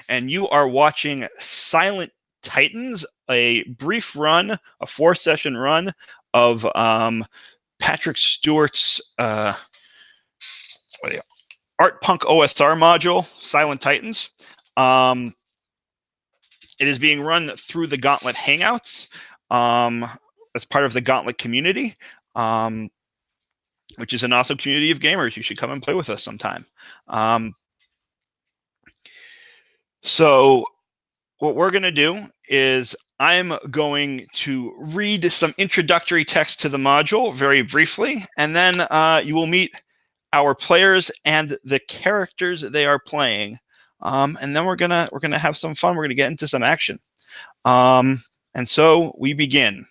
and you are watching Silent Titans, a brief run, a 4-session run of Patrick Stewart's Art Punk OSR module, Silent Titans. It is being run through the Gauntlet Hangouts as part of the Gauntlet community, which is an awesome community of gamers. You should come and play with us sometime. So what we're going to do is I'm going to read some introductory text to the module very briefly, and then you will meet our players and the characters they are playing. And then we're gonna have some fun. We're gonna get into some action. And so we begin.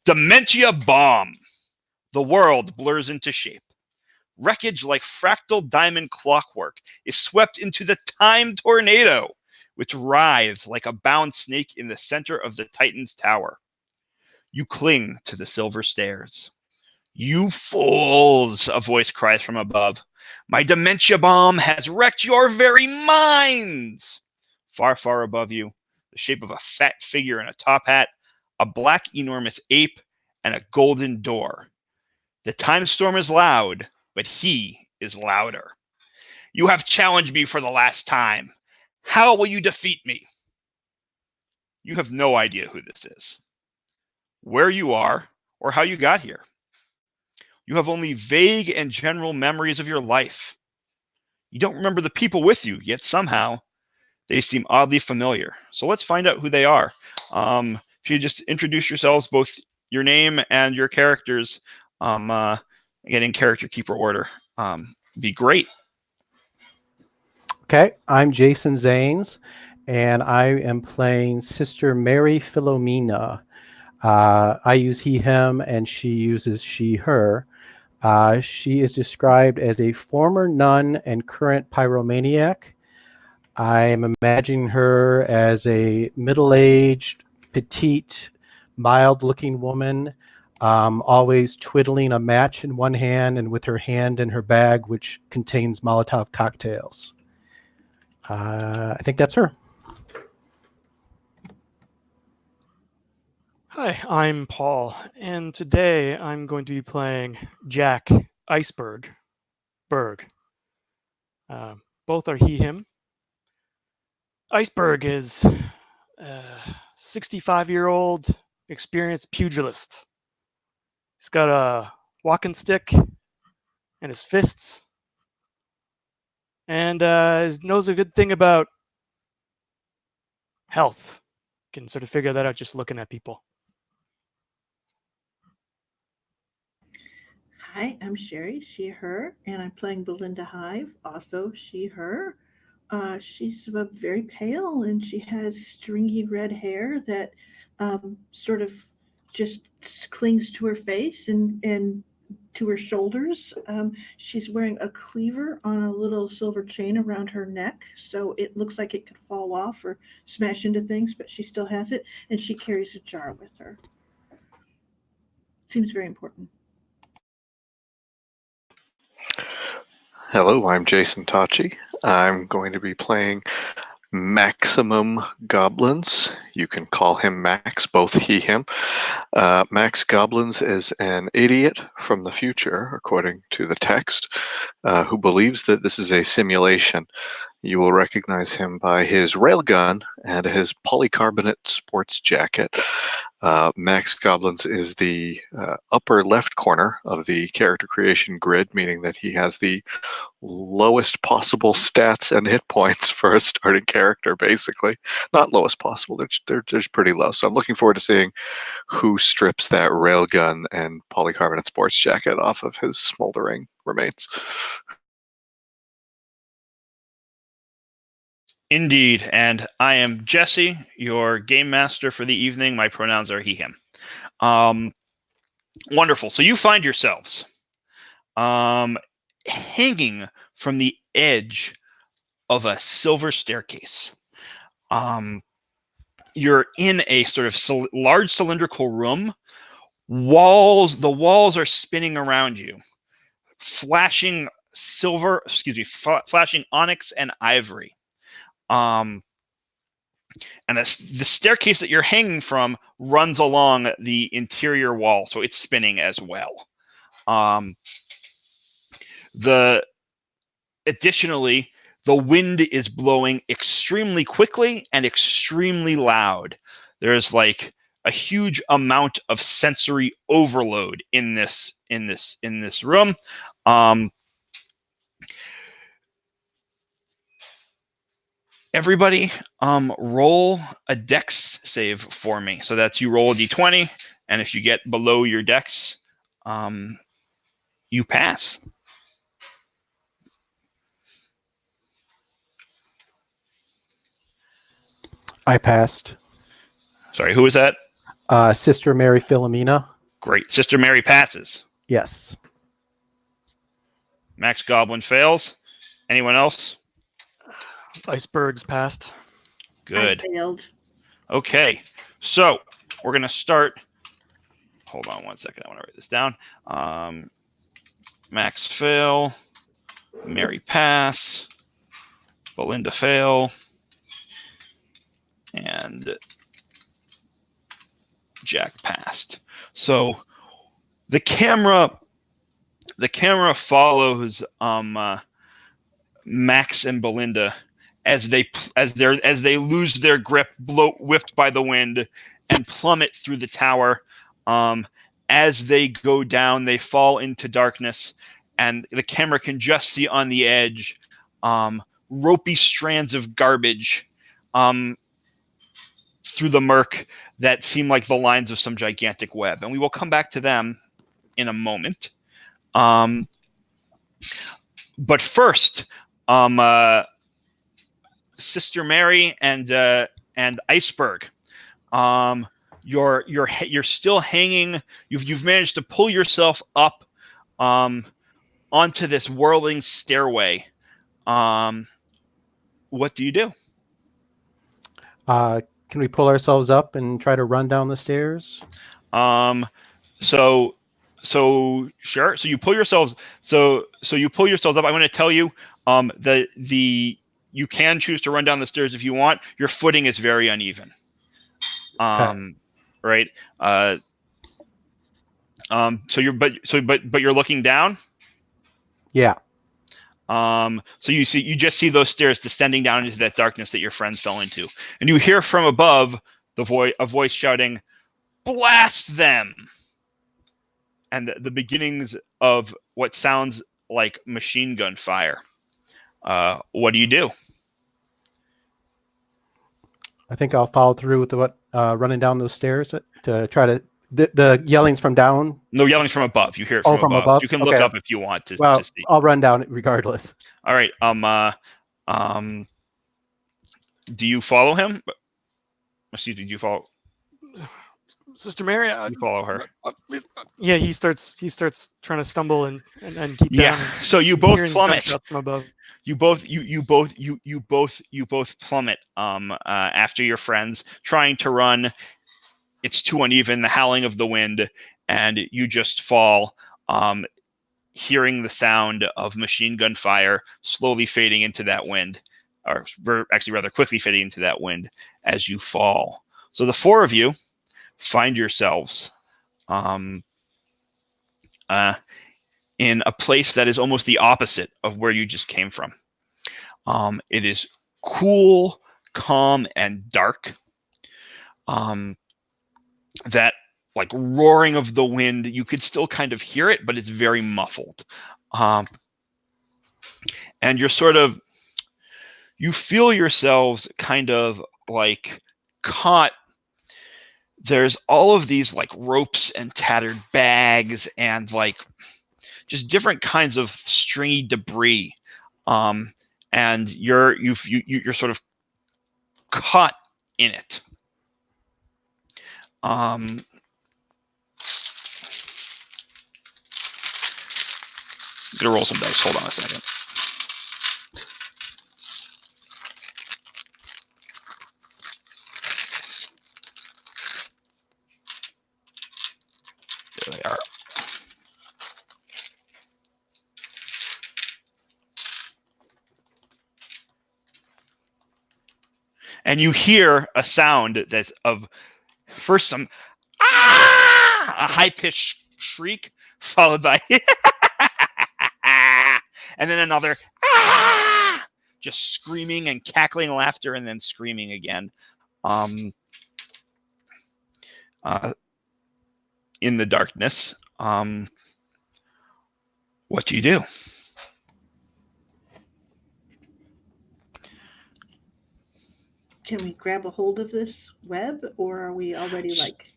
Dementia bomb. The world blurs into shape. Wreckage like fractal diamond clockwork is swept into the time tornado, which writhes like a bound snake in the center of the Titan's tower. You cling to the silver stairs. You fools, a voice cries from above. My dementia bomb has wrecked your very minds. Far, far above you, the shape of a fat figure in a top hat, a black enormous ape, and a golden door. The time storm is loud, but he is louder. You have challenged me for the last time. How will you defeat me? You have no idea who this is, where you are, or how you got here. You have only vague and general memories of your life. You don't remember the people with you, yet somehow they seem oddly familiar. So let's find out who they are. If you just introduce yourselves, both your name and your characters, again in character keeper order, be great. Okay, I'm Jason Zanes, and I am playing Sister Mary Philomena. I use he, him, and she uses she, her. She is described as a former nun and current pyromaniac. I'm imagining her as a middle-aged, petite, mild-looking woman, always twiddling a match in one hand and with her hand in her bag, which contains Molotov cocktails. I think that's her. Hi, I'm Paul, and today I'm going to be playing Jack Iceberg Berg. Both are he, him. Iceberg is a 65-year-old experienced pugilist. He's got a walking stick and his fists, and knows a good thing about health. You can sort of figure that out just looking at people. Hi, I'm Sherry, she, her, and I'm playing Belinda Hive, also she, her. She's very pale and she has stringy red hair that sort of just clings to her face and to her shoulders. She's wearing a cleaver on a little silver chain around her neck, so it looks like it could fall off or smash into things, but she still has it, and she carries a jar with her. Seems very important. Hello, I'm Jason Tachi. I'm going to be playing Maximum Goblins. You can call him Max, both he, him. Max Goblins is an idiot from the future, according to the text, who believes that this is a simulation. You will recognize him by his railgun and his polycarbonate sports jacket. Max Goblins is the upper left corner of the character creation grid, meaning that he has the lowest possible stats and hit points for a starting character, basically. Not lowest possible, they're pretty low. So I'm looking forward to seeing who strips that railgun and polycarbonate sports jacket off of his smoldering remains. Indeed, and I am Jesse, your game master for the evening. My pronouns are he, him. Wonderful. So you find yourselves hanging from the edge of a silver staircase. You're in a sort of large cylindrical room. The walls are spinning around you, flashing flashing onyx and ivory. And the staircase that you're hanging from runs along the interior wall, so it's spinning as well. Additionally, the wind is blowing extremely quickly and extremely loud. There's like a huge amount of sensory overload in this room. Everybody, roll a dex save for me. So that's you roll a d20, and if you get below your dex, you pass. I passed. Sorry, who was that? Sister Mary Philomena. Great. Sister Mary passes. Yes. Max Goblin fails. Anyone else? Iceberg's passed. Good. I failed. Okay. So we're going to start. Hold on one second. I want to write this down. Max fail. Mary pass. Belinda fail. And Jack passed. So the camera follows Max and Belinda as they lose their grip, whipped by the wind, and plummet through the tower. As they go down, they fall into darkness, and the camera can just see on the edge ropey strands of garbage through the murk that seem like the lines of some gigantic web. And we will come back to them in a moment. But first, Sister Mary and Iceberg, you're still hanging. You've managed to pull yourself up onto this whirling stairway. What do you do? Can we pull ourselves up and try to run down the stairs? So sure. So you pull yourselves. So you pull yourselves up. I'm going to tell you that you can choose to run down the stairs if you want. Your footing is very uneven. Okay. Right. So you're looking down. Yeah. So you just see those stairs descending down into that darkness that your friends fell into, and you hear from above a voice shouting, "Blast them!" And the beginnings of what sounds like machine gun fire. What do you do? I think I'll follow through with what running down those stairs to try to the yellings from down. No, yelling's from above. You hear it from above. You can look up if you want to see. I'll run down regardless. All right. Do you follow him? Excuse me. Do you follow? Sister Mary, You follow her. Yeah, he starts trying to stumble and keep down. So you both plummet. From above. You both plummet after your friends trying to run. It's too uneven, the howling of the wind, and you just fall, hearing the sound of machine gun fire slowly fading into that wind, or actually rather quickly fading into that wind as you fall. So the four of you find yourselves in a place that is almost the opposite of where you just came from. It is cool, calm, and dark. That like roaring of the wind, you could still kind of hear it, but it's very muffled. And you feel yourselves kind of like caught. There's all of these like ropes and tattered bags and like just different kinds of stringy debris. And you're sort of caught in it. I'm gonna roll some dice. Hold on a second. There they are. and you hear a sound that's of first some a high-pitched shriek followed by and then another just screaming and cackling laughter and then screaming again in the darkness. What do you do? Can we grab a hold of this web, or are we already like?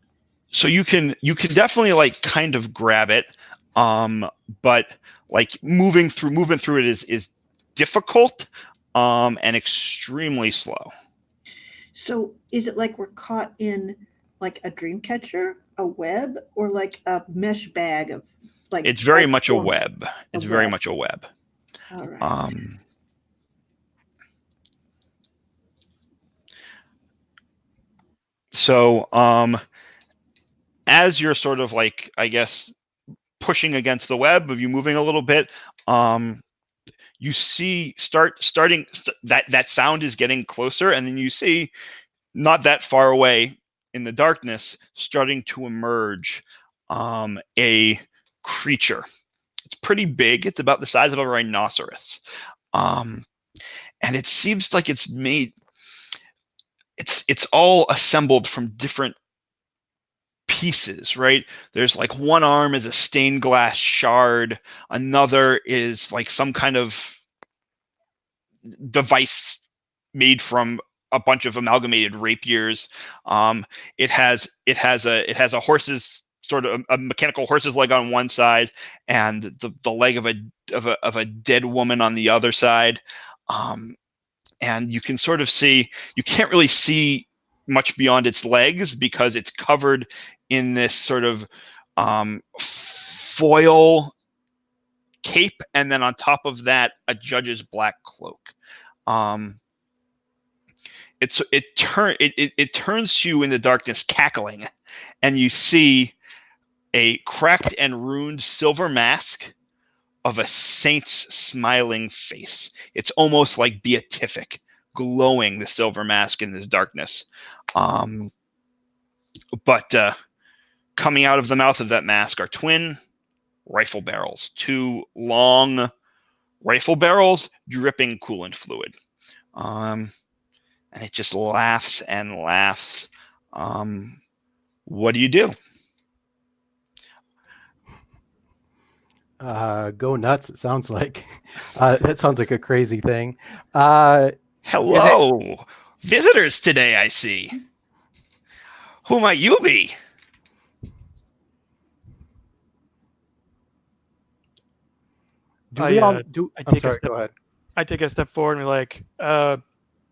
So you can definitely like kind of grab it, but like movement through it is difficult, and extremely slow. So is it like we're caught in like a dream catcher, a web, or like a mesh bag of like? It's very like much a form- web. It's a very web. much a web. All right. So as you're sort of like, I guess, pushing against the web, of you moving a little bit, you see that sound is getting closer, and then you see not that far away in the darkness starting to emerge a creature. It's pretty big. It's about the size of a rhinoceros, and it seems like it's made. It's all assembled from different pieces, right? There's like one arm is a stained glass shard, another is like some kind of device made from a bunch of amalgamated rapiers. It has a horse's sort of a mechanical horse's leg on one side, and the leg of a dead woman on the other side. And you can sort of see, you can't really see much beyond its legs because it's covered in this sort of foil cape, and then on top of that, a judge's black cloak. It turns to you in the darkness, cackling, and you see a cracked and ruined silver mask of a saint's smiling face. It's almost like beatific, glowing, the silver mask in this darkness. But coming out of the mouth of that mask are twin rifle barrels, two long rifle barrels dripping coolant fluid. And it just laughs and laughs. What do you do? Go nuts, it sounds like. That sounds like a crazy thing. Hello, visitors today, I see. Who might you be? I'm take a sorry, step- go ahead. I take a step forward and be like,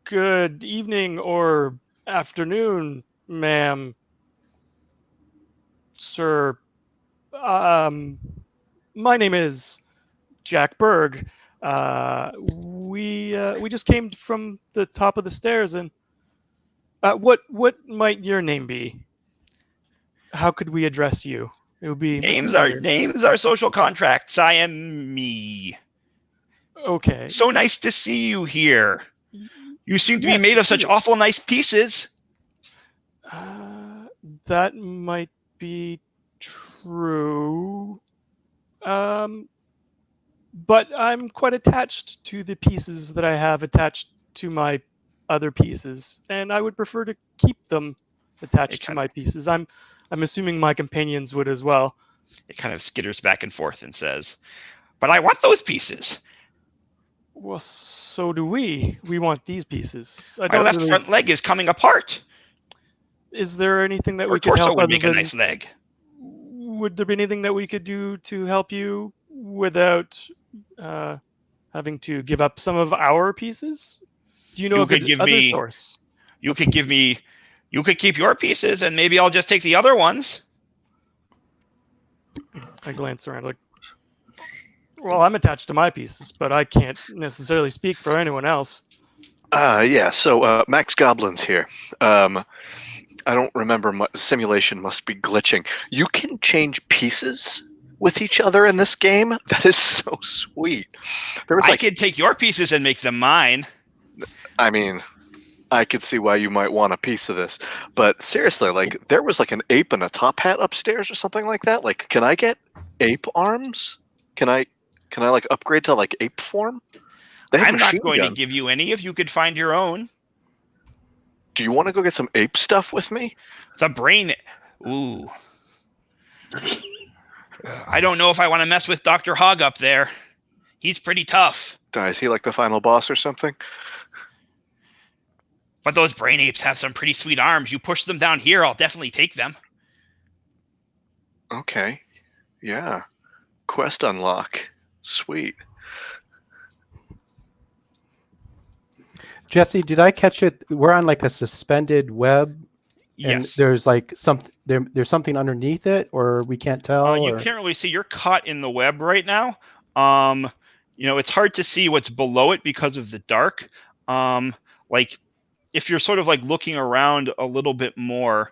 good evening or afternoon, ma'am, sir. My name is Jack Berg. We just came from the top of the stairs, and what might your name be? How could we address you? It would be Names are social contracts. I am me. okay. So nice to see you here. You seem to be Yes, made of you such too. awful nice pieces. That might be true. But I'm quite attached to the pieces that I have attached to my other pieces, and I would prefer to keep them attached to my pieces. I'm assuming my companions would as well. It kind of skitters back and forth and says, "But I want those pieces. Well, so do we. We want these pieces. My left front leg is coming apart. Is there anything that Your we could torso help would other make a than? nice leg. Would there be anything that we could do to help you without having to give up some of our pieces? Do you know of other source? You could keep your pieces, and maybe I'll just take the other ones." I glance around like, well, I'm attached to my pieces, but I can't necessarily speak for anyone else. Yeah, so Max Goblin's here. I don't remember, simulation must be glitching. You can change pieces with each other in this game? That is so sweet. I could take your pieces and make them mine. I mean, I could see why you might want a piece of this. But seriously, like there was like an ape and a top hat upstairs or something like that. Like, can I get ape arms? Can I like upgrade to like ape form? They have I'm not machine going to guns. give you any if you could find your own. Do you want to go get some ape stuff with me? The brain. Ooh. I don't know if I want to mess with Dr. Hogg up there. He's pretty tough. Is he like the final boss or something? But those brain apes have some pretty sweet arms. You push them down here, I'll definitely take them. Okay. Yeah. Quest unlock. Sweet. Jesse, did I catch it? We're on like a suspended web, and Yes. there's like there's something underneath it, or we can't tell. You or... can't really see. You're caught in the web right now. It's hard to see what's below it because of the dark. Like if you're sort of like looking around a little bit more,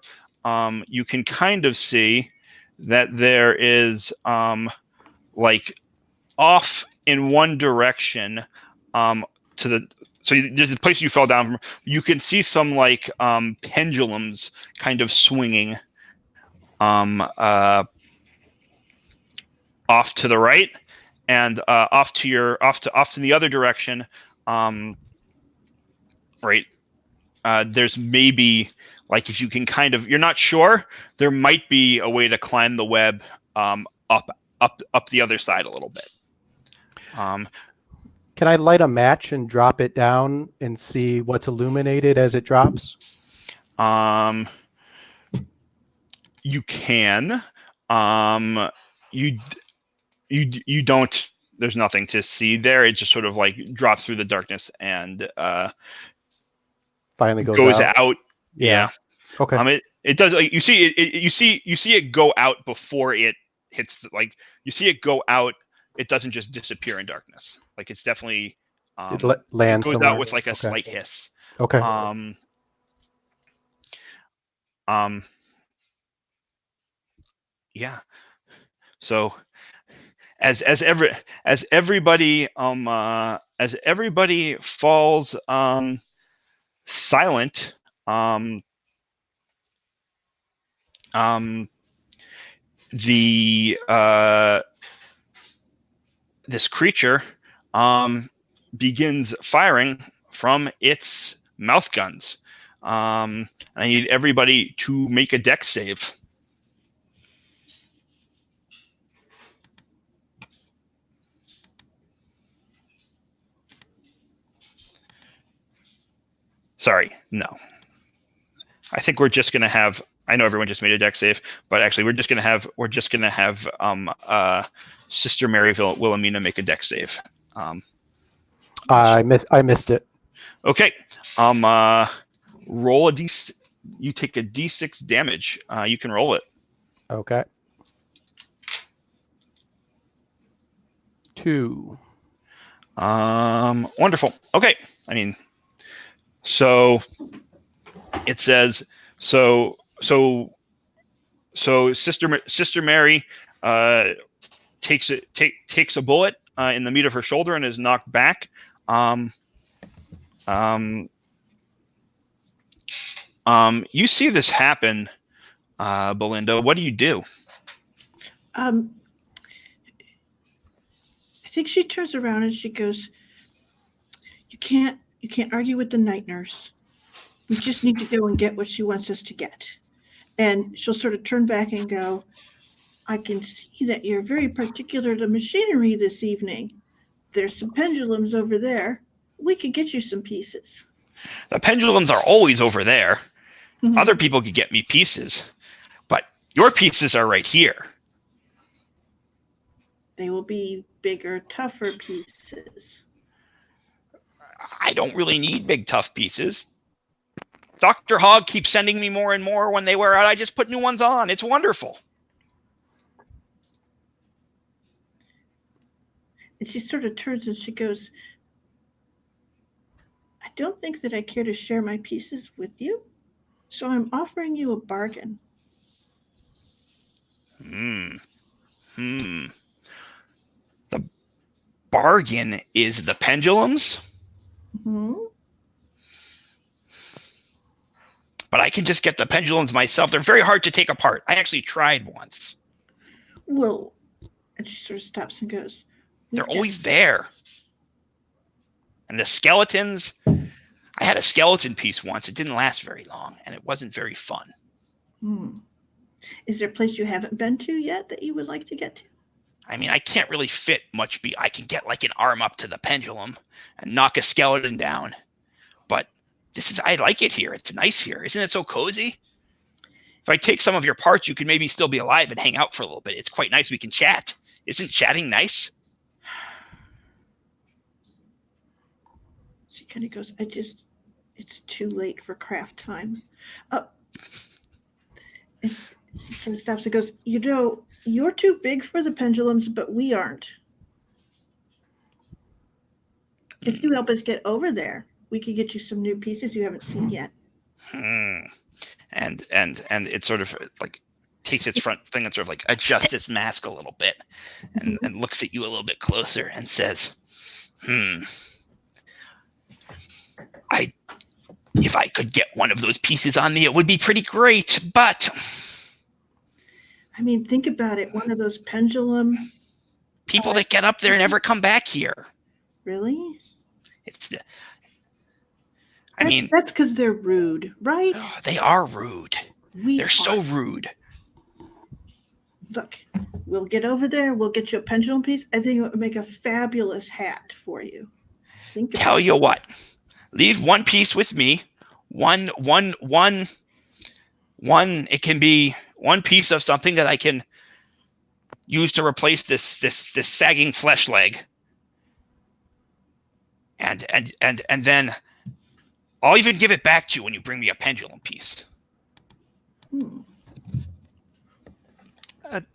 you can kind of see that there is like off in one direction there's the place you fell down from. You can see some like pendulums kind of swinging off to the right and off to the other direction. Right. There's maybe like if you can kind of, you're not sure, there might be a way to climb the web up the other side a little bit. Can I light a match and drop it down and see what's illuminated as it drops? You can. You don't. There's nothing to see there. It just sort of like drops through the darkness and Finally goes out. Yeah. Okay. It does. Like, you see it. You see it go out before it hits. You see it go out. It doesn't just disappear in darkness. Like it's definitely It lands goes somewhere. out with like a slight hiss. Okay. Yeah. So as everybody falls silent, this creature begins firing from its mouth guns. I need everybody to make a dex save. Sorry, no. I think we're just gonna have. I know everyone just made a dex save, but actually we're just gonna have Sister Mary Wilhelmina make a dex save. I missed it. Okay. Roll a d. You take a d6 damage. You can roll it. Okay. 2. Wonderful. Okay. So it says so Sister Mary takes a bullet in the meat of her shoulder and is knocked back. You see this happen, Belinda. What do you do? I think she turns around and she goes, You can't argue with the night nurse. We just need to go and get what she wants us to get." And she'll sort of turn back and go, "I can see that you're very particular to machinery this evening. There's some pendulums over there. We could get you some pieces." The pendulums are always over there. Mhm. Other people could get me pieces, but your pieces are right here. They will be bigger, tougher pieces. I don't really need big, tough pieces. Dr. Hogg keeps sending me more and more. When they wear out, I just put new ones on. It's wonderful. And she sort of turns and she goes, "I don't think that I care to share my pieces with you, so I'm offering you a bargain." The bargain is the pendulums? Hmm. but I can just get the pendulums myself. They're very hard to take apart. I actually tried once. Well, and she sort of stops and goes, They're "We've got always there. And the skeletons, I had a skeleton piece once. It didn't last very long, and it wasn't very fun. Is there a place you haven't been to yet that you would like to get to? I mean, I can't really fit much. I can get like an arm up to the pendulum and knock a skeleton down. But I like it here. It's nice here. Isn't it so cozy? If I take some of your parts, you can maybe still be alive and hang out for a little bit. It's quite nice. We can chat. Isn't chatting nice? She kind of goes, it's too late for craft time. And she sort of stops and goes, you're too big for the pendulums, but we aren't. If you help us get over there, we could get you some new pieces you haven't seen yet. And it sort of like takes its front thing and sort of like adjusts its mask a little bit and looks at you a little bit closer and says, if I could get one of those pieces on me, it would be pretty great, but I mean, think about it. One of those pendulum people that get up there never come back here. Really? That's because they're rude, right? They are rude. They're so rude. Look, we'll get over there. We'll get you a pendulum piece. I think it would make a fabulous hat for you. Tell you what, leave one piece with me. One. It can be one piece of something that I can use to replace this sagging flesh leg. And then I'll even give it back to you when you bring me a pendulum piece.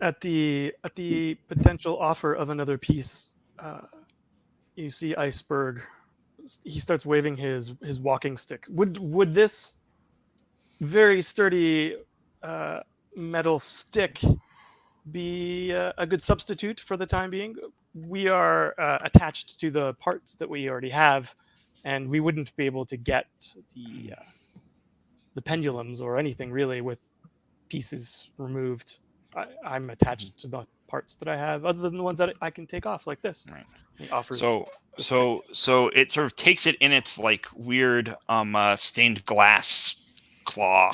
At the potential offer of another piece, you see Iceberg. He starts waving his walking stick. Would this very sturdy metal stick be a good substitute for the time being? We are attached to the parts that we already have, and we wouldn't be able to get the pendulums or anything really with pieces removed. I'm attached to the parts that I have, other than the ones that I can take off, like this. Right. He offers. So it sort of takes it in its like weird stained glass claw,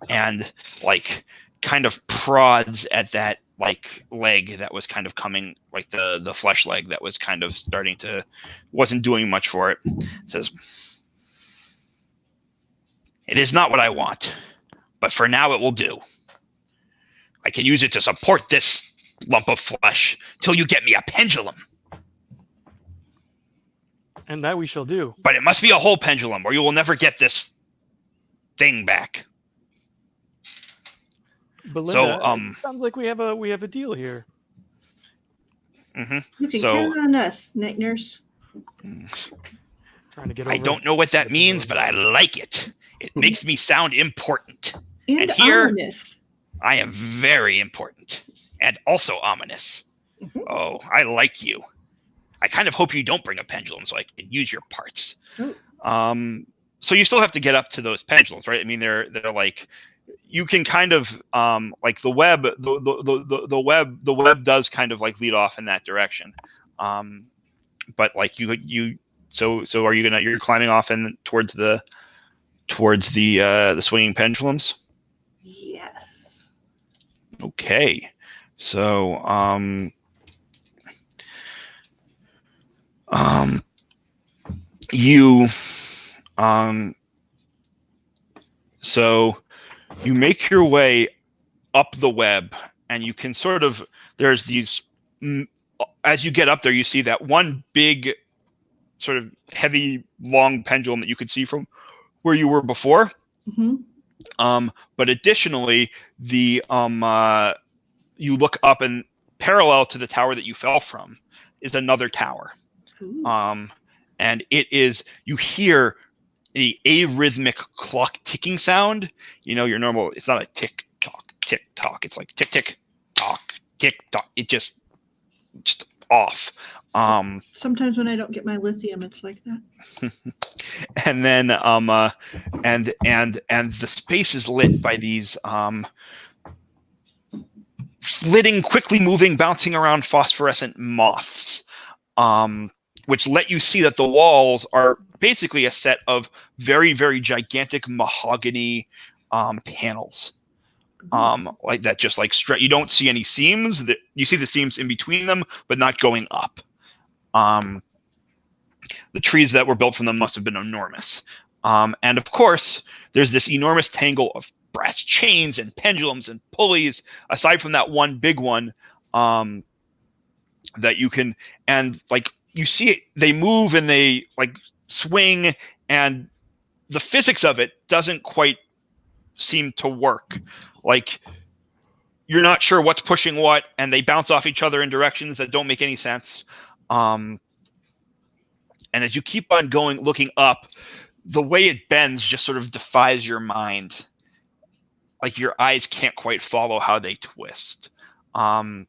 and like kind of prods at that like leg that was kind of coming, like the flesh leg that was kind of wasn't doing much for it. It says, "It is not what I want, but for now it will do. I can use it to support this lump of flesh till you get me a pendulum. And that we shall do. But it must be a whole pendulum, or you will never get this thing back." Belinda, it sounds like we have a deal here. You can count on us, Night Nurse. Trying to get over. I don't know what that means, but I like it. It makes me sound important. And here, ominous. I am very important and also ominous. Oh, I like you. I kind of hope you don't bring a pendulum so I can use your parts. So you still have to get up to those pendulums, right? I mean, they're like, you can kind of like the web does kind of like lead off in that direction. But like so are you're climbing off in towards the swinging pendulums? Yes. Okay. So so you make your way up the web, and you can sort of, there's these, as you get up there, you see that one big sort of heavy, long pendulum that you could see from where you were before. But additionally, you look up, and parallel to the tower that you fell from is another tower. And you hear the arrhythmic clock ticking sound. You know, your normal, it's not a tick tock, it's like tick tick tock, tick tock. It just off. Sometimes when I don't get my lithium, it's like that. And then and the space is lit by these flitting, quickly moving, bouncing around phosphorescent moths, which let you see that the walls are basically a set of very, very gigantic mahogany panels. Like that, just like straight. You don't see any seams. You see the seams in between them, but not going up. The trees that were built from them must have been enormous. And of course, there's this enormous tangle of brass chains and pendulums and pulleys, aside from that one big one that you can, and like you see it, they move and they like swing, and the physics of it doesn't quite seem to work. Like, you're not sure what's pushing what, and they bounce off each other in directions that don't make any sense. And as you keep on going, looking up, the way it bends just sort of defies your mind. Like, your eyes can't quite follow how they twist. And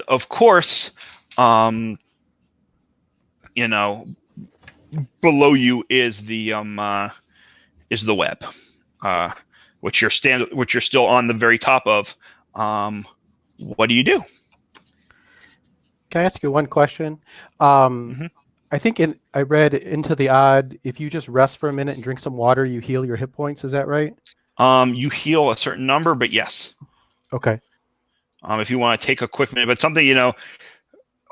of course, you know, below you is the web, which you're still on the very top of. What do you do? Can I ask you one question? Mhm. I think I read Into the Odd, if you just rest for a minute and drink some water, you heal your hit points. Is that right? You heal a certain number, but yes. Okay. If you want to take a quick minute, but something, a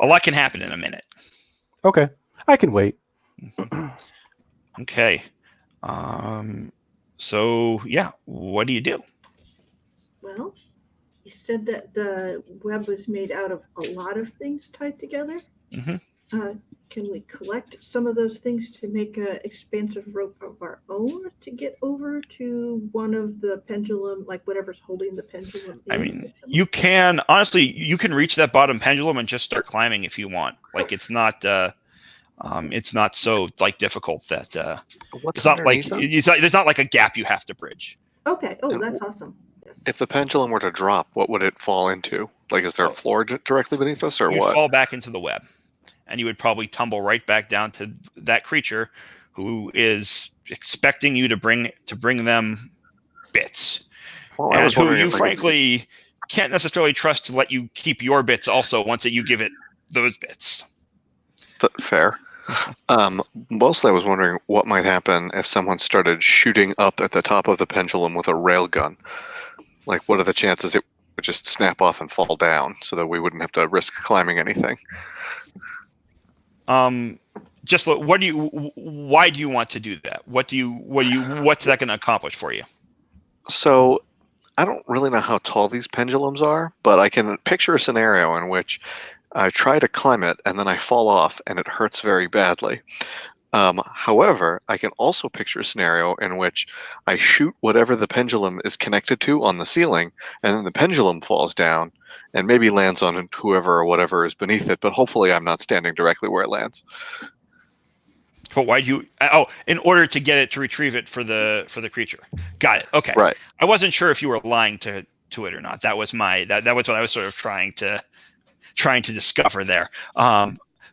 lot can happen in a minute. Okay. I can wait. Okay. So yeah, what do you do? Well, you said that the web was made out of a lot of things tied together. Mhm. Can we collect some of those things to make an expansive rope of our own to get over to one of the pendulum, like whatever's holding the pendulum in? I mean, you can reach that bottom pendulum and just start climbing if you want. Like, it's not so like difficult that What's it's not like underneath us? there's not like a gap you have to bridge. Okay. Oh, And that's awesome. Yes. If the pendulum were to drop, what would it fall into? Like, is there a floor directly beneath us, or You'd what? fall back into the web, and you would probably tumble right back down to that creature, who is expecting you to bring them bits, Well, I and was who wondering you if I could. frankly can't necessarily trust to let you keep your bits also once that you give it those bits. Fair. Mostly, I was wondering what might happen if someone started shooting up at the top of the pendulum with a railgun. Like, what are the chances it would just snap off and fall down, so that we wouldn't have to risk climbing anything? Just why do you want to do that? What's that going to accomplish for you? So, I don't really know how tall these pendulums are, but I can picture a scenario in which I try to climb it and then I fall off and it hurts very badly. However, I can also picture a scenario in which I shoot whatever the pendulum is connected to on the ceiling, and then the pendulum falls down and maybe lands on whoever or whatever is beneath it, but hopefully I'm not standing directly where it lands. But why do you? Oh, in order to get it to retrieve it for the creature. Got it. Okay. Right. I wasn't sure if you were lying to it or not. That was that was what I was sort of trying to discover there.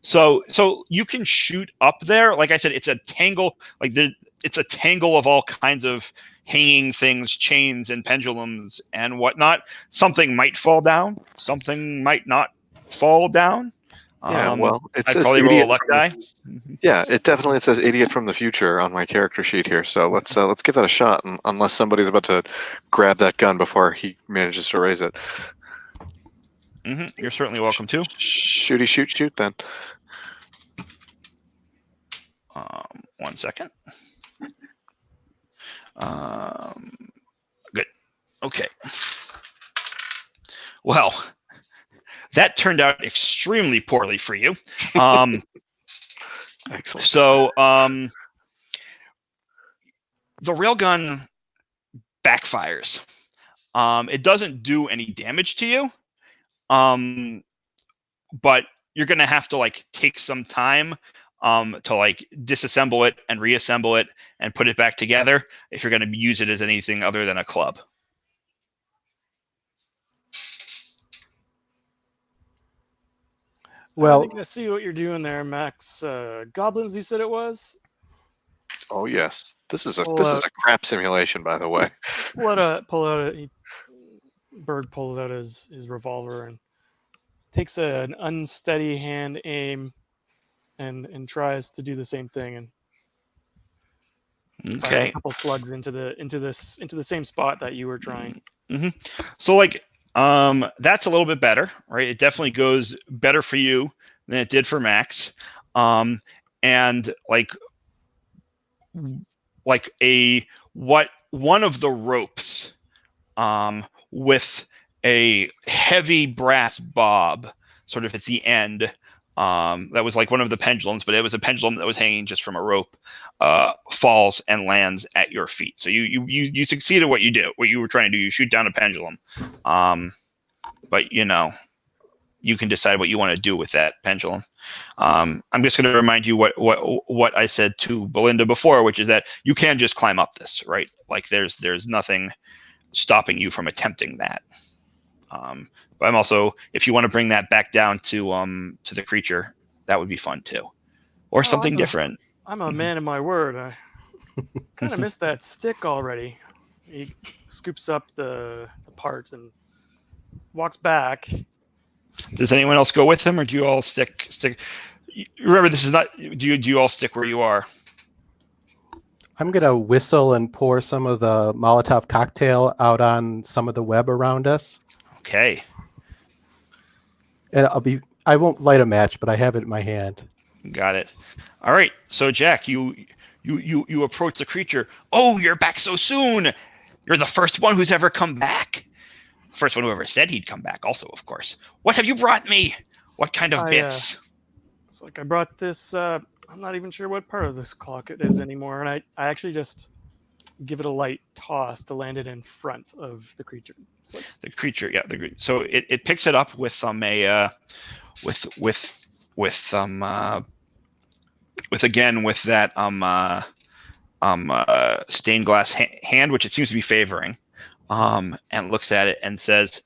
So you can shoot up there. Like I said, it's a tangle. It's a tangle of all kinds of hanging things, chains and pendulums and whatnot. Something might fall down. Something might not fall down. Yeah, well, it I'd says probably roll a idiot luck die. Yeah, it definitely says idiot from the future on my character sheet here. So let's give that a shot, unless somebody's about to grab that gun before he manages to raise it. You're certainly welcome to. Shooty shoot then. 1 second. Good. Okay. Well, that turned out extremely poorly for you. Excellent. So the railgun backfires. It doesn't do any damage to you, but you're gonna have to like take some time to like disassemble it and reassemble it and put it back together if you're gonna use it as anything other than a club. Well, I think I see what you're doing there, Max. Goblins, you said it was? Oh yes, this is Pull a out, crap simulation, by the way. Berg pulls out his revolver and takes an unsteady hand aim and tries to do the same thing and fires a Okay. couple slugs into the same spot that you were trying. So like that's a little bit better, right? It definitely goes better for you than it did for Max. And like a what one of the ropes with a heavy brass bob sort of at the end. That was like one of the pendulums, but it was a pendulum that was hanging just from a rope. Falls and lands at your feet. So you succeeded what you were trying to do. You shoot down a pendulum, but you can decide what you want to do with that pendulum. I'm just going to remind you what I said to Belinda before, which is that you can just climb up this, right? Like there's nothing stopping you from attempting that. But I'm also, if you want to bring that back down to the creature, that would be fun too, or something different. I'm a man of my word. I kind of missed that stick already. He scoops up the part and walks back. Does anyone else go with him, or do you all stick? Remember, this is not. Do you all stick where you are? I'm going to whistle and pour some of the Molotov cocktail out on some of the web around us. Okay. And I won't light a match, but I have it in my hand. Got it. All right. So Jack, you approach the creature. Oh, you're back so soon. You're the first one who's ever come back. First one who ever said he'd come back, also, of course. What have you brought me? What kind of bits? It's like I brought this. I'm not even sure what part of this clock it is anymore, and I actually just give it a light toss to land it in front of the creature. Like, the creature, yeah. So it picks it up with with that stained glass hand, which it seems to be favoring, and looks at it and says,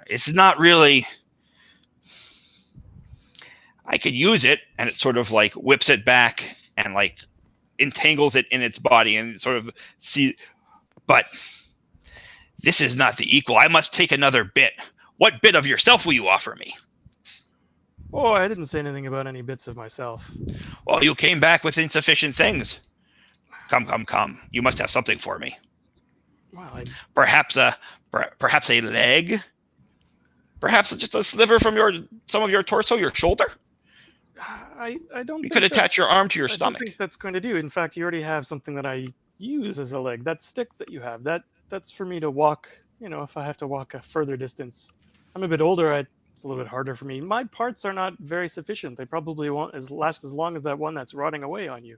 "It's not really. I could use it," and it sort of like whips it back and like entangles it in its body and sort of but this is not the equal. I must take another bit. What bit of yourself will you offer me? Oh, I didn't say anything about any bits of myself. Well, you came back with insufficient things. Come. You must have something for me. Well, perhaps a leg. Perhaps just a sliver from some of your torso, your shoulder. I don't. You could attach your arm to your stomach. I don't think that's going to do. In fact, you already have something that I use as a leg. That stick that you have, that's for me to walk. If I have to walk a further distance. I'm a bit older. It's a little bit harder for me. My parts are not very sufficient. They probably won't last as long as that one that's rotting away on you.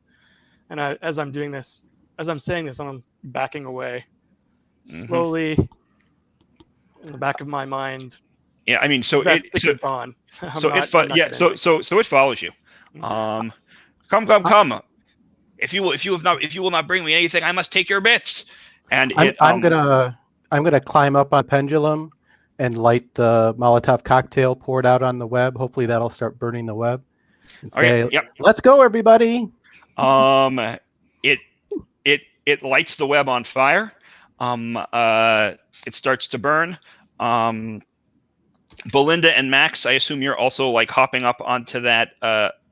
And as I'm saying this, I'm backing away slowly. In the back of my mind. Yeah, I mean, so it gone. So it follows you. Come. If you will not bring me anything, I must take your bits. And I'm gonna climb up on pendulum and light the Molotov cocktail poured out on the web. Hopefully that'll start burning the web. And say, okay, yep. Let's go, everybody. It lights the web on fire. It starts to burn. Belinda and Max, I assume you're also like hopping up onto that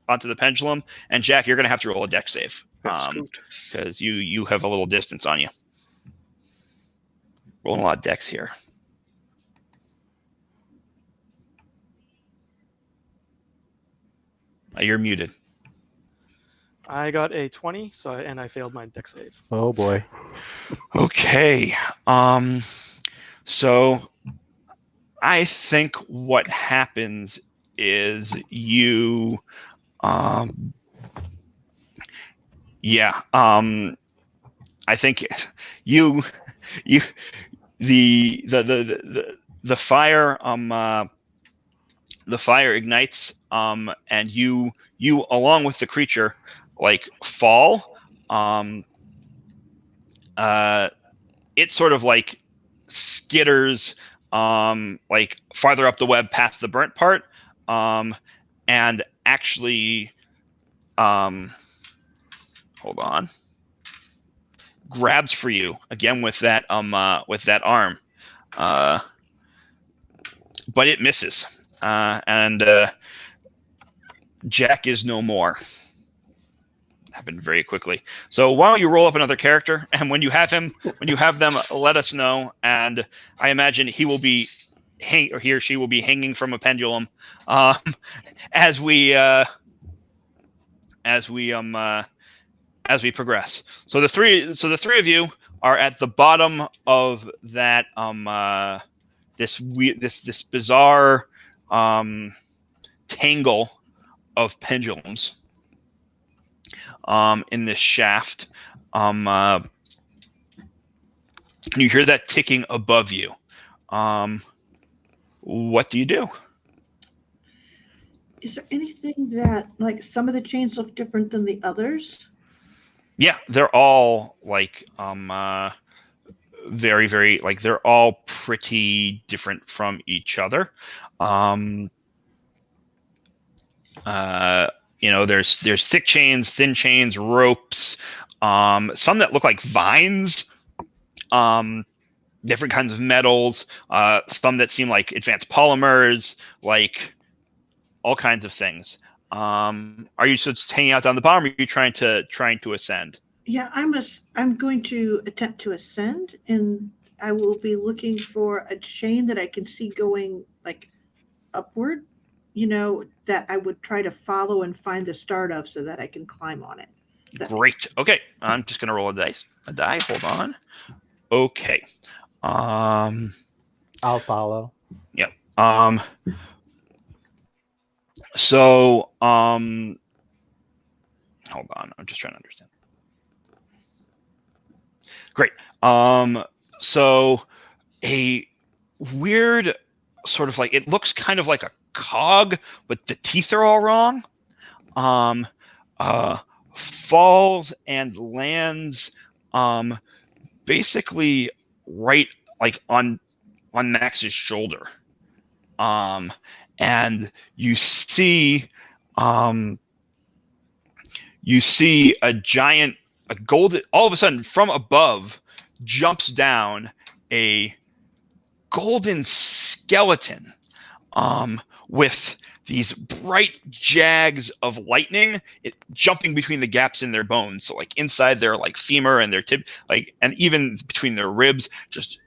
onto the pendulum, and Jack, you're gonna have to roll a dex save because you have a little distance on you. Rolling a lot of dex here. You're muted. I got a 20, and I failed my dex save. Oh boy. Okay. So I think what happens is you I think you the fire the fire ignites and you along with the creature like fall. It sort of like skitters like farther up the web past the burnt part, and actually, hold on, grabs for you again with that arm, but it misses, and Jack is no more. Happened very quickly. So why don't you roll up another character, and when you have them, let us know. And I imagine he will be he or she will be hanging from a pendulum, as we progress. So the three of you are at the bottom of that this bizarre tangle of pendulums in this shaft. You hear that ticking above you. What do you do? Is there anything that, like, some of the chains look different than the others? Yeah, they're all like very, very, like, they're all pretty different from each other. There's thick chains, thin chains, ropes, some that look like vines, different kinds of metals, some that seem like advanced polymers, like all kinds of things. Are you just hanging out down the bottom, or are you trying to ascend? Yeah, I'm going to attempt to ascend, and I will be looking for a chain that I can see going like upward, that I would try to follow and find the start of so that I can climb on it. Great. Okay, I'm just gonna roll a die. Hold on. Okay. I'll follow. Yep. So, hold on. I'm just trying to understand. Great. So a weird sort of, like, it looks kind of like a cog, but the teeth are all wrong. Falls and lands, basically right, like, on Max's shoulder. And you see a giant, golden, all of a sudden from above jumps down a golden skeleton, with these bright jags of lightning, jumping between the gaps in their bones. So, like, inside their, like, femur and their tib, like, and even between their ribs, just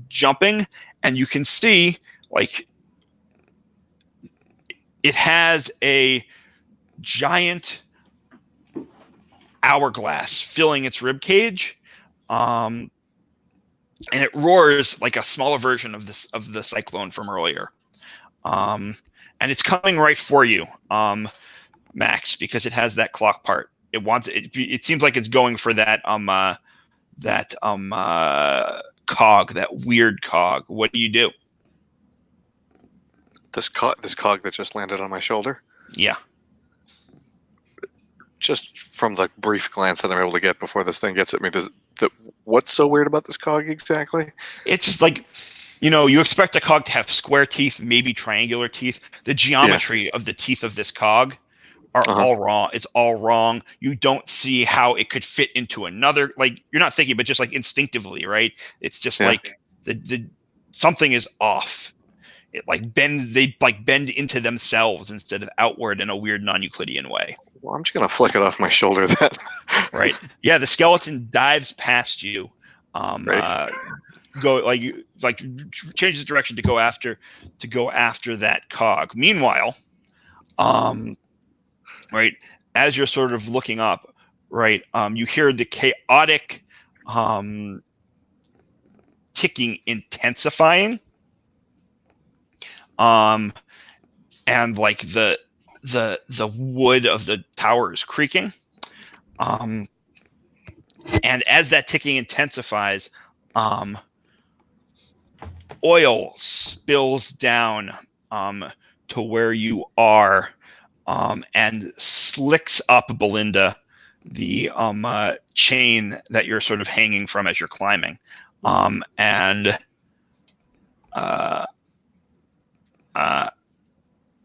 jumping. And you can see, like, it has a giant hourglass filling its rib cage, and it roars like a smaller version of the cyclone from earlier. And it's coming right for you, Max, because it has that clock part. It seems like it's going for that cog, that weird cog. What do you do? This cog that just landed on my shoulder. Yeah. Just from the brief glance that I'm able to get before this thing gets at me, what's so weird about this cog exactly? It's just like, you expect a cog to have square teeth, maybe triangular teeth. The geometry of the teeth of this cog are all wrong. It's all wrong. You don't see how it could fit into another. Like, you're not thinking, but just like instinctively, right? It's just like the something is off. They bend into themselves instead of outward in a weird non-Euclidean way. Well, I'm just gonna flick it off my shoulder then. Right. Yeah, the skeleton dives past you. Changes direction to go after that cog. Meanwhile, right, as you're sort of looking up, right, you hear the chaotic ticking intensifying, and like the wood of the tower is creaking, and as that ticking intensifies, oil spills down to where you are, and slicks up, Belinda, the chain that you're sort of hanging from as you're climbing, and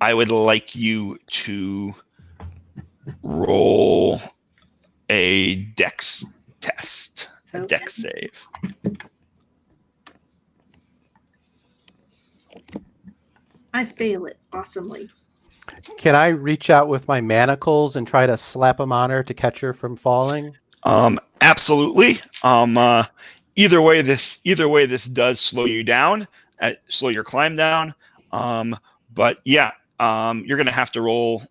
I would like you to roll a dex test, a Okay. dex save. I fail it awesomely. Can I reach out with my manacles and try to slap him on her to catch her from falling? Absolutely. Either way, this does slow you down, slow your climb down. But yeah, you're gonna have to roll.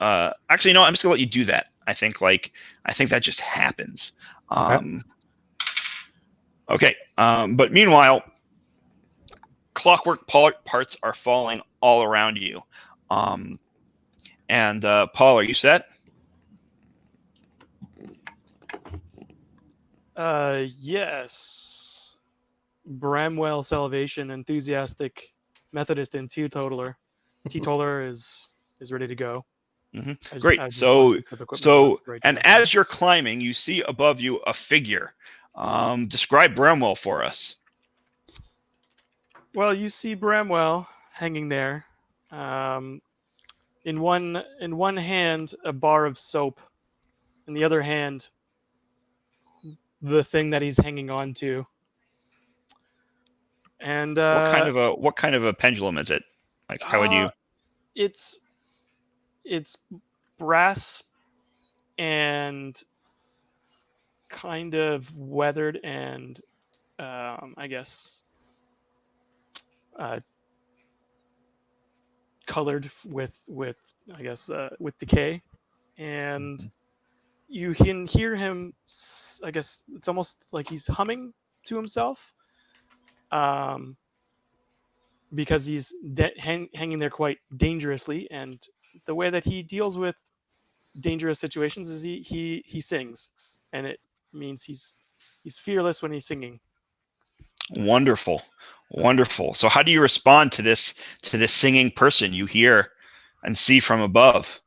Actually, no, I'm just gonna let you do that. I think that just happens. Okay. But meanwhile, clockwork parts are falling all around you. And Paul, are you set? Yes. Bramwell Salvation, enthusiastic Methodist and teetotaler is ready to go. Great. As So, piece of equipment in the right and direction. as you're climbing, you see above you a figure. Describe Bramwell for us. Well, you see Bramwell hanging there. In one hand, a bar of soap. In the other hand, the thing that he's hanging on to. And What kind of a pendulum is it? Like, how would you? It's brass and kind of weathered and I guess colored with with decay, and you can hear him. I guess it's almost like he's humming to himself, because he's hanging there quite dangerously, and the way that he deals with dangerous situations is he sings, and it means he's fearless when he's singing. Wonderful, wonderful. So, how do you respond to this singing person you hear and see from above?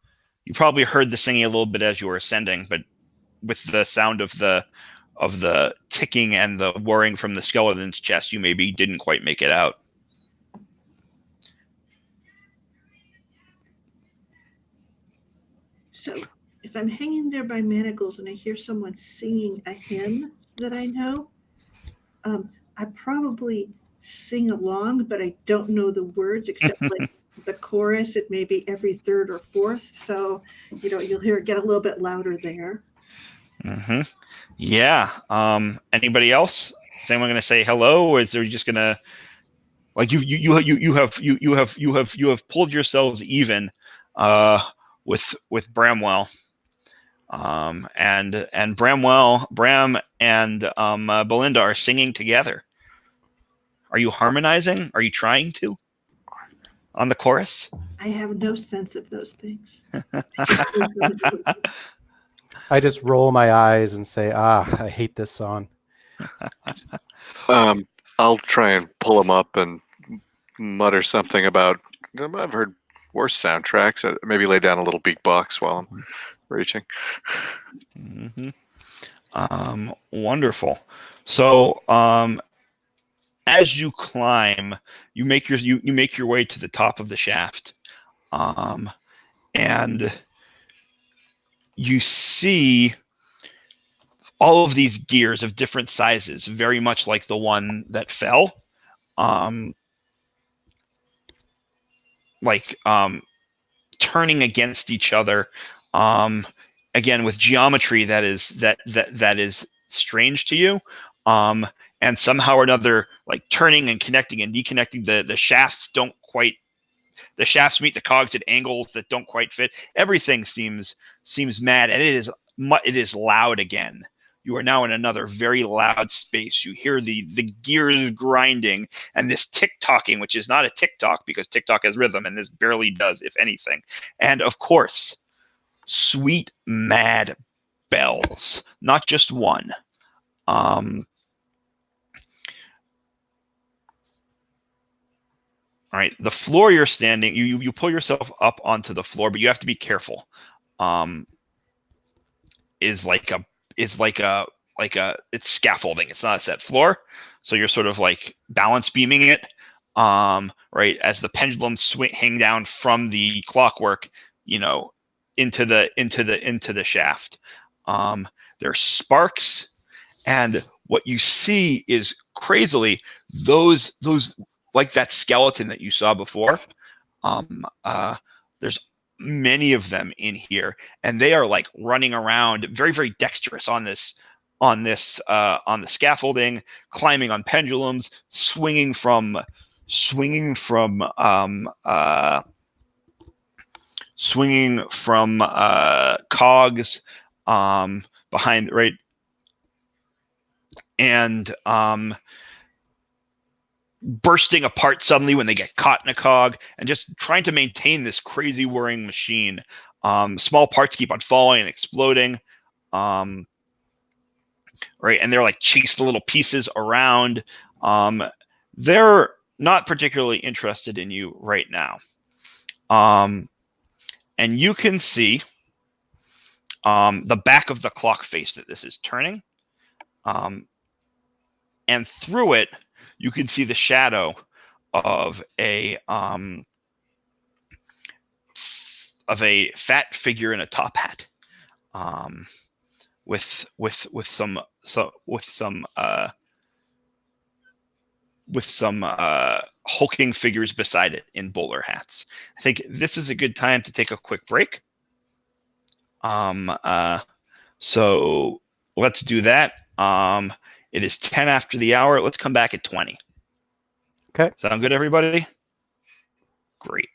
You probably heard the singing a little bit as you were ascending, but with the sound of the ticking and the whirring from the skeleton's chest, you maybe didn't quite make it out. So if I'm hanging there by manacles and I hear someone singing a hymn that I know, I probably sing along, but I don't know the words except like the chorus. It may be every third or fourth. So, you'll hear it get a little bit louder there. Yeah. Anybody else? Is anyone going to say hello, or is there just going to, like, you have pulled yourselves even with Bramwell, and Bram and Belinda are singing together. Are you harmonizing? Are you trying to on the chorus? I have no sense of those things. I just roll my eyes and say, I hate this song. I'll try and pull him up and mutter something about, I've heard worse soundtracks. Maybe lay down a little beatbox while I'm reaching. Wonderful. So, as you climb, you make your way to the top of the shaft, and you see all of these gears of different sizes, very much like the one that fell, turning against each other, again with geometry that is strange to you, and somehow or another, like turning and connecting and deconnecting. The shafts don't quite. The shafts meet the cogs at angles that don't quite fit. Everything seems mad, and it is loud again. You are now in another very loud space. You hear the gears grinding and this tick-tocking, which is not a tick-tock because tick-tock has rhythm, and this barely does, if anything. And of course, sweet, mad bells. Not just one. All right, the floor you're standing, you pull yourself up onto the floor, but you have to be careful. It's scaffolding. It's not a set floor, so you're sort of like balance beaming it. right, as the pendulum hang down from the clockwork, into the shaft. There's sparks, and what you see is crazily those like that skeleton that you saw before. There's many of them in here, and they are like running around, very very dexterous on the scaffolding, climbing on pendulums, swinging from cogs behind, right, and bursting apart suddenly when they get caught in a cog, and just trying to maintain this crazy whirring machine. Small parts keep on falling and exploding, right, and they're like chased little pieces around. They're not particularly interested in you right now. And you can see the back of the clock face that this is turning. And through it, you can see the shadow of a fat figure in a top hat, with some hulking figures beside it in bowler hats. I think this is a good time to take a quick break. So let's do that. It is 10 after the hour. Let's come back at 20. Okay. Sound good, everybody? Great.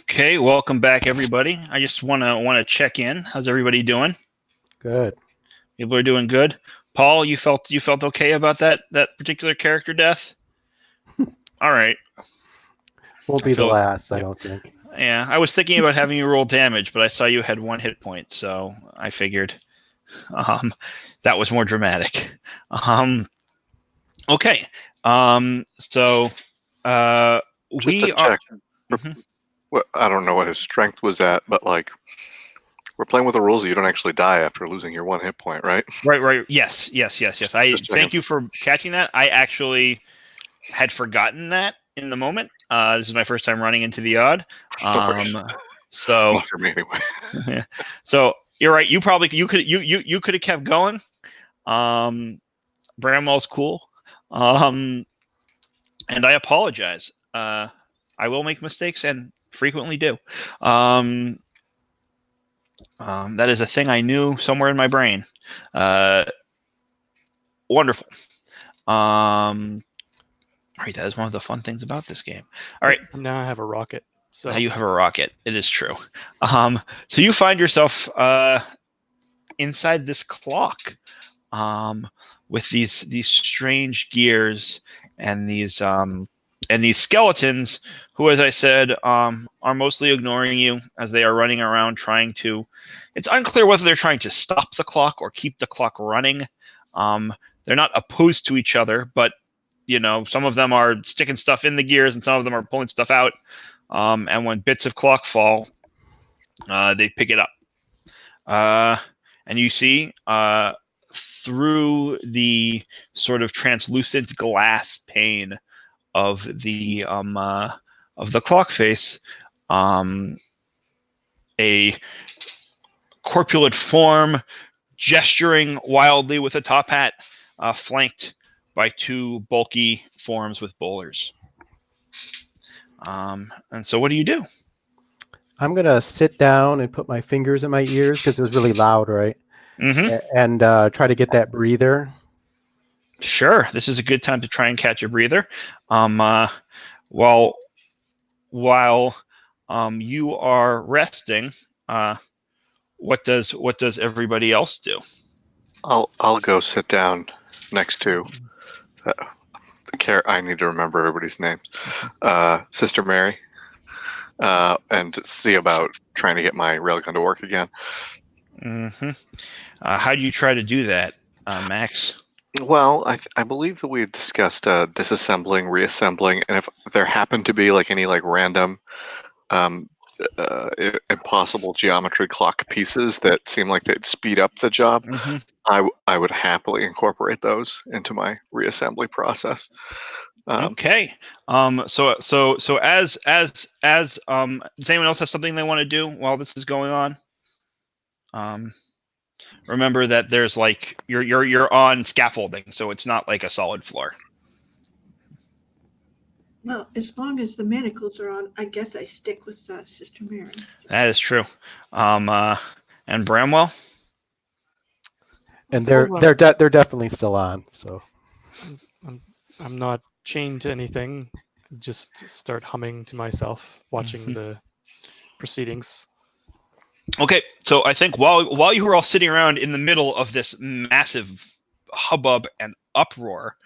Okay, welcome back, everybody. I just want to check in. How's everybody doing? Good. People are doing good. Paul, you felt okay about that particular character death? All right. Won't I be the feel- last, I Yep. don't think. Yeah, I was thinking about having you roll damage, but I saw you had 1 hit point, so I figured that was more dramatic. Okay. So Just we to are. check. Mhm. Well, I don't know what his strength was at, but like we're playing with the rules that you don't actually die after losing your 1 hit point, right? Right. Yes. I Just checking. thank you for catching that. I actually had forgotten that in the moment. This is my first time running into the odd. No worries. So Not for me anyway. so you're right. You probably you could have kept going. Bramwell's cool. And I apologize. I will make mistakes and frequently do. That is a thing I knew somewhere in my brain. Wonderful. Right, that is one of the fun things about this game. All right, Now I have a rocket. So now you have a rocket. It is true. So you find yourself inside this clock, with these strange gears and these skeletons, who, as I said, are mostly ignoring you as they are running around trying to. It's unclear whether they're trying to stop the clock or keep the clock running. They're not opposed to each other, but some of them are sticking stuff in the gears and some of them are pulling stuff out. And when bits of clock fall, they pick it up. And you see through the sort of translucent glass pane of the clock face, a corpulent form gesturing wildly with a top hat, flanked by 2 bulky forms with bowlers. And so what do you do? I'm going to sit down and put my fingers in my ears because it was really loud, right? Mm-hmm. And try to get that breather. Sure, this is a good time to try and catch a breather. While you are resting, what does everybody else do? I'll go sit down next to the I need to remember everybody's names. Sister Mary, and see about trying to get my railgun to work again. Mm-hmm. How do you try to do that, Max? Well, I believe that we had discussed disassembling, reassembling, and if there happened to be like any like random impossible geometry clock pieces that seem like they'd speed up the job, Mm-hmm. I would happily incorporate those into my reassembly process. Okay. So as does anyone else have something they want to do while this is going on? Remember that there's like you're on scaffolding, so it's not like a solid floor. Well, as long as the manacles are on, I guess I stick with Sister Mary. That is true. And Bramwell. And So, they're definitely still on. So I'm not chained to anything. Just start humming to myself, watching Mhm. the proceedings. Okay, so I think while you were all sitting around in the middle of this massive hubbub and uproar,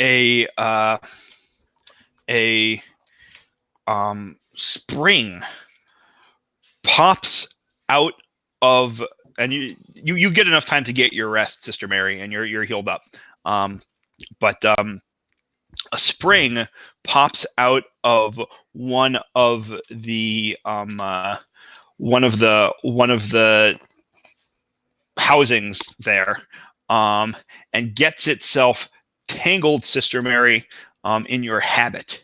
a spring pops out of, and you get enough time to get your rest, Sister Mary, and you're healed up. But a spring pops out of one of the housings there, and gets itself tangled, Sister Mary, in your habit.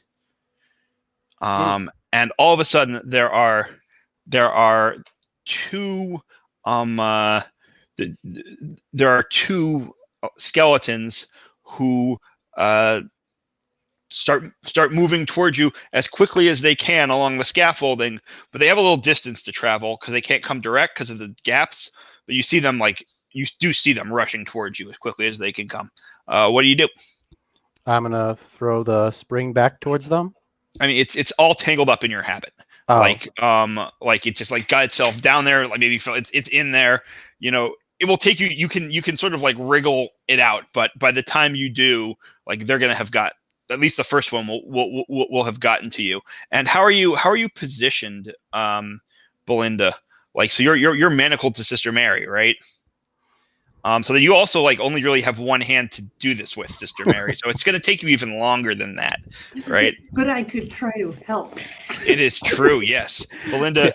And all of a sudden there are 2 there are 2 skeletons who start moving towards you as quickly as they can along the scaffolding, but they have a little distance to travel because they can't come direct because of the gaps. But you see them rushing towards you as quickly as they can come. What do you do? I'm going to throw the spring back towards them. I mean, it's all tangled up in your habit. Oh, Like it just like got itself down there. Like maybe feel it's in there. You know, it will take you. You can sort of like wriggle it out, but by the time you do, like they're gonna have got at least the first one will have gotten to you. And how are you positioned, Belinda? Like so you're manacled to Sister Mary, right? So that you also like only really have one hand to do this with, Sister Mary. So it's going to take you even longer than that, This right? is good. I could try to help. It is true, yes. Belinda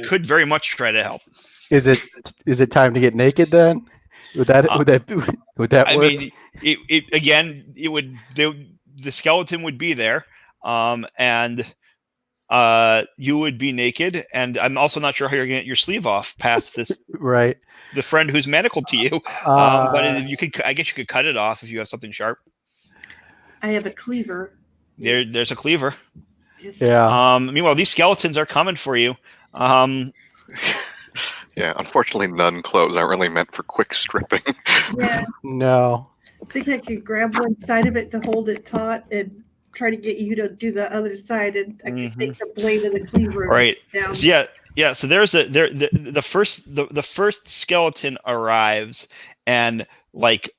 could very much try to help. is it time to get naked then? Would that Uh, I work? mean, it again, the skeleton would be there, and you would be naked, and I'm also not sure how you're going to get your sleeve off past this Right. the friend who's manacled to you. But you could, I guess, you could cut it off if you have something sharp. I have a cleaver. There's a cleaver. Just, Yeah. Meanwhile, these skeletons are coming for you. Yeah, unfortunately, nun clothes aren't really meant for quick stripping. Yeah, No. I think I could grab one side of it to hold it taut and try to get you to do the other side, and I could take the blade of the cleaver and Right. down. So yeah. So there's the first skeleton arrives, and like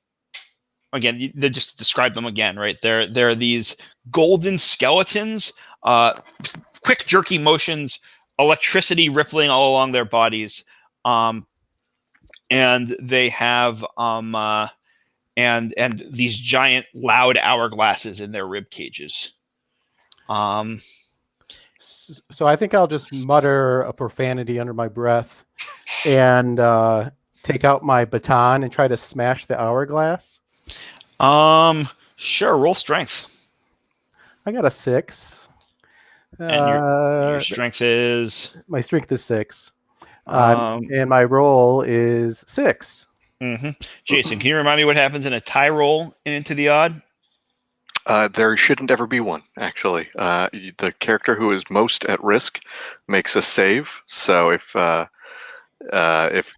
again, they just describe them again, right? There are these golden skeletons, quick jerky motions, electricity rippling all along their bodies, and they have and these giant loud hourglasses in their rib cages. So I think I'll just mutter a profanity under my breath and take out my baton and try to smash the hourglass. Sure. Roll strength, I got a 6. and your strength is. My strength is 6. Um, And my roll is 6. Jason, can you remind me what happens in a tie roll and Into the Odd? There shouldn't ever be one, actually. The character who is most at risk makes a save. So if you're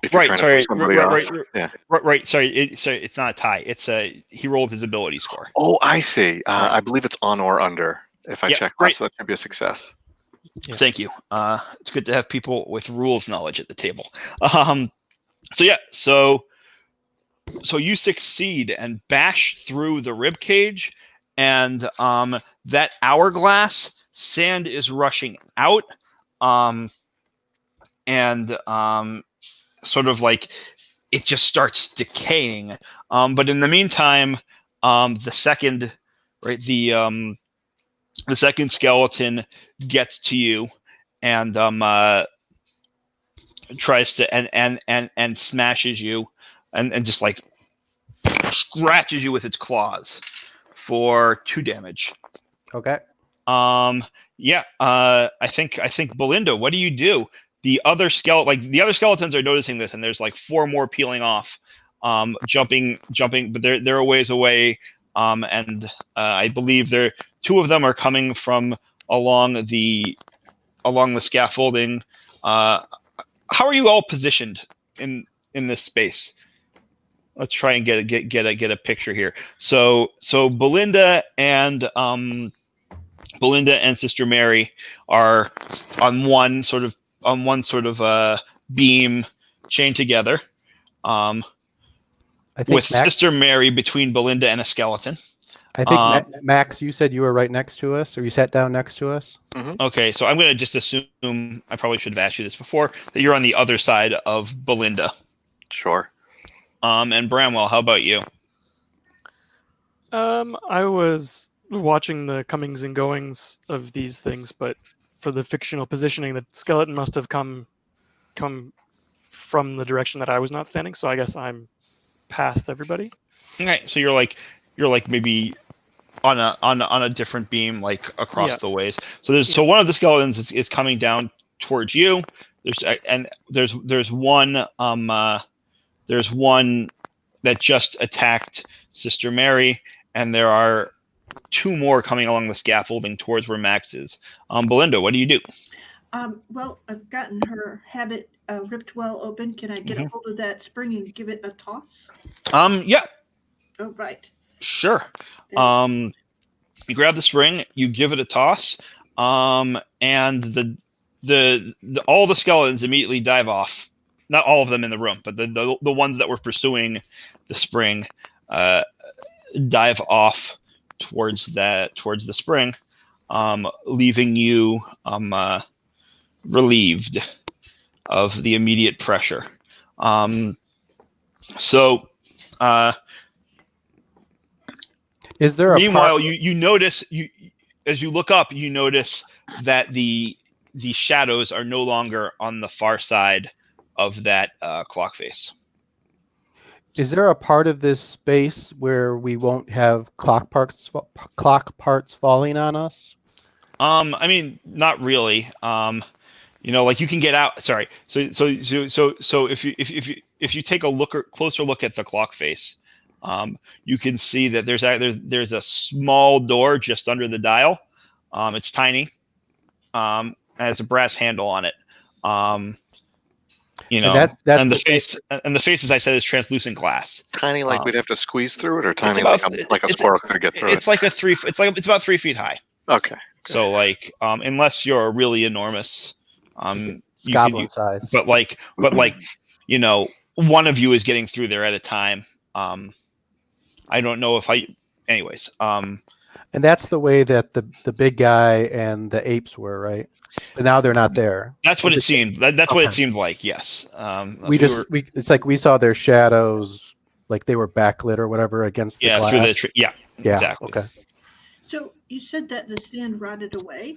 trying to push somebody off, yeah. Right. Sorry, it's not a tie. It's he rolled his ability score. Oh, I see. Right. I believe it's on or under. If I check, right. so that should be a success. Yeah. Thank you. It's good to have people with rules knowledge at the table. So you succeed and bash through the rib cage, and that hourglass sand is rushing out, and sort of like it just starts decaying. But in the meantime, the second skeleton gets to you and tries to and smashes you and just like scratches you with its claws for 2 damage. Okay. I think Belinda, what do you do? The other skeletons are noticing this, and there's like 4 more peeling off, jumping, but they're a ways away. And I believe 2 of them are coming from along the scaffolding. How are you all positioned in this space? Let's try and get a picture here. So Belinda and Sister Mary are on one sort of beam chained together. I think With Max, Sister Mary between Belinda and a skeleton. I think Max, you said you were right next to us, or you sat down next to us. Okay, so I'm going to just assume, I probably should have asked you this before, that you're on the other side of Belinda. Sure. And Bramwell, how about you? I was watching the comings and goings of these things, but for the fictional positioning, the skeleton must have come from the direction that I was not standing. So I guess I'm past everybody. Okay, so you're like maybe on a different beam, like across the ways. So one of the skeletons is coming down towards you. There's one that just attacked Sister Mary, and there are 2 more coming along the scaffolding towards where Max is. Belinda, what do you do? Well, I've gotten her habit ripped well open. Can I get a hold of that spring and give it a toss? Yeah. Oh, right. Sure. You grab the spring, you give it a toss, and the all the skeletons immediately dive off. Not all of them in the room, but the ones that were pursuing the spring dive off towards the spring, leaving you relieved of the immediate pressure. So Is there a meanwhile, part- you notice as you look up, you notice that the shadows are no longer on the far side of that clock face. Is there a part of this space where we won't have clock parts falling on us? I mean, not really. Like you can get out. Sorry. So if you take a closer look at the clock face, you can see that there's a small door just under the dial. It's tiny. Has a brass handle on it. And that's and the the face, as I said, is translucent glass. Tiny, like we'd have to squeeze through it, or tiny, about- like a it's- squirrel could get through it. It's like it's about 3 feet high. Okay. So like, unless you're really enormous, it's you goblin could, size. but like, one of you is getting through there at a time. I don't know if anyways. And that's the way that the big guy and the apes were, right? But now they're not there. That's what it seemed. That's what it Okay. seemed like. Yes. It's like we saw their shadows, like they were backlit or whatever against the glass. through the tree. Yeah. Yeah. Exactly. Okay. So you said that the sand rotted away.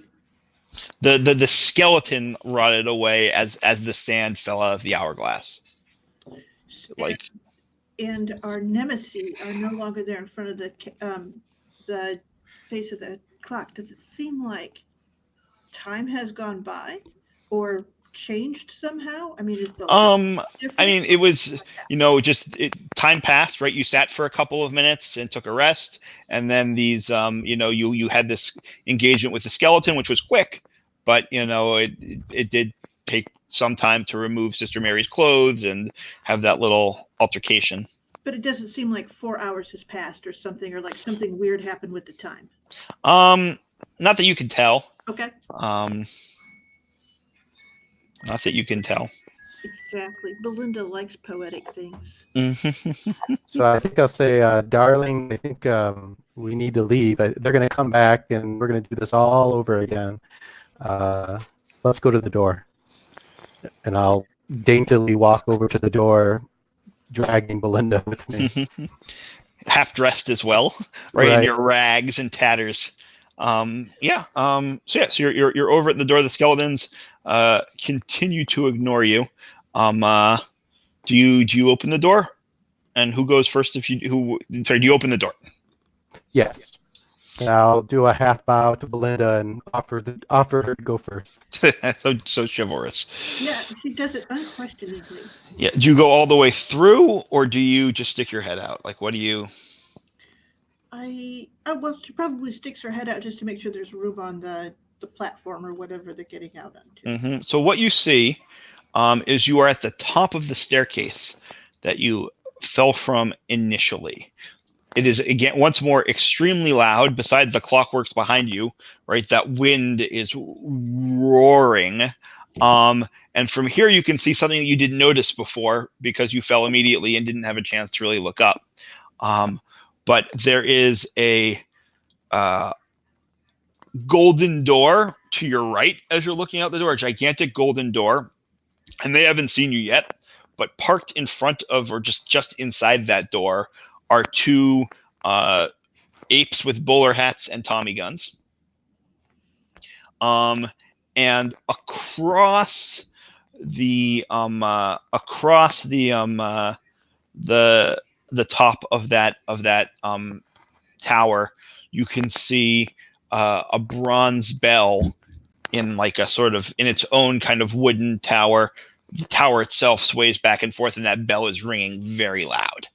The skeleton rotted away as the sand fell out of the hourglass. Like, and our nemesis are no longer there in front of the face of the clock. Does it seem like time has gone by or changed somehow? I mean, is the different? I mean, it was, time passed, right? You sat for a couple of minutes and took a rest, and then these, you had this engagement with the skeleton, which was quick, but it did take some time to remove Sister Mary's clothes and have that little altercation. But it doesn't seem like 4 hours has passed or something, or like something weird happened with the time. Not that you can tell. Okay. Not that you can tell. Exactly. Belinda likes poetic things. So I think I'll say, darling, I think we need to leave. They're going to come back and we're going to do this all over again. Let's go to the door. And I'll daintily walk over to the door, dragging Belinda with me. Half dressed as well, right? In your rags and tatters. So you're over at the door. The skeletons continue to ignore you. Do you open the door? And who goes first? Do you open the door? Yes. And I'll do a half bow to Belinda and offer her to go first. so chivalrous. Yeah, she does it unquestioningly. Yeah. Do you go all the way through, or do you just stick your head out? Like, what do you? Well, she probably sticks her head out just to make sure there's room on the platform or whatever they're getting out onto. So what you see is you are at the top of the staircase that you fell from initially. It is, again, once more, extremely loud. Besides the clockworks behind you, right? That wind is roaring. And from here, you can see something that you didn't notice before because you fell immediately and didn't have a chance to really look up. But there is a golden door to your right as you're looking out the door, a gigantic golden door. And they haven't seen you yet, but parked in front of, or just inside that door, are two apes with bowler hats and Tommy guns. And across the top of that tower, you can see a bronze bell in like a sort of in its own kind of wooden tower. The tower itself sways back and forth, and that bell is ringing very loud.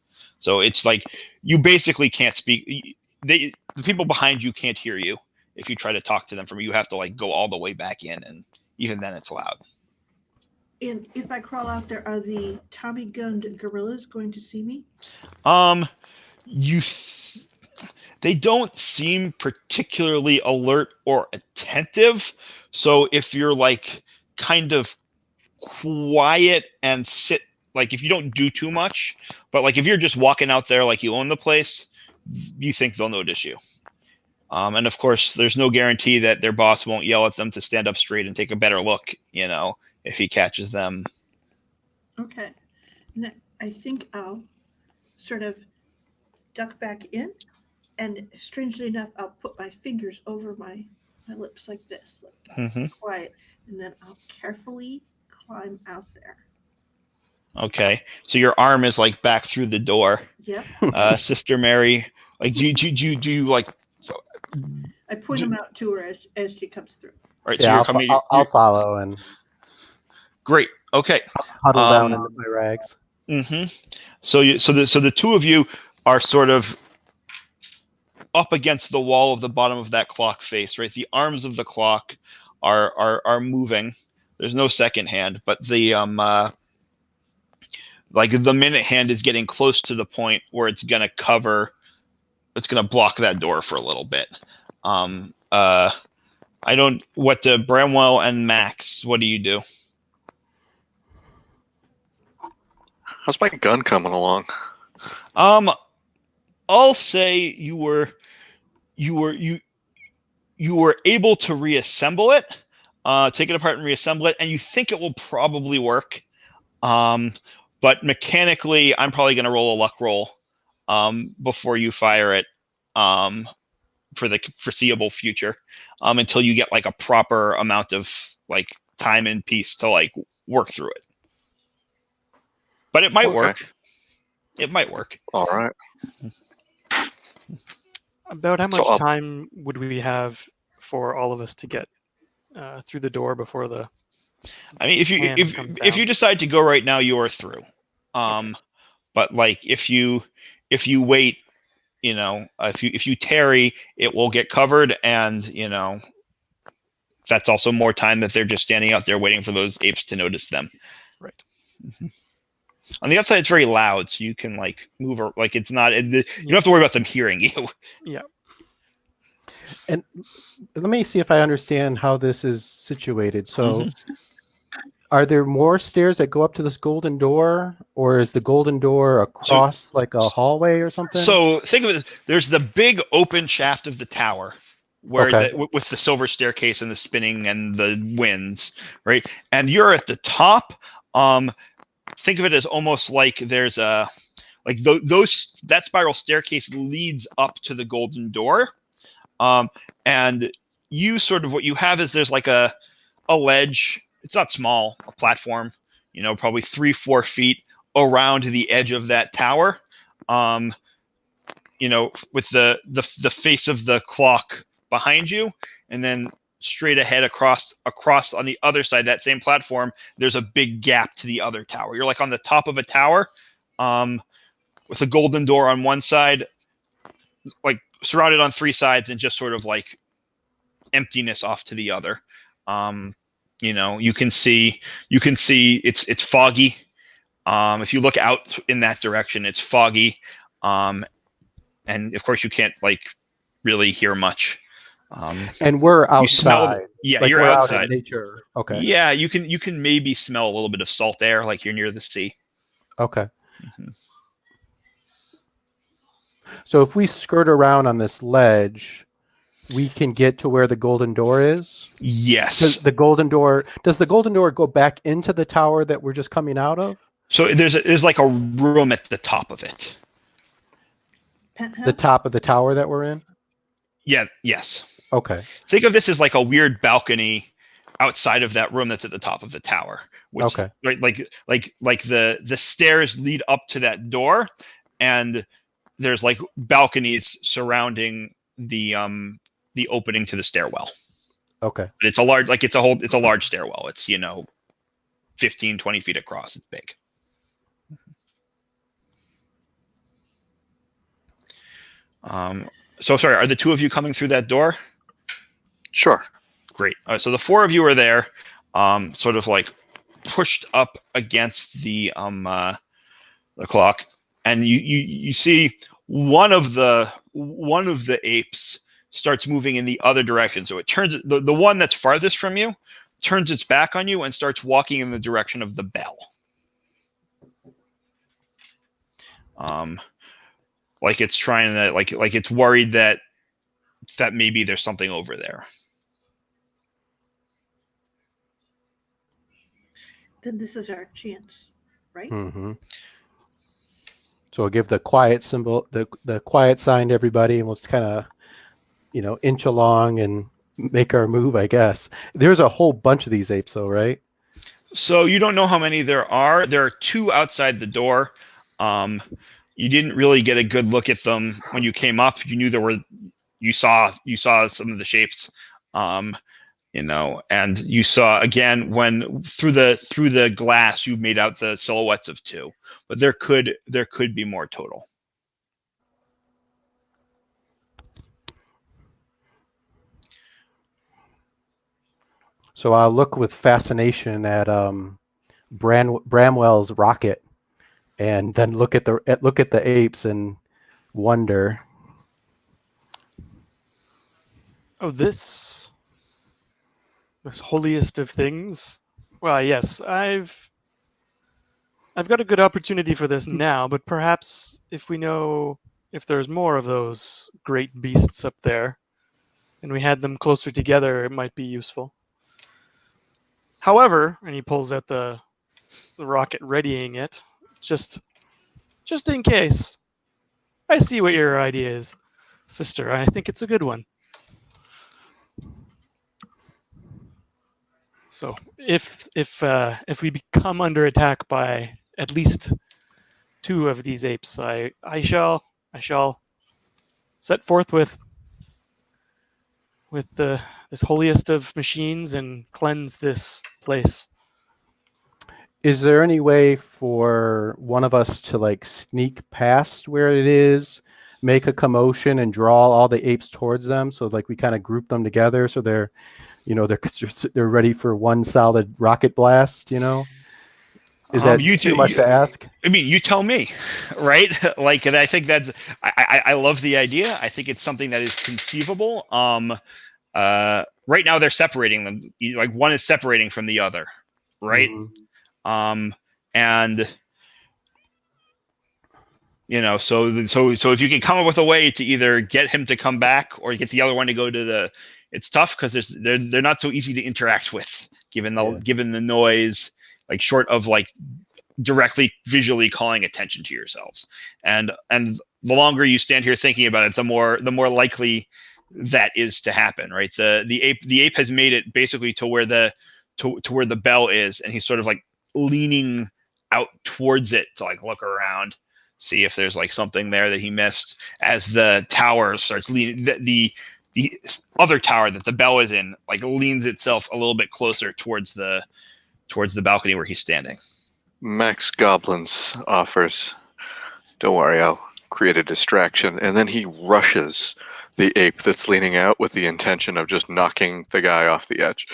So it's like you basically can't speak. The people behind you can't hear you if you try to talk to them from. You have to like go all the way back in, and even then it's loud. And if I crawl out there, are the Tommy gunned gorillas going to see me? They don't seem particularly alert or attentive. So if you're like kind of quiet and sit, like if you don't do too much, but like if you're just walking out there like you own the place, you think they'll notice you. And of course, there's no guarantee that their boss won't yell at them to stand up straight and take a better look, if he catches them. Okay. Now, I think I'll sort of duck back in, and strangely enough, I'll put my fingers over my lips like this, like Hmm. quiet, and then I'll carefully climb out there. Okay, so your arm is like back through the door. Yep. Sister Mary, like do you like? I point them out to her as she comes through. All right, so Yeah, you're coming. I'll follow and Great. Okay. huddle down into my rags. Mm-hmm. So the two of you are sort of up against the wall of the bottom of that clock face, right? The arms of the clock are moving. There's no second hand, but the like the minute hand is getting close to the point where it's gonna block that door for a little bit. Bramwell and Max, what do you do? How's my gun coming along? I'll say you were able to reassemble it, take it apart and reassemble it, and you think it will probably work. But mechanically, I'm probably going to roll a luck roll before you fire it for the foreseeable future, until you get like a proper amount of like time and peace to like work through it. But it might Okay. work. It might work. All right. About how So much I'll- time would we have for all of us to get through the door before the? I mean, if Hand comes you down. decide to go right now, you are through. But like if you wait, if you tarry, it will get covered, and that's also more time that they're just standing out there waiting for those apes to notice them. Right. On the outside, it's very loud, so you can like move, or like it's not. You don't have to worry about them hearing you. Yeah. And let me see if I understand how this is situated. So, are there more stairs that go up to this golden door, or is the golden door across like a hallway or something? So think of it. There's the big open shaft of the tower, where Okay. with the silver staircase and the spinning and the winds, right? And you're at the top. Think of it as almost like there's a that spiral staircase leads up to the golden door, and you sort of what you have is there's like a ledge. It's not small, a platform, probably 3-4 feet around the edge of that tower, with the face of the clock behind you, and then straight ahead across on the other side, that same platform, there's a big gap to the other tower. You're like on the top of a tower, with a golden door on one side, like surrounded on 3 sides, and just sort of like emptiness off to the other. You can see it's foggy. If you look out in that direction, it's foggy. And of course you can't like really hear much. And we're You smell, outside. yeah, Like you're we're out outside. in nature. Okay. Yeah, you can maybe smell a little bit of salt air, like you're near the sea. Okay. Mhm. So if we skirt around on this ledge, we can get to where the golden door is. Yes. Does the golden door go back into the tower that we're just coming out of? So there's like a room at the top of it. The top of the tower that we're in? Yeah. Yes. Okay. Think of this as like a weird balcony outside of that room that's at the top of the tower. Which, Okay. Right. Like the stairs lead up to that door, and there's like balconies surrounding the opening to the stairwell. Okay. But it's a large stairwell. It's 15, 20 feet across. It's big. So sorry, are the two of you coming through that door? Sure. Great. All right, so the 4 of you are there, sort of like pushed up against the clock, and you see one of the one of the apes starts moving in the other direction. So it turns the one that's farthest from you turns its back on you and starts walking in the direction of the bell. Like it's trying to like it's worried that maybe there's something over there. Then this is our chance, right? Mm-hmm. So we'll give the quiet symbol, the quiet sign to everybody, and we'll just kind of, inch along and make our move, I guess. There's a whole bunch of these apes, though, right? So you don't know how many there are. There are 2 outside the door. You didn't really get a good look at them when you came up. You knew there were. You saw some of the shapes. And you saw again when through the glass you made out the silhouettes of 2, but there could be more total. So I'll look with fascination at Bramwell's rocket, and then look at the apes and wonder. Oh, this holiest of things. Well, yes, I've got a good opportunity for this now, but perhaps if we know if there's more of those great beasts up there, and we had them closer together, it might be useful. However, and he pulls out the rocket, readying it, just in case. I see what your idea is, sister. I think it's a good one. So if we become under attack by at least 2 of these apes, I shall set forth with this holiest of machines and cleanse this place. Is there any way for one of us to sneak past where it is, make a commotion, and draw all the apes towards them? So we kind of group them together so they're ready for one solid rocket blast. Is that too much to ask? I mean, you tell me, right? And I think that's I love the idea. I think it's something that is conceivable. Right now they're separating them. One is separating from the other, right? Mm-hmm. And so if you can come up with a way to either get him to come back or get the other one to go to it's tough because they're not so easy to interact with given the noise, short of directly visually calling attention to yourselves. And the longer you stand here thinking about it, the more likely that is to happen, right? The ape has made it basically to where the bell is, and he's sort of leaning out towards it to look around, see if there's something there that he missed as the tower starts leaning. The other tower that the bell is in leans itself a little bit closer towards the balcony where he's standing. Max Goblins offers, "Don't worry, I'll create a distraction," and then he rushes the ape that's leaning out with the intention of just knocking the guy off the edge.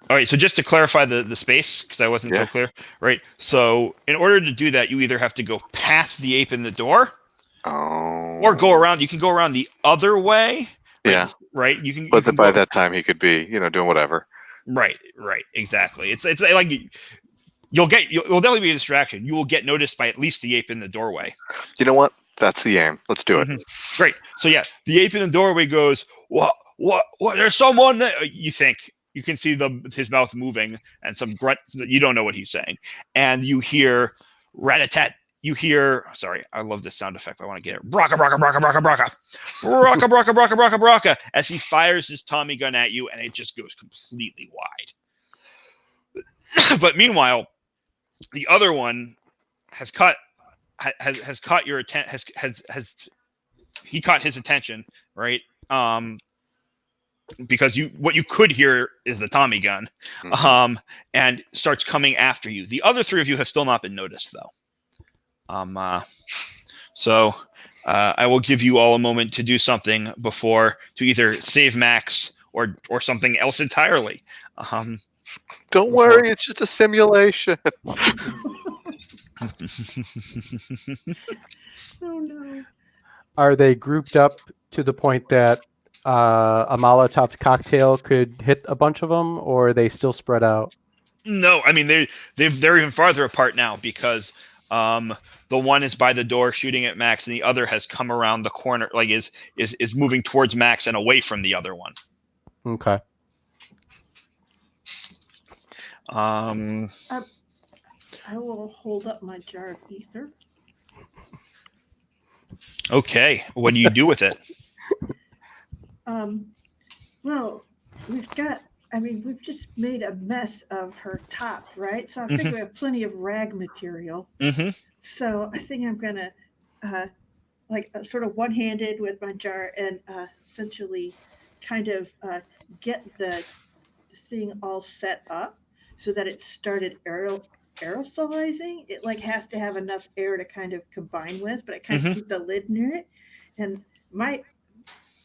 All right, so just to clarify the space, because I wasn't so clear, right? So in order to do that, you either have to go past the ape in the door, or go around. You can go around the other way. Right? Yeah. Right. You can. But by that time, he could be, doing whatever. Right. Exactly. It's you'll definitely be a distraction. You will get noticed by at least the ape in the doorway. You know what? That's the aim. Let's do it. Mm-hmm. Great. So yeah, the ape in the doorway goes, What? There's someone there. You think you can see his mouth moving and some grunt. You don't know what he's saying, and you hear rat-a-tat. You hear, sorry, I love this sound effect. I want to get it. Braka, braka, braka, braka, braka. Braka, braka, braka, braka, braka. As he fires his Tommy gun at you, and it just goes completely wide. But meanwhile, the other one has caught your attention. He caught his attention, right? Because what you could hear is the Tommy gun, and starts coming after you. The other 3 of you have still not been noticed, though. So I will give you all a moment to do something to either save Max or something else entirely. Don't worry, it's just a simulation. Oh no. Are they grouped up to the point that a Molotov cocktail could hit a bunch of them, or are they still spread out? No, I mean they're even farther apart now because the one is by the door shooting at Max, and the other has come around the corner, like is moving towards Max and away from the other one. Okay. Um, I will hold up my jar of ether. okay, what do you do with it? Well, we've just made a mess of her top, right? So I figure we have plenty of rag material. Mm-hmm. So I think I'm gonna, sort of one-handed with my jar and essentially kind of get the thing all set up so that it started aerosolizing. It like has to have enough air to kind of combine with, but I kind of keep the lid near it. And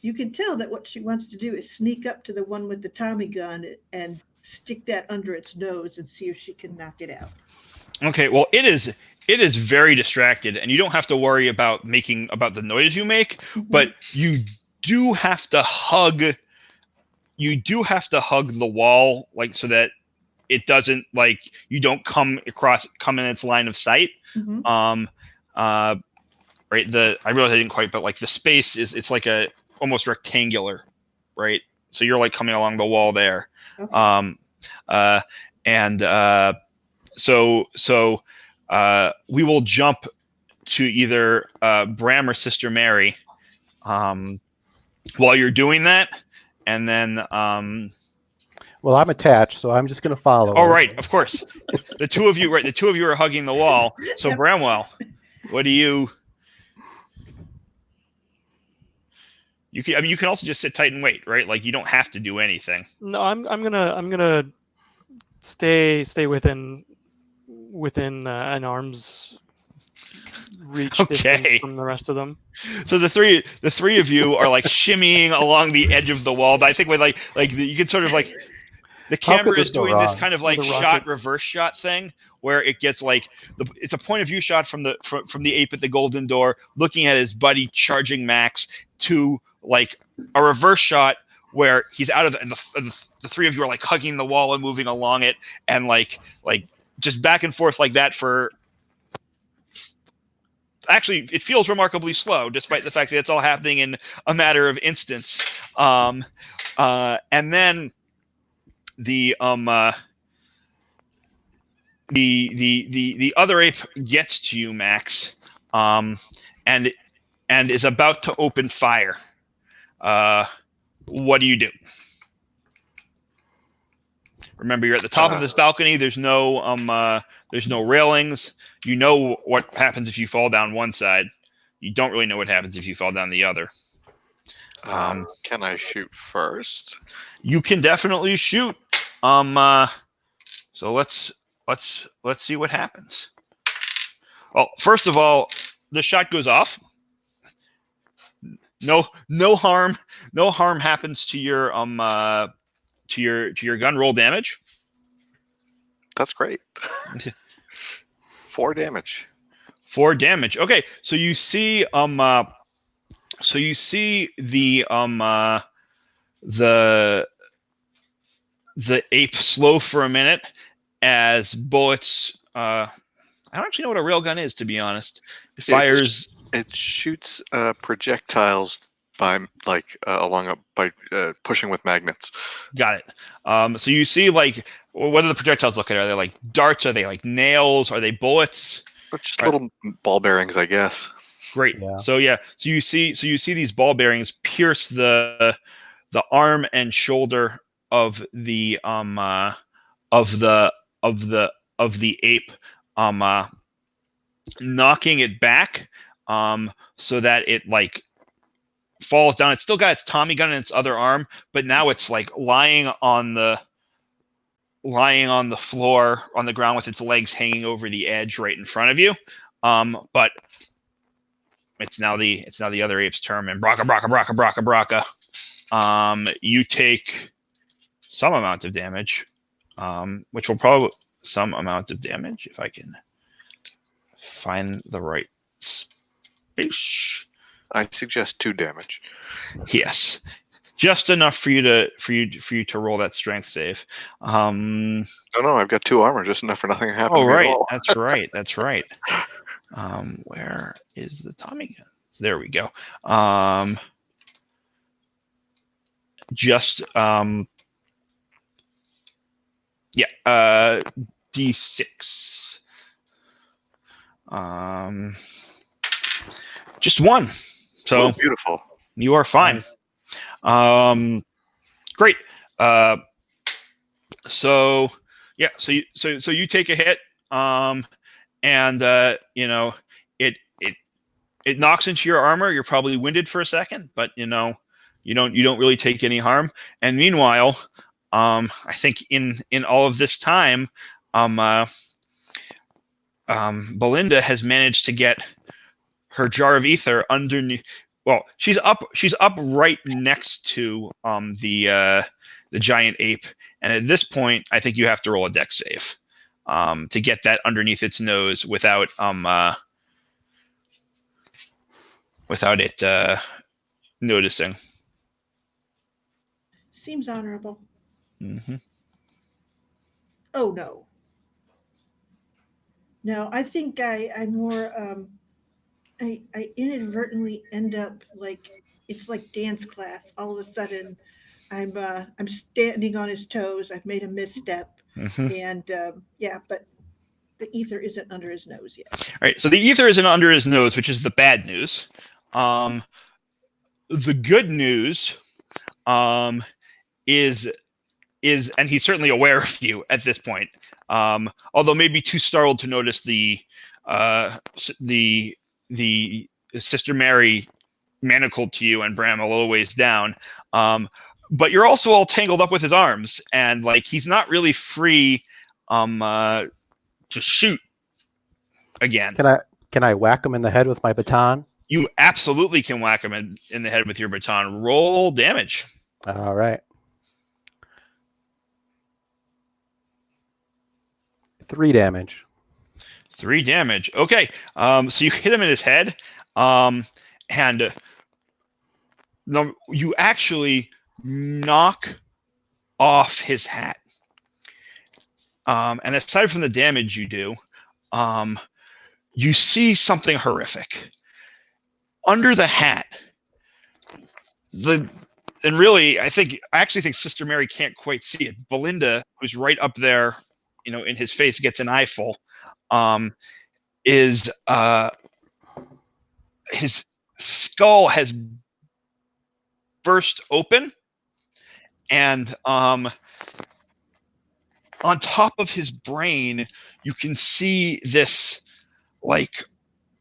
you can tell that what she wants to do is sneak up to the one with the Tommy gun and stick that under its nose and see if she can knock it out. Okay, well it is very distracted, and you don't have to worry about the noise you make, but you do have to hug the wall, like, so that it doesn't, like, you don't come in its line of sight. Right, I realize I didn't quite, but like the space it's like a almost rectangular, right? So you're like coming along the wall there. Okay. So we will jump to either Bram or Sister Mary while you're doing that, and then Well, I'm attached, so I'm just going to follow. oh her. right, of course, the two of you are hugging the wall. So Yep. Bramwell, what do you? You can also just sit tight and wait, right? Like you don't have to do anything. No, I'm gonna stay within an arm's reach distance Okay. from the rest of them. So the three of you are like shimmying along the edge of the wall. But I think with like you can sort of like the How could camera this is go doing this wrong? kind of like With a shot rocket. reverse shot thing where it gets like it's a point of view shot from the ape at the golden door looking at his buddy charging Max to like a reverse shot where he's out of and the three of you are like hugging the wall and moving along it and like just back and forth like that for. Actually, it feels remarkably slow, despite the fact that it's all happening in a matter of instants. And then the other ape gets to you, Max, and is about to open fire. What do you do? Remember, you're at the top of this balcony. There's no railings. You know what happens if you fall down one side. You don't really know what happens if you fall down the other. Can I shoot first? You can definitely shoot. So let's see what happens. Well, first of all, the shot goes off. No harm happens to your to your gun. Roll damage. That's great. 4 damage. 4 damage. Okay, so you see the ape slow for a minute as bullets. I don't actually know what a railgun is, to be honest. It fires. It shoots projectiles by pushing with magnets. Got it. So you see, like, what do the projectiles look like? Are they like darts? Are they like nails? Are they bullets? Just little ball bearings, I guess. Great. Yeah. So you see these ball bearings pierce the arm and shoulder of the ape, knocking it back, so that it like falls down. It's still got its Tommy gun in its other arm, but now it's like lying on the floor on the ground with its legs hanging over the edge right in front of you. But it's now the other ape's turn, and Braka. You take some amount of damage, which will probably some amount of damage if I can find the right space. I suggest 2 damage. Yes, just enough for you to roll that strength save. No, I've got 2 armor, just enough for nothing to happen Oh, to me at right. all. That's right. That's right. Where is the Tommy gun? There we go. Just yeah. D6. Just 1. So Oh, beautiful. you are fine. Great. So yeah. So you take a hit. And you know, it knocks into your armor. You're probably winded for a second, but you know, you don't really take any harm. And meanwhile, I think in all of this time, Belinda has managed to get her jar of ether underneath. Well, she's up right next to the giant ape, and at this point, I think you have to roll a dex save to get that underneath its nose without it noticing. Seems honorable. Mm-hmm. Oh no. No, I think I more I inadvertently end up like it's like dance class. All of a sudden, I'm standing on his toes. I've made a misstep, Mm-hmm. and yeah, but the ether isn't under his nose yet. All right, so the ether isn't under his nose, which is the bad news. The good news is and he's certainly aware of you at this point. Although maybe too startled to notice the Sister Mary manacled to you and Bram a little ways down. But you're also all tangled up with his arms, and like he's not really free to shoot again. Can I whack him in the head with my baton? You absolutely can whack him in the head with your baton. Roll damage. All right. 3 damage. 3 damage. Okay. So you hit him in his head, and you actually knock off his hat. And aside from the damage you do, you see something horrific. Under the hat, and really, I actually think Sister Mary can't quite see it. Belinda, who's right up there, you know, in his face, gets an eyeful. Is his skull has burst open, and on top of his brain, you can see this like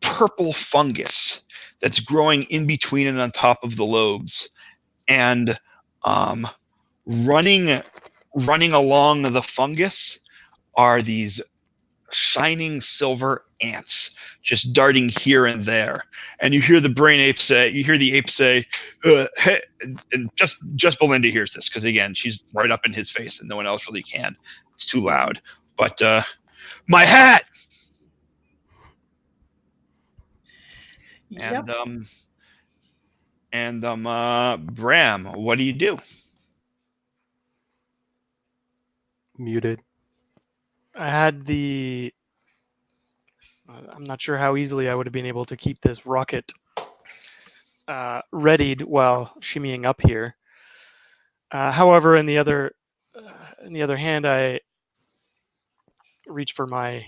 purple fungus that's growing in between and on top of the lobes, and running along the fungus are these shining silver ants just darting here and there. And you hear the ape say, hey, and just Belinda hears this because again, she's right up in his face and no one else really can. It's too loud. But my hat. Yep. And Bram, what do you do? Muted. I'm not sure how easily I would have been able to keep this rocket readied while shimmying up here. However, in the other hand, I reach for my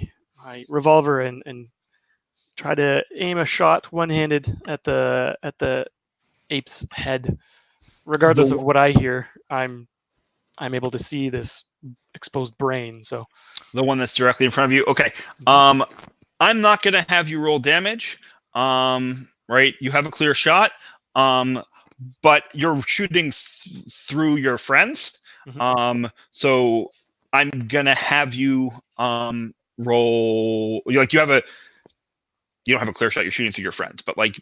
revolver and try to aim a shot one-handed at the ape's head. Regardless of what I hear, I'm able to see this exposed brain. So the one that's directly in front of you. Okay. I'm not going to have you roll damage. Right. You have a clear shot. But you're shooting through your friends. Mhm. So I'm going to have you roll. Like you don't have a clear shot. You're shooting through your friends, but like,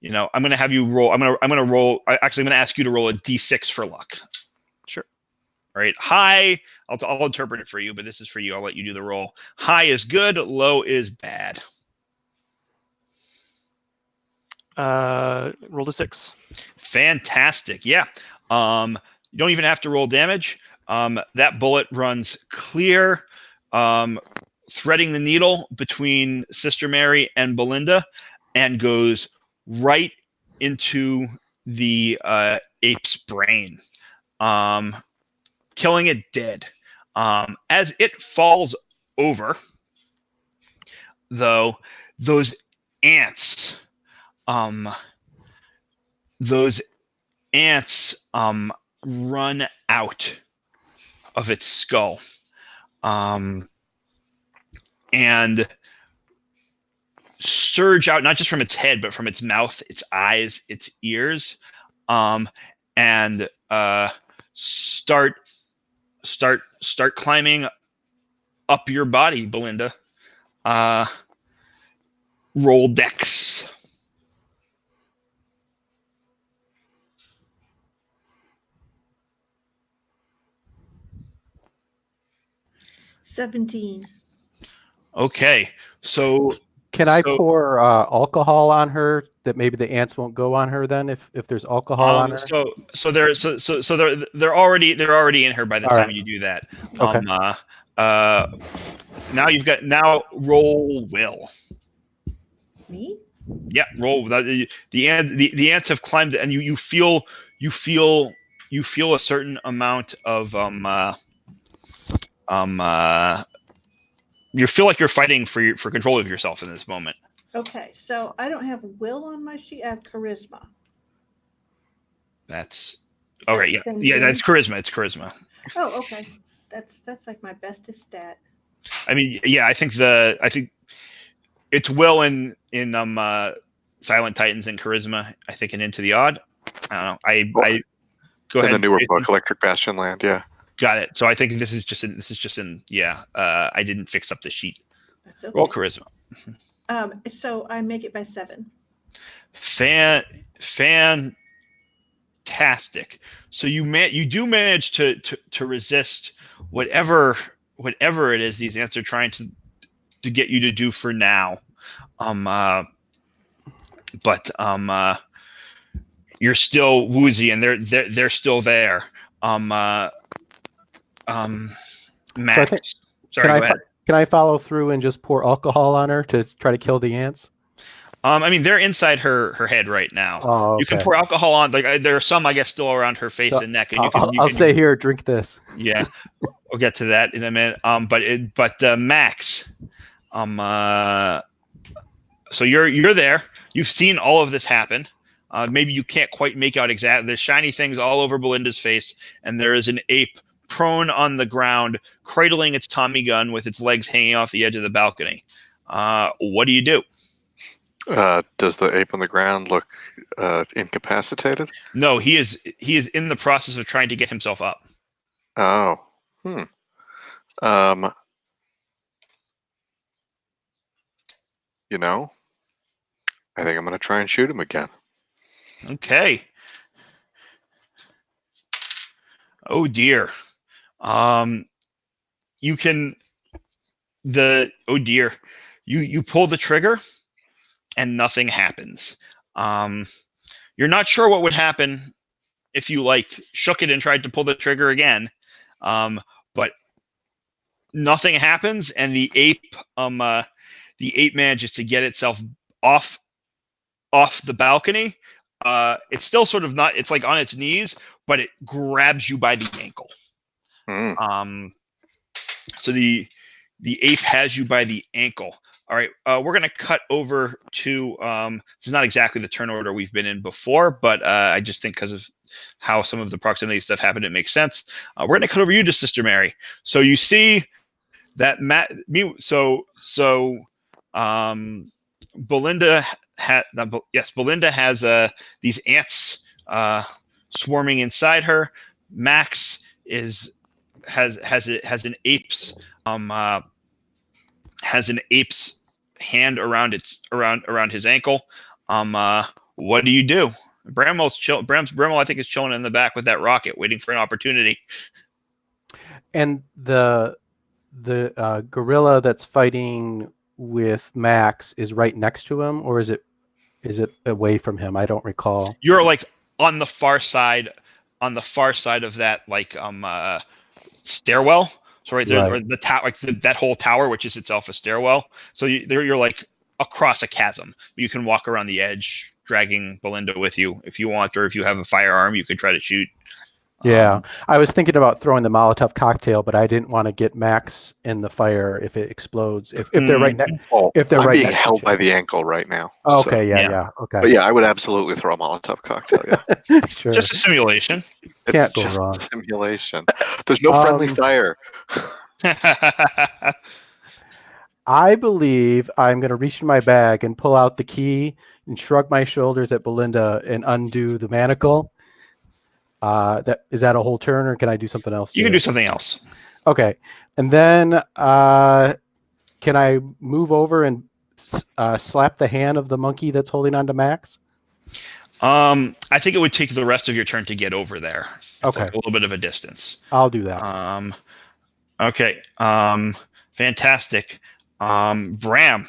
you know, I'm going to have you roll. I'm going to roll. I'm going to ask you to roll a D6 for luck. Sure. Right. High, I'll interpret it for you, but this is for you. I'll let you do the roll. High is good. Low is bad. Rolled a 6. Fantastic. Yeah. You don't even have to roll damage. That bullet runs clear, threading the needle between Sister Mary and Belinda, and goes right into the ape's brain, killing it dead. As it falls over, though, those ants, those ants run out of its skull, and surge out, not just from its head, but from its mouth, its eyes, its ears, and start climbing up your body, Belinda. Roll Dex. $17. Okay, so Can I So- pour alcohol on her that maybe the ants won't go on her then if there's alcohol on her? so they're already in her by the All time right. you do that. Okay. Now roll will. Me? Yeah, roll. The ants have climbed, and you feel a certain amount of you feel like you're fighting for control of yourself in this moment. Okay, so I don't have will on my sheet. I have charisma. That's Is that okay. the same Yeah, thing? that's charisma. It's charisma. Oh, okay. That's like my bestest stat. I mean, yeah, I think it's will in Silent Titans and charisma. I think and Into the Odd. I don't know. I go In ahead. the newer Jason. book, Electric Bastion Land. Yeah. Got it. So I think this is just in. Yeah. I didn't fix up the sheet. That's okay. Roll charisma. So I make it by 7. Fantastic. So you do manage to resist whatever it is these ants are trying to get you to do for now. But you're still woozy, and they're still there. Max. think- Sorry, go ahead. Can I follow through and just pour alcohol on her to try to kill the ants? I mean, they're inside her head right now. Oh, You can okay. pour alcohol on. Like there are some, I guess, still around her face So and neck, and I'll say here, drink this. Yeah, we'll get to that in a minute. But Max, so you're there. You've seen all of this happen. Maybe you can't quite make out exactly. There's shiny things all over Belinda's face, and there is an ape prone on the ground, cradling its Tommy gun with its legs hanging off the edge of the balcony. What do you do? Does the ape on the ground look incapacitated? No, he is in the process of trying to get himself up. Oh. You know, I think I'm going to try and shoot him again. Okay. Oh dear. You can you pull the trigger and nothing happens. You're not sure what would happen if you shook it and tried to pull the trigger again. But nothing happens, and the ape manages to get itself off the balcony. It's still sort of not, it's like on its knees, but it grabs you by the ankle. So the ape has you by the ankle. All right, we're going to cut over to, this is not exactly the turn order we've been in before, but I just think because of how some of the proximity stuff happened, it makes sense. We're going to cut over you to Sister Mary. So you see that Belinda has these ants swarming inside her. Max has an ape's hand around his ankle. What do you do? Bramwell, I think, is chilling in the back with that rocket, waiting for an opportunity. And the gorilla that's fighting with Max is right next to him, or is it is it away from him? I don't recall. You're like on the far side of that like stairwell. So right there, Right. or the tower, like that whole tower, which is itself a stairwell. So you're like across a chasm. You can walk around the edge, dragging Belinda with you if you want, or if you have a firearm, you could try to shoot. Yeah, I was thinking about throwing the Molotov cocktail, but I didn't want to get Max in the fire if it explodes. If they're right next, Oh, if they're I'm right being next to held each by other. the ankle right now. Oh, so- okay, yeah. yeah, okay. But yeah, I would absolutely throw a Molotov cocktail. Yeah, Sure. Just a simulation. Can't it's go just wrong. a simulation. There's no friendly fire. I believe I'm going to reach in my bag and pull out the key and shrug my shoulders at Belinda and undo the manacle. Is that a whole turn, or can I do something else? You can do something else. Okay, and then can I move over and slap the hand of the monkey that's holding on to Max? I think it would take the rest of your turn to get over there. It's Okay. like a little bit of a distance. I'll do that. Okay. Fantastic. Bram,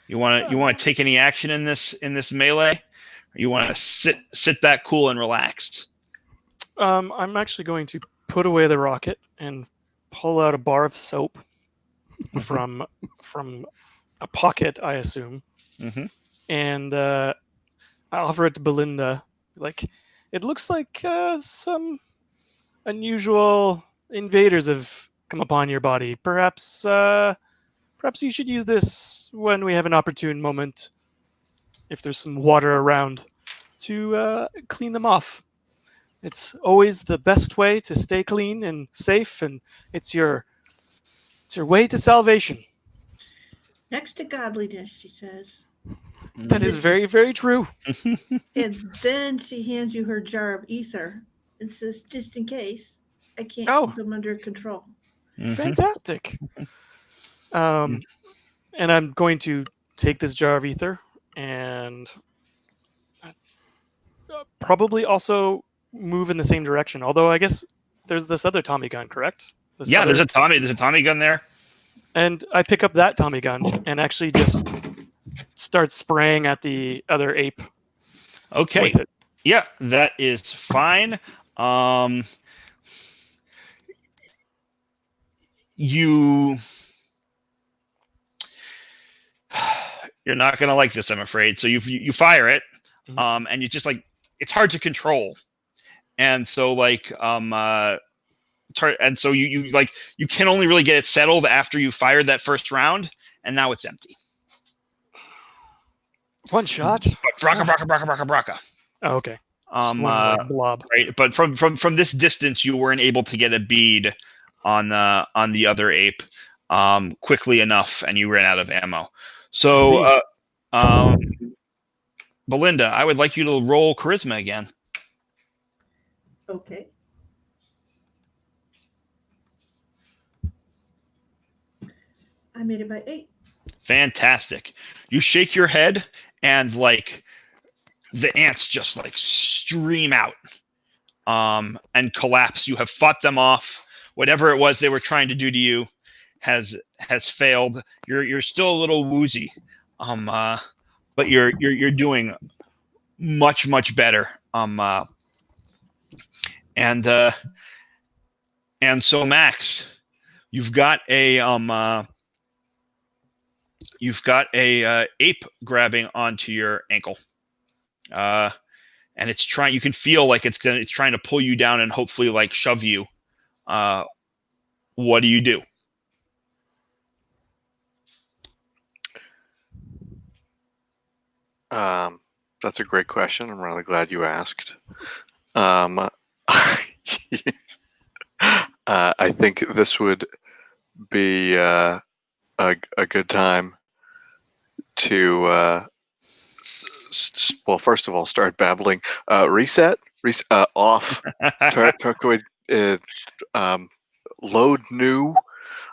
you want to take any action in this melee? Or you want to sit back, cool and relaxed? I'm actually going to put away the rocket and pull out a bar of soap from a pocket, I assume, Mm-hmm. and I offer it to Belinda. Like, it looks like some unusual invaders have come upon your body. Perhaps you should use this when we have an opportune moment, if there's some water around, to clean them off. It's always the best way to stay clean and safe, and it's your way to salvation. Next to godliness, she says. That is very, very true. And then she hands you her jar of ether and says, just in case, I can't keep them under control. Mhm. Fantastic. And I'm going to take this jar of ether and probably also move in the same direction. Although I guess there's this other Tommy gun, correct? There's a Tommy gun there. And I pick up that Tommy gun and actually just start spraying at the other ape. Okay. With it. Yeah, that is fine. You're not gonna like this, I'm afraid. So you fire it, Mhm. and you just like it's hard to control, and so like and so you can only really get it settled after you fired that first round, and now it's empty. One shot. Braka. Oh, okay. Just one like blob. Right, but from this distance, you weren't able to get a bead on the other ape quickly enough, and you ran out of ammo. So, Belinda, I would like you to roll charisma again. Okay. I made it by 8. Fantastic. You shake your head, and like the ants just like stream out and collapse. You have fought them off. Whatever it was they were trying to do to you has failed. You're still a little woozy, but you're doing much better. And so Max, you've got a ape grabbing onto your ankle, and it's trying. You can feel like it's trying to pull you down and hopefully like shove you. What do you do? That's a great question. I'm really glad you asked. I think this would be a good time to well, first of all, start babbling. Reset off. Turquoise load new,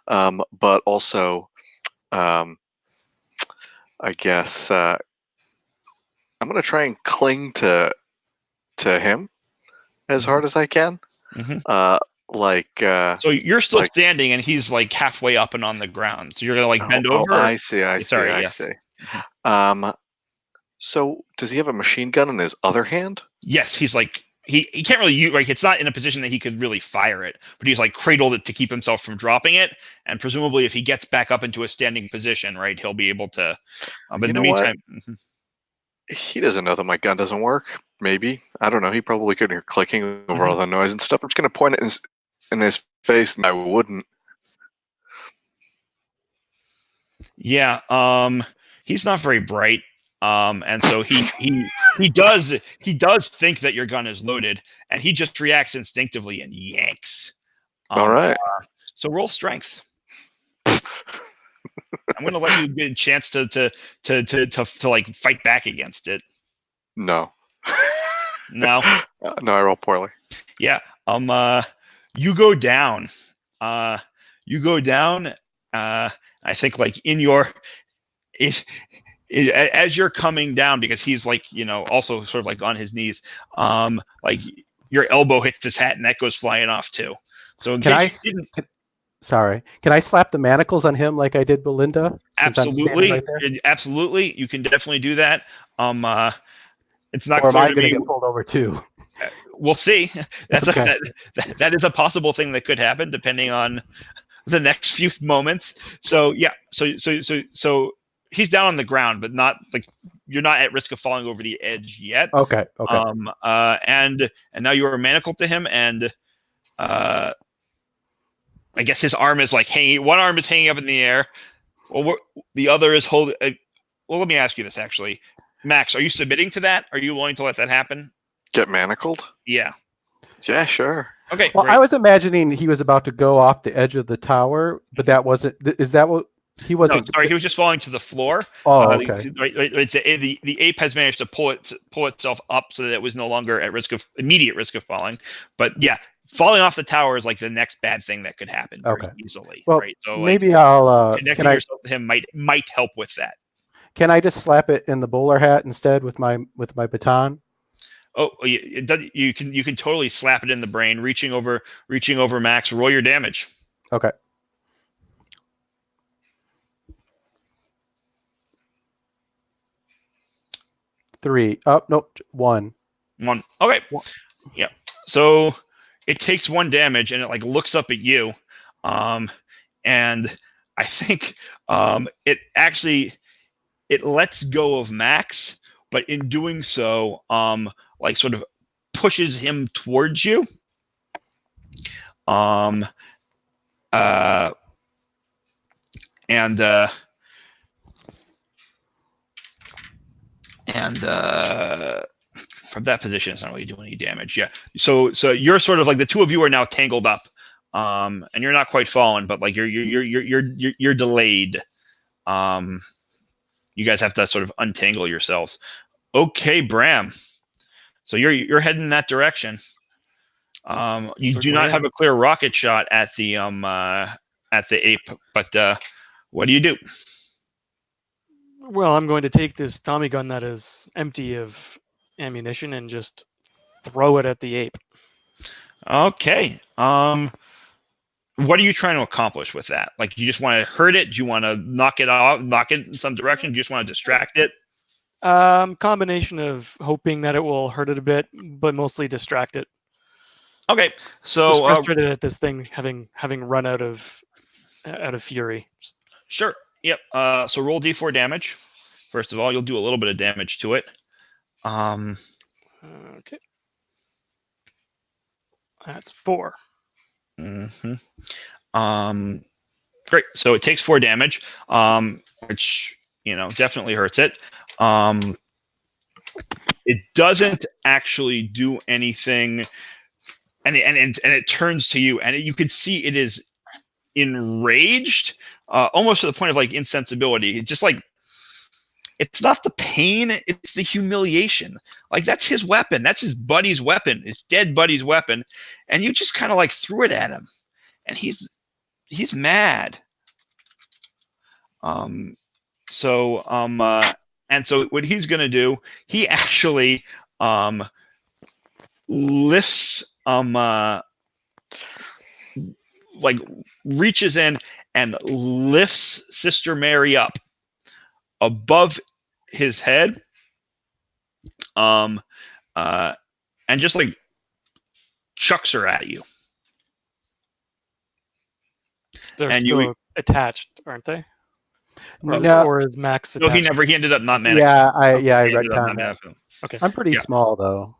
but also I guess I'm gonna try and cling to him as hard as I can. Mhm. So you're still standing, and he's like halfway up and on the ground. So you're gonna like bend over. I see. Sorry, yeah. See. So does he have a machine gun in his other hand? Yes, he's like he can't really use, like, it's not in a position that he could really fire it, but he's like cradled it to keep himself from dropping it, and presumably if he gets back up into a standing position, right, he'll be able to. But You in the know what? meantime, He doesn't know that my gun doesn't work. Maybe. I don't know. He probably couldn't hear clicking over all the noise and stuff. I'm just gonna point it in his face, and I wouldn't. yeah, he's not very bright, and so he does think that your gun is loaded, and he just reacts instinctively and yanks. All right. So roll strength. I'm going to let you get a chance to like fight back against it. No. No. No, I roll poorly. Yeah. You go down. You go down. I think like in your as you're coming down, because he's like, also sort of like on his knees. Like your elbow hits his hat and that goes flying off too. So in case you didn't. Sorry. Can I slap the manacles on him like I did Belinda? Absolutely. Right there? Absolutely. You can definitely do that. It's not Or am clear I to going to me. get pulled over too? We'll see. That's Okay. that is a possible thing that could happen depending on the next few moments. So yeah. So he's down on the ground, but not like you're not at risk of falling over the edge yet. Okay. Okay. And now you are manacled to him, and I guess his arm is like hanging. One arm is hanging up in the air. Well, the other is holding. Well, let me ask you this actually, Max. Are you submitting to that? Are you willing to let that happen? Get manacled? Yeah. Yeah, sure. Okay. Well, great. I was imagining he was about to go off the edge of the tower, but that wasn't. Is that what he No, wasn't? sorry, he was just falling to the floor. Oh, okay. The ape has managed to pull itself up so that it was no longer at immediate risk of falling. But yeah, falling off the tower is like the next bad thing that could happen very Okay. easily. Well, right. So maybe I'll. connecting Can I? yourself to him might help with that. Can I just slap it in the bowler hat instead with my baton? Oh, you can totally slap it in the brain, reaching over Max. Roll your damage. Okay. Three. Oh, nope. One. One. Okay. One. Yeah. So it takes one damage and it like looks up at you. And I think it lets go of Max, but in doing so, like sort of pushes him towards you. And from that position, it's not really doing any damage. Yeah. So you're sort of like the two of you are now tangled up, and you're not quite fallen, but like you're delayed. You guys have to sort of untangle yourselves. Okay, Bram. So you're heading in that direction. You do not have a clear rocket shot at the ape, but what do you do? Well, I'm going to take this Tommy gun that is empty of ammunition and just throw it at the ape. Okay. What are you trying to accomplish with that? Like, you just want to hurt it? Do you want to knock it in some direction? Do you just want to distract it? Combination of hoping that it will hurt it a bit, but mostly distract it. Okay, so just frustrated at this thing having run out of fury. Sure. Yep. So roll d4 damage. First of all, you'll do a little bit of damage to it. Okay. That's 4. Mm-hmm. Great. So it takes 4 damage, which definitely hurts it. It doesn't actually do anything, and it turns to you, and you can see it is enraged, almost to the point of like insensibility. It just like, it's not the pain, it's the humiliation. Like, that's his weapon. That's his buddy's weapon, his dead buddy's weapon. And you just kind of like threw it at him. And he's mad. And so what he's going to do, he actually lifts, like reaches in and lifts Sister Mary up. above his head, and just like chucks her at you. They're And still you, attached, aren't they? No, Or is Max no, attached? he ended up not manning. yeah, I He ended up not retconned that. manning. I'm pretty Yeah. small though.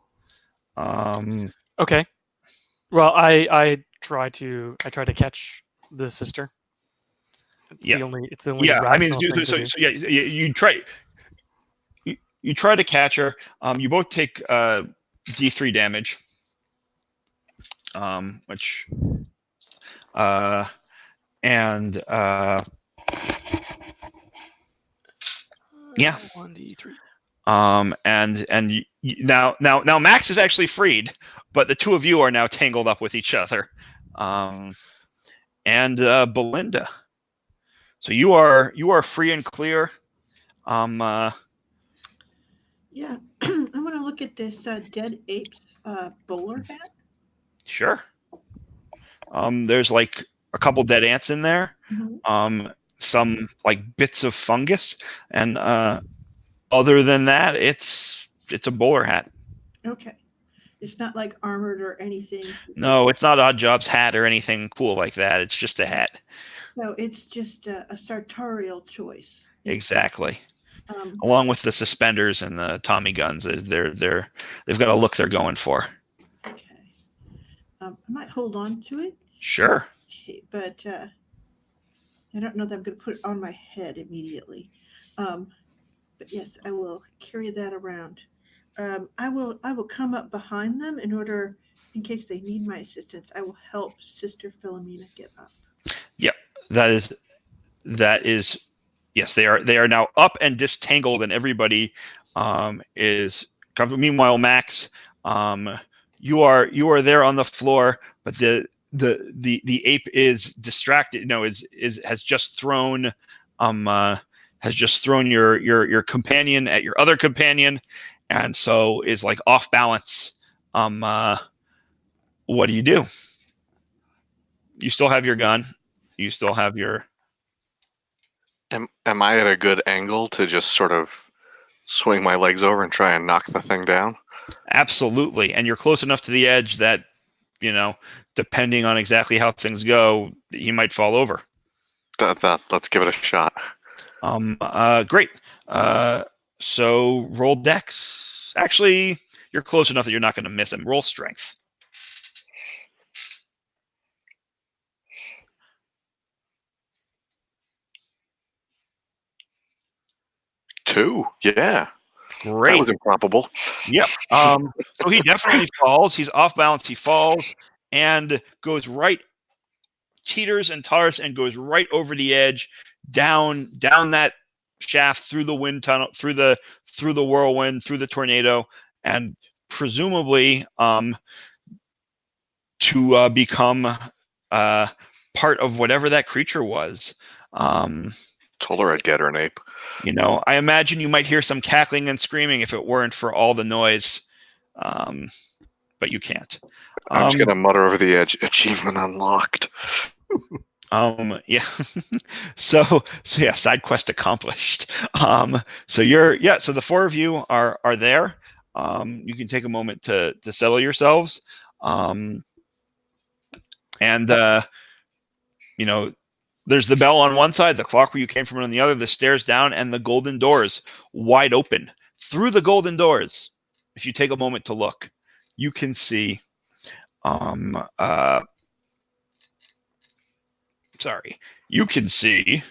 Okay. Well, I try to catch the sister. It's Yeah. the only Yeah, I mean, rational thing to do. so yeah, you try. You try to catch her. You both take D3 damage, which and yeah. 1d3. And now Max is actually freed, but the two of you are now tangled up with each other. And Belinda. So you are free and clear. Yeah, I want to look at this dead ape's bowler hat. Sure. There's like a couple dead ants in there. Mhm. Some like bits of fungus, and other than that, it's a bowler hat. Okay, it's not like armored or anything. No, it's not Odd Job's hat or anything cool like that. It's just a hat. So it's just a sartorial choice. Exactly. Um, Along with the suspenders and the Tommy guns, they've got a look they're going for. okay, I might hold on to it. Sure. Okay, but I don't know that I'm going to put it on my head immediately. But yes, I will carry that around. I will come up behind them in case they need my assistance. I will help Sister Philomena get up. Yep. That is yes, they are now up and distangled, and everybody is covered. Meanwhile, Max, you are there on the floor, but the ape is distracted. No, has just thrown your companion at your other companion, and so is like off balance. What do? You still have your gun. You still have your. Am I at a good angle to just sort of swing my legs over and try and knock the thing down? Absolutely. And you're close enough to the edge that, depending on exactly how things go, he might fall over. Let's give it a shot. Great. So roll dex. Actually, you're close enough that you're not going to miss him. Roll strength. Two. Yeah. Great. That was improbable. Yep. So he definitely falls. He's off balance. He falls and goes right, teeters and tars, and goes right over the edge, down that shaft, through the wind tunnel, through the whirlwind, through the tornado, and presumably to become part of whatever that creature was. Told her I'd get her an ape. I imagine you might hear some cackling and screaming if it weren't for all the noise, but you can't. I'm just gonna mutter over the edge. Achievement unlocked. Yeah. so yeah, side quest accomplished. So so the four of you are there. You can take a moment to settle yourselves. There's the bell on one side, the clock where you came from on the other, the stairs down, and the golden doors wide open. Through the golden doors, if you take a moment to look, you can see you can see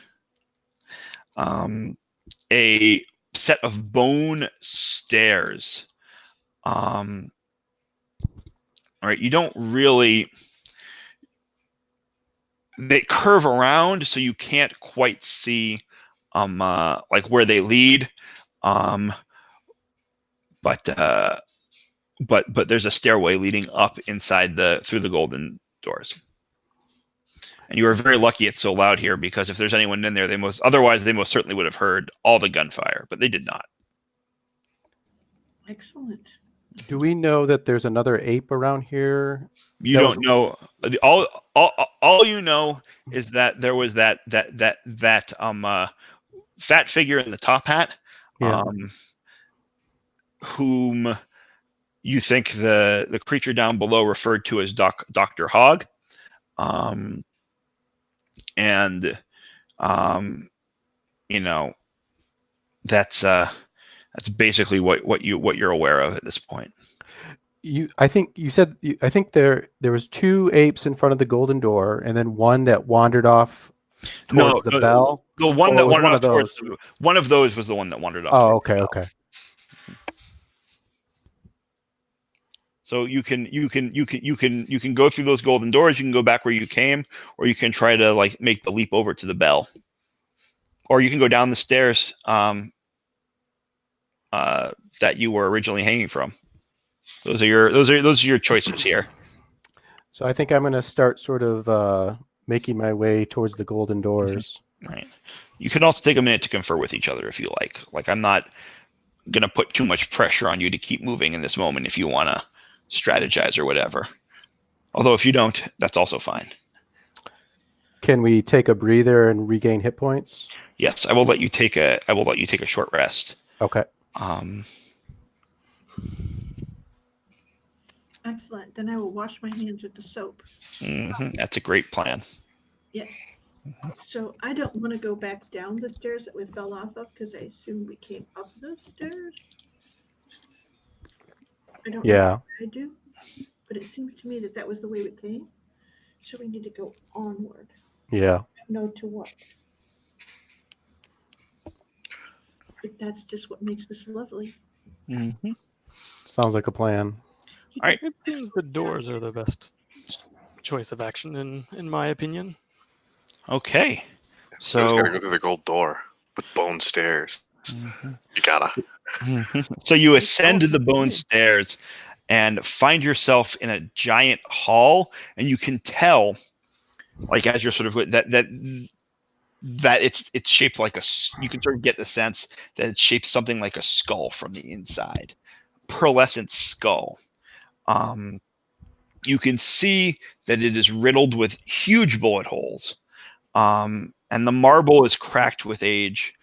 a set of bone stairs. All right, you don't really. They curve around, so you can't quite see, like where they lead. But there's a stairway leading up inside through the golden doors. And you are very lucky it's so loud here, because if there's anyone in there, they most certainly would have heard all the gunfire, but they did not. Excellent. Do we know that there's another ape around here? You don't know. All you know is that there was that fat figure in the top hat, Yeah. whom you think the creature down below referred to as Dr. Hogg. And you know, that's basically what you're aware of at this point. I think you said I think there was 2 apes in front of the golden door, and then one that wandered off towards the bell. The one Or that was wandered one off of those? one of those was the one that wandered off. Oh, towards the okay, bell. okay. So you can go through those golden doors. You can go back where you came, or you can try to like make the leap over to the bell, or you can go down the stairs that you were originally hanging from. Those are your choices here. So I think I'm going to start sort of making my way towards the golden doors. Right. You can also take a minute to confer with each other if you like. Like, I'm not going to put too much pressure on you to keep moving in this moment if you want to strategize or whatever. Although if you don't, that's also fine. Can we take a breather and regain hit points? Yes, I will let you take a short rest. Okay. Excellent. Then I will wash my hands with the soap. That's a great plan. Yes. So I don't want to go back down the stairs that we fell off of because I assume we came up those stairs. I don't know if I do, but it seems to me that was the way we came. So we need to go onward. Yeah. No to what? But that's just what makes this lovely. Sounds like a plan. All right. It seems the doors are the best choice of action, in my opinion. Okay. So So gotta go through the gold door with bone stairs. You gotta. So you ascend the bone stairs and find yourself in a giant hall, and you can tell, like as you're sort of that it's shaped like you can sort of get the sense that it's shaped something like a skull from the inside, pearlescent skull. You can see that it is riddled with huge bullet holes, and the marble is cracked with age.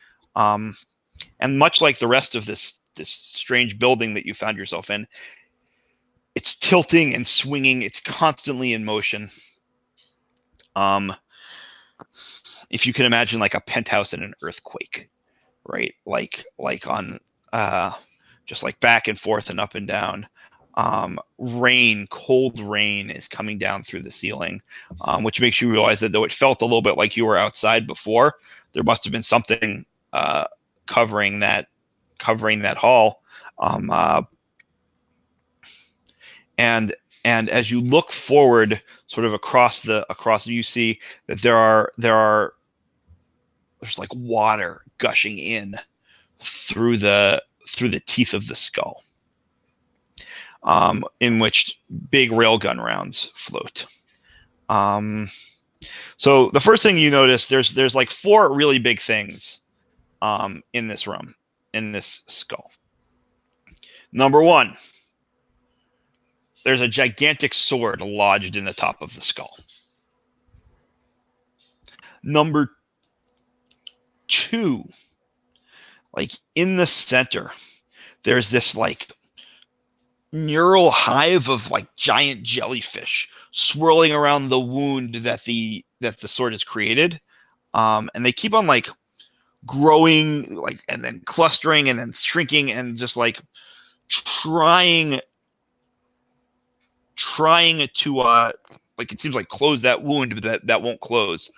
And much like the rest of this strange building that you found yourself in, it's tilting and swinging. It's constantly in motion. If you can imagine like a penthouse in an earthquake, right? Like on just like back and forth and up and down. Cold rain is coming down through the ceiling, which makes you realize that though it felt a little bit like you were outside before, there must have been something covering that hall. And as you look forward, sort of across, you see that there's like water gushing in through the teeth of the skull, in which big railgun rounds float. So the first thing you notice, there's like 4 really big things in this room, in this skull. Number 1, there's a gigantic sword lodged in the top of the skull. Number 2, like in the center, there's this like neural hive of like giant jellyfish swirling around the wound that the sword has created, and they keep on like growing, like, and then clustering and then shrinking and just like trying to like, it seems like close that wound, but that won't close.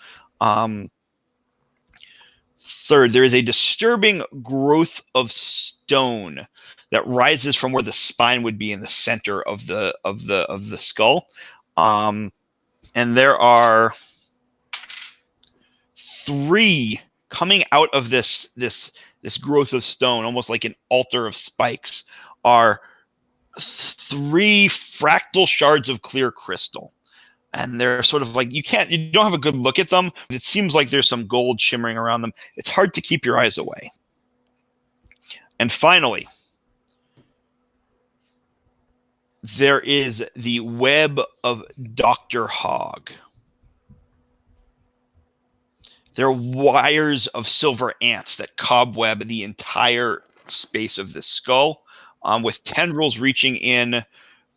Third, there is a disturbing growth of stone that rises from where the spine would be in the center of the skull, and there are 3 coming out of this growth of stone, almost like an altar of spikes, are 3 fractal shards of clear crystal. And they're sort of like, you don't have a good look at them, but it seems like there's some gold shimmering around them. It's hard to keep your eyes away. And finally, there is the web of Dr. Hogg. there are wires of silver ants that cobweb the entire space of this skull, with tendrils reaching in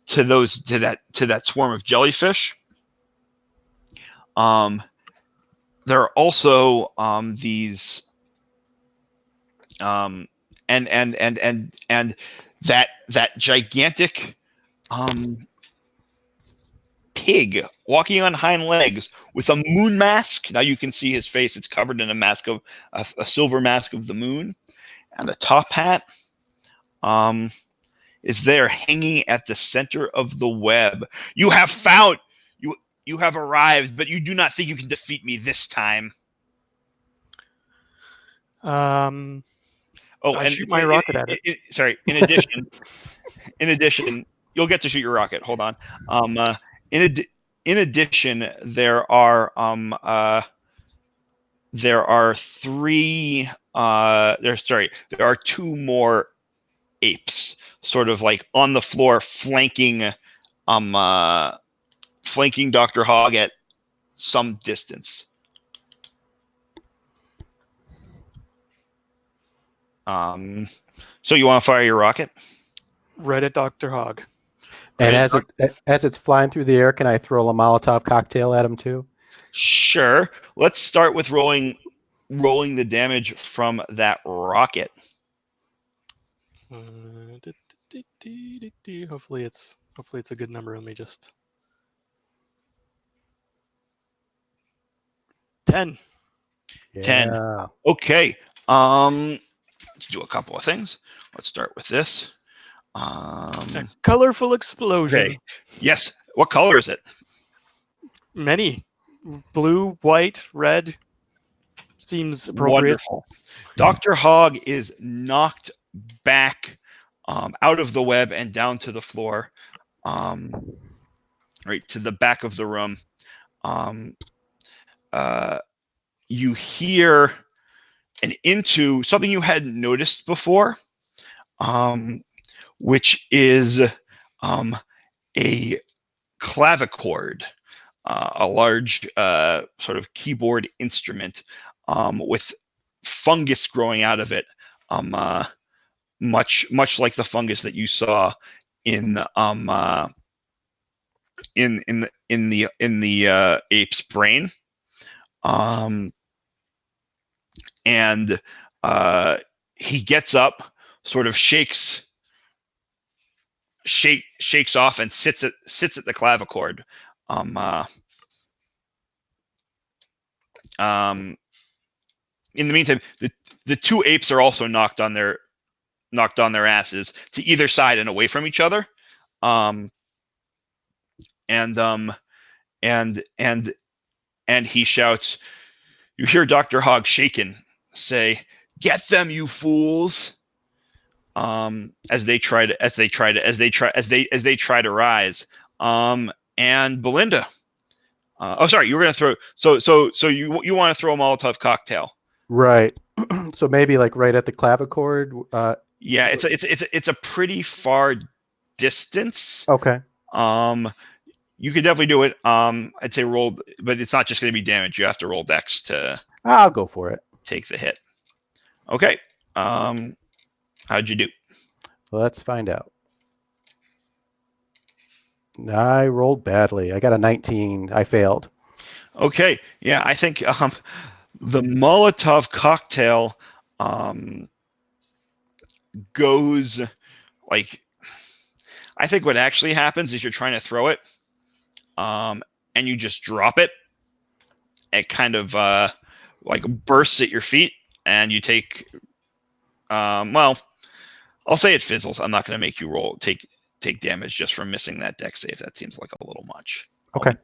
to that swarm of jellyfish. There are also these and that gigantic pig walking on hind legs with a moon mask. Now you can see his face; it's covered in a mask of a silver mask of the moon, and a top hat. Is there hanging at the center of the web. You have found you have arrived, but you do not think you can defeat me this time. Oh, I and shoot my rocket at it. Sorry. In addition, you'll get to shoot your rocket. Hold on. In addition, there are three. There are two more apes, sort of like on the floor, flanking Dr. Hogg at some distance. So you want to fire your rocket? Right at Dr. Hogg. And Right. as it's flying through the air, can I throw a Molotov cocktail at him too? Sure. Let's start with rolling the damage from that rocket. Hopefully it's a good number. Let me just 10. 10. Yeah. Okay. Let's do a couple of things. Let's start with this. A colorful explosion. Okay. Yes. What color is it? Many. Blue, white, red. Seems appropriate. Wonderful. Dr. Hogg is knocked back out of the web and down to the floor, right to the back of the room. You hear into something you hadn't noticed before, which is a clavichord, a large sort of keyboard instrument with fungus growing out of it, much like the fungus that you saw in the ape's brain. And he gets up, sort of shakes off, and sits at the clavichord. In the meantime, the two apes are also knocked on their asses to either side and away from each other. And he shouts. You hear Dr. Hogg shaken say, "Get them, you fools!" As they try to rise. And Belinda. Oh, sorry, you were gonna throw. So you want to throw a Molotov cocktail? Right. So maybe like right at the clavichord. Yeah, it's a pretty far distance. Okay. You could definitely do it. I'd say roll, but it's not just going to be damage. You have to roll Dex to I'll go for it. take the hit. Okay. How'd you do? Let's find out. I rolled badly. I got a 19. I failed. Okay. Yeah, I think the Molotov cocktail goes like. I think what actually happens is you're trying to throw it, and you just drop it. It kind of like bursts at your feet, and you take. Well, I'll say it fizzles. I'm not going to make you take damage just from missing that dex save. That seems like a little much. Okay.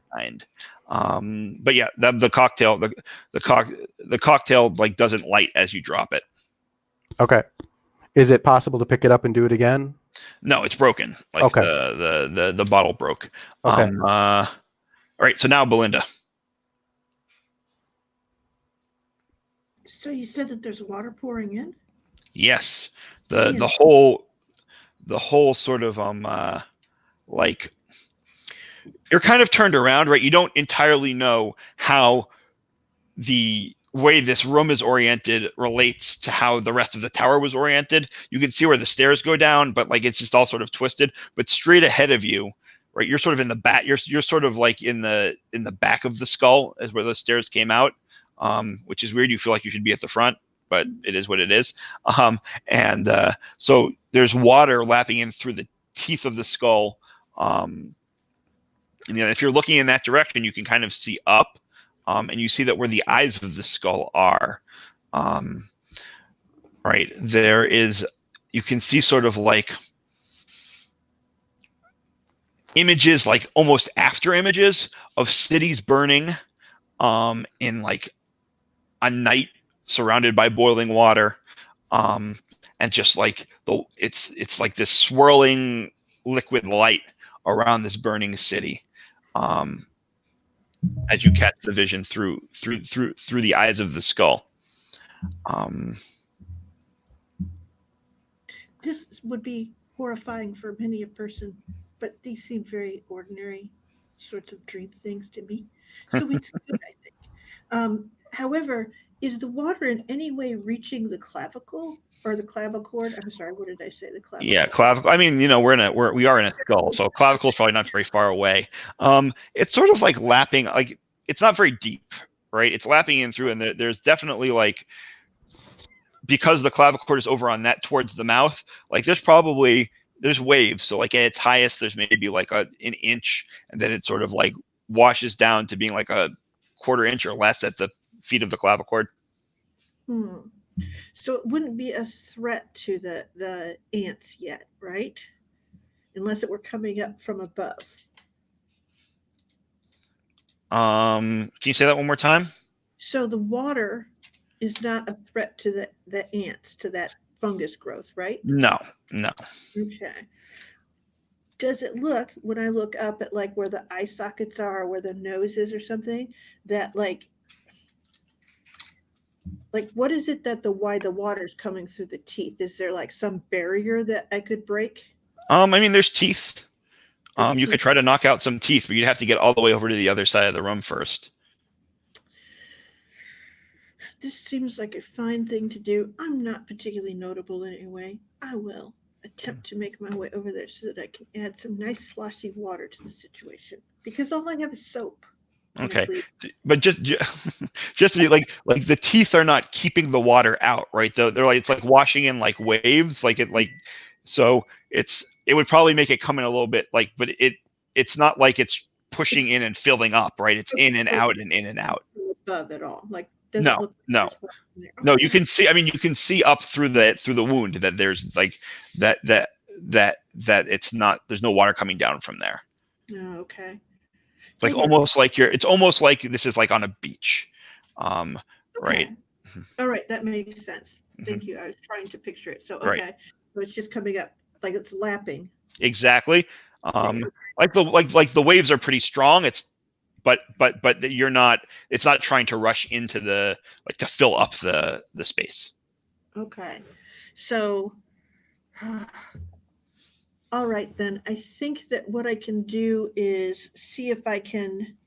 But yeah, the cocktail like doesn't light as you drop it. Okay. Is it possible to pick it up and do it again? No, it's broken. Like okay. The bottle broke. Okay. All right. So now Belinda. So you said that there's water pouring in? Yes. The whole sort of like you're kind of turned around, right? You don't entirely know how the way this room is oriented relates to how the rest of the tower was oriented. You can see where the stairs go down, but like it's just all sort of twisted. But straight ahead of you, right, you're sort of in the back. You're sort of like in the back of the skull, is where the stairs came out, which is weird. You feel like you should be at the front, but it is what it is. And so there's water lapping in through the teeth of the skull. And, if you're looking in that direction, you can kind of see up. And you see that where the eyes of the skull are, right, there is, you can see sort of like images, like almost after images of cities burning in like a night surrounded by boiling water. And just like it's like this swirling liquid light around this burning city. As you catch the vision through the eyes of the skull. This would be horrifying for many a person, but these seem very ordinary sorts of dream things to me. So it's good, I think. However, is the water in any way reaching the clavicle or the clavichord? I'm sorry, what did I say? The clavicle. Yeah, clavicle. I mean, we are in a skull, so clavicle is probably not very far away. It's sort of like lapping, like it's not very deep, right? It's lapping in through, and there's definitely like, because the clavichord is over on that towards the mouth, like there's waves. So like at its highest, there's maybe like an inch, and then it sort of like washes down to being like a quarter inch or less at the feet of the clavichord. So it wouldn't be a threat to the ants yet, right? Unless it were coming up from above. Can you say that one more time? So the water is not a threat to the ants, to that fungus growth, right? No. Okay. Does it look, when I look up at like where the eye sockets are, where the nose is or something, that like what is it that why the water's coming through the teeth? Is there like some barrier that I could break? I mean, there's teeth. You Teeth. could try to knock out some teeth, but you'd have to get all the way over to the other side of the room first. This seems like a fine thing to do. I'm not particularly notable in any way. I will attempt to make my way over there so that I can add some nice sloshy water to the situation. Because all I have is soap. Okay, but just to be like the teeth are not keeping the water out, right? They're like, it's like washing in like waves, so it would probably make it come in a little bit like, but it's not like it's pushing in and filling up, right? It's in and out and in and out. Above at all, like no. You can see. I mean, you can see up through the wound that there's like that it's not. There's no water coming down from there. Oh, okay. It's like almost like this is like on a beach, right? All right, that makes sense. Thank you. I was trying to picture it. So okay, so it's just coming up like it's lapping. Exactly. Like the waves are pretty strong. But you're not. It's not trying to rush into to fill up the space. Okay, so. All right, then. I think that what I can do is see if I can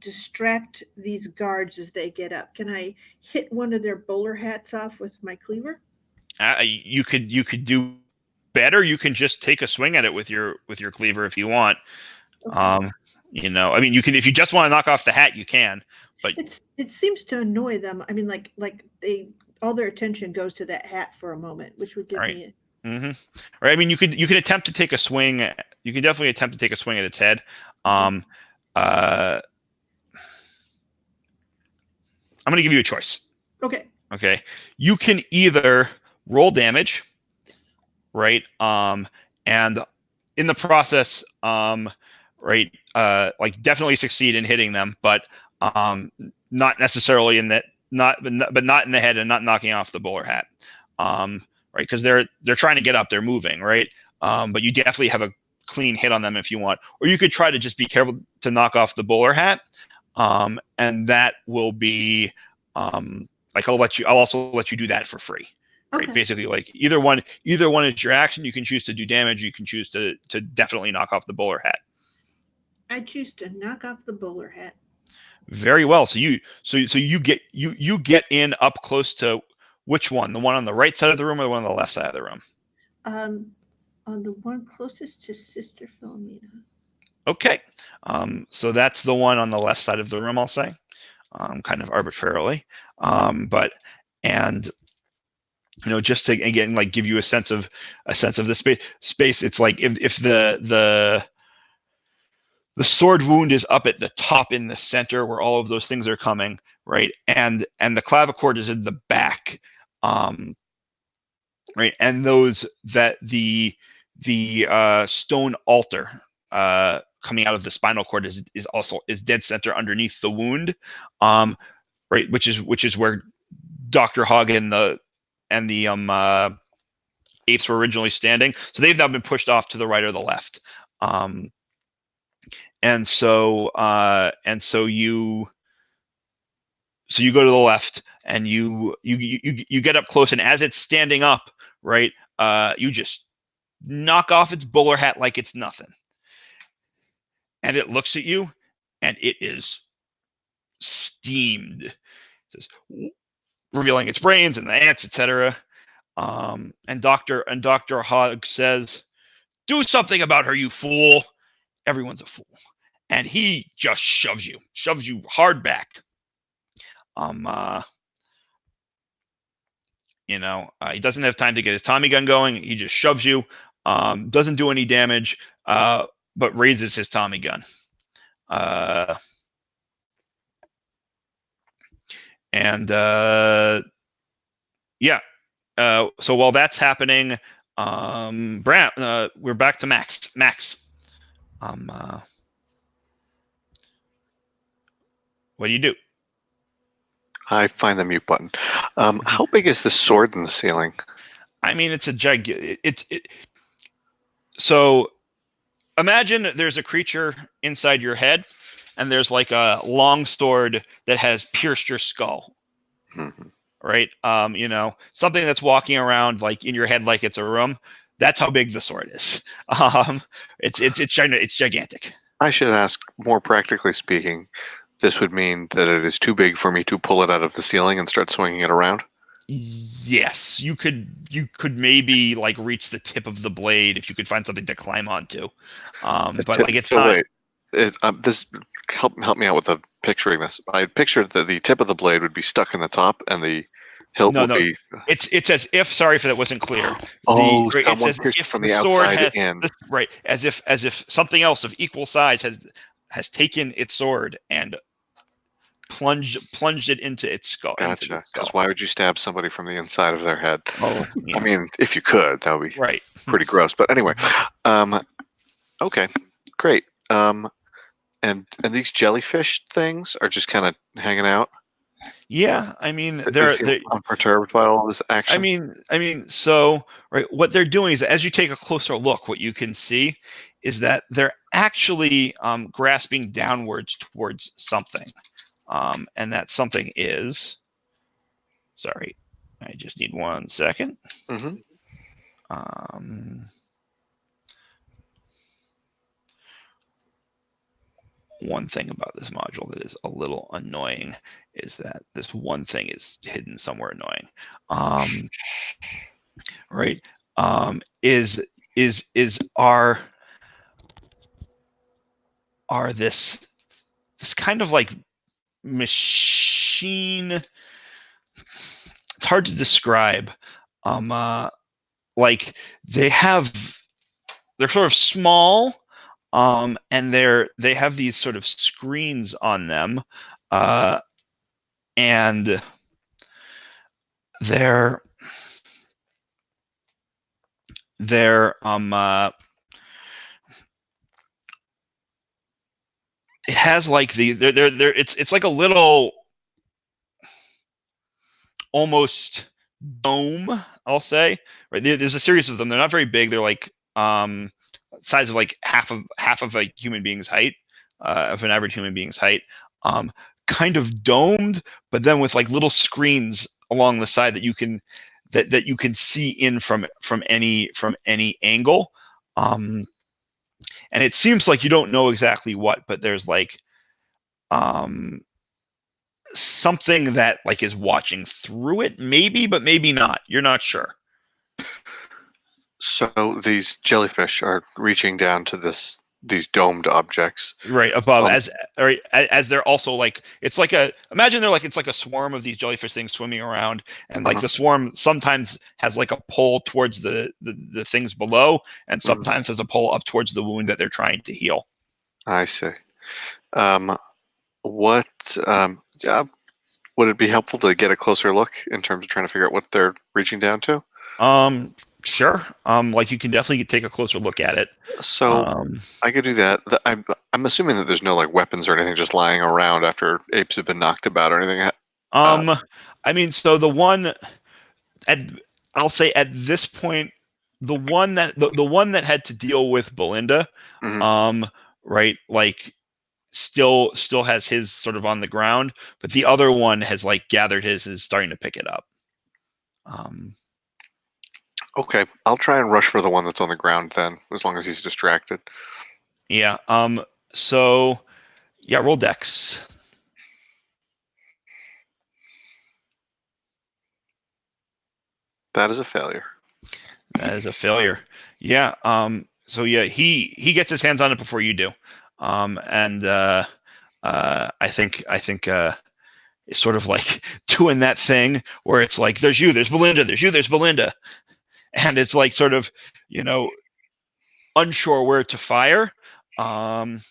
distract these guards as they get up. Can I hit one of their bowler hats off with my cleaver? You could do better. You can just take a swing at it with your cleaver if you want. Okay. I mean, you can, if you just want to knock off the hat, you can. But it seems to annoy them. I mean, like all their attention goes to that hat for a moment, which would give me. Right. I mean, you could attempt to take a swing. You can definitely attempt to take a swing at its head. I'm going to give you a choice. Okay. You can either roll damage, right? And in the process, right, like definitely succeed in hitting them, but not necessarily in that, not in the head and not knocking off the bowler hat. Right, because they're trying to get up, they're moving, right? But you definitely have a clean hit on them if you want, or you could try to just be careful to knock off the bowler hat, and that will be like I'll also let you do that for free, right? Basically, like either one is your action. You can choose to do damage. You can choose to definitely knock off the bowler hat. I choose to knock off the bowler hat. Very well. So you get in up close to which one? The one on the right side of the room or the one on the left side of the room? On the one closest to Sister Philomena. Okay. So that's the one on the left side of the room, I'll say, kind of arbitrarily. But and just to again like give you a sense of the space. It's like if the sword wound is up at the top in the center where all of those things are coming, right? And the clavichord is in the back, right? And those that the stone altar coming out of the spinal cord is also dead center underneath the wound, right? Which is where Dr. Hogg and the apes were originally standing. So they've now been pushed off to the right or the left. And so you go to the left and you get up close, and as it's standing up, right, you just knock off its bowler hat like it's nothing. And it looks at you and it is steamed. It's revealing its brains and the ants, etc. And Dr. Hogg says, "Do something about her, you fool." Everyone's a fool. And he just shoves you hard back. He doesn't have time to get his Tommy gun going. He just shoves you, doesn't do any damage, but raises his Tommy gun. So while that's happening, Brant, we're back to Max. What do you do? I find the mute button. How big is the sword in the ceiling? I mean, it's a gigantic. So imagine there's a creature inside your head, and there's like a long sword that has pierced your skull. Mm-hmm. Right? Something that's walking around like in your head like it's a room. That's how big the sword is. It's gigantic. I should ask, more practically speaking, this would mean that it is too big for me to pull it out of the ceiling and start swinging it around? Yes, you could maybe like reach the tip of the blade if you could find something to climb onto. But like it's not. Wait, this help me out with the picturing this. I pictured that the tip of the blade would be stuck in the top, and the hilt would be. It's as if. Sorry if that wasn't clear. Someone pierced it from the outside in. Right, as if something else of equal size has taken its sword and plunged it into its skull. Gotcha. Because why would you stab somebody from the inside of their head? Oh, yeah. I mean, if you could, that would be right. Pretty gross. But anyway, okay, great. And these jellyfish things are just kind of hanging out. Yeah, I mean they're unperturbed by all this action. I mean, so right, what they're doing is, as you take a closer look, what you can see is that they're actually grasping downwards towards something, and that something is. Sorry, I just need 1 second. Mm-hmm. One thing about this module that is a little annoying is that this one thing is hidden somewhere annoying. Right? Is our this kind of like machine. It's hard to describe. Like they're sort of small. And they have these sort of screens on them, and they're it has like it's like a little almost dome, I'll say. Right, there's a series of them. They're not very big. They're like size of like half of a human being's height, of an average human being's height, kind of domed, but then with like little screens along the side that you can see in from any angle, and it seems like you don't know exactly what, but there's like something that like is watching through it, maybe, but maybe not. You're not sure. So these jellyfish are reaching down to these domed objects. Right above, Um, as they're also like, it's like imagine they're like, it's like a swarm of these jellyfish things swimming around, and like Uh-huh. the swarm sometimes has like a pull towards the things below, and sometimes has a pull up towards the wound that they're trying to heal. I see. What would it be helpful to get a closer look in terms of trying to figure out what they're reaching down to? Sure. Like you can definitely take a closer look at it. So I could do that. I'm assuming that there's no like weapons or anything just lying around after apes have been knocked about or anything. I mean, so the one at I'll say at this point, the one that had to deal with Belinda, Mhm. right, like still has his sort of on the ground, but the other one has like gathered his, is starting to pick it up. Okay, I'll try and rush for the one that's on the ground then, as long as he's distracted. Yeah. So yeah, roll Dex. That is a failure. That is a failure. Yeah. So yeah, he gets his hands on it before you do. And I think it's sort of like doing that thing where it's like, there's you, there's Belinda, there's you, there's Belinda, and it's like sort of, unsure where to fire. And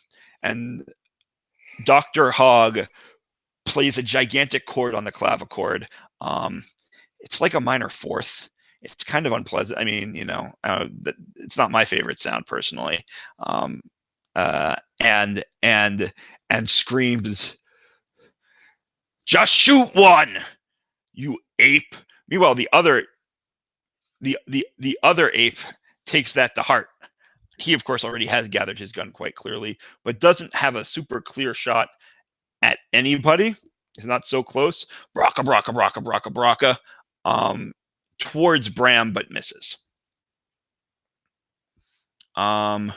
Dr. Hogg plays a gigantic chord on the clavichord. It's like a minor fourth. It's kind of unpleasant. I mean, it's not my favorite sound personally. And screams, "Just shoot one, you ape!" Meanwhile, the other ape takes that to heart. He, of course, already has gathered his gun quite clearly, but doesn't have a super clear shot at anybody. It's not so close. Braka, braka, braka, braka, braka. Towards Bram, but misses. And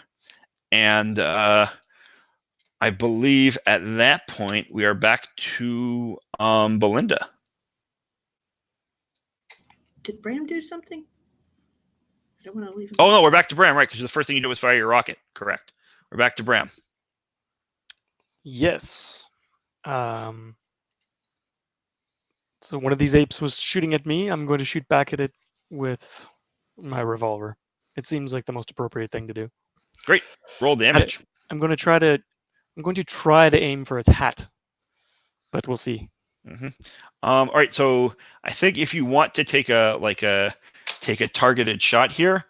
I believe at that point we are back to Belinda. Did Bram do something? I don't want to leave him. Oh no, we're back to Bram, right? Because the first thing you did was fire your rocket. Correct. We're back to Bram. Yes. So one of these apes was shooting at me. I'm going to shoot back at it with my revolver. It seems like the most appropriate thing to do. Great. Roll damage. I'm going to try to aim for its hat, but we'll see. Mm-hmm. All right. So I think if you want to take a targeted shot here,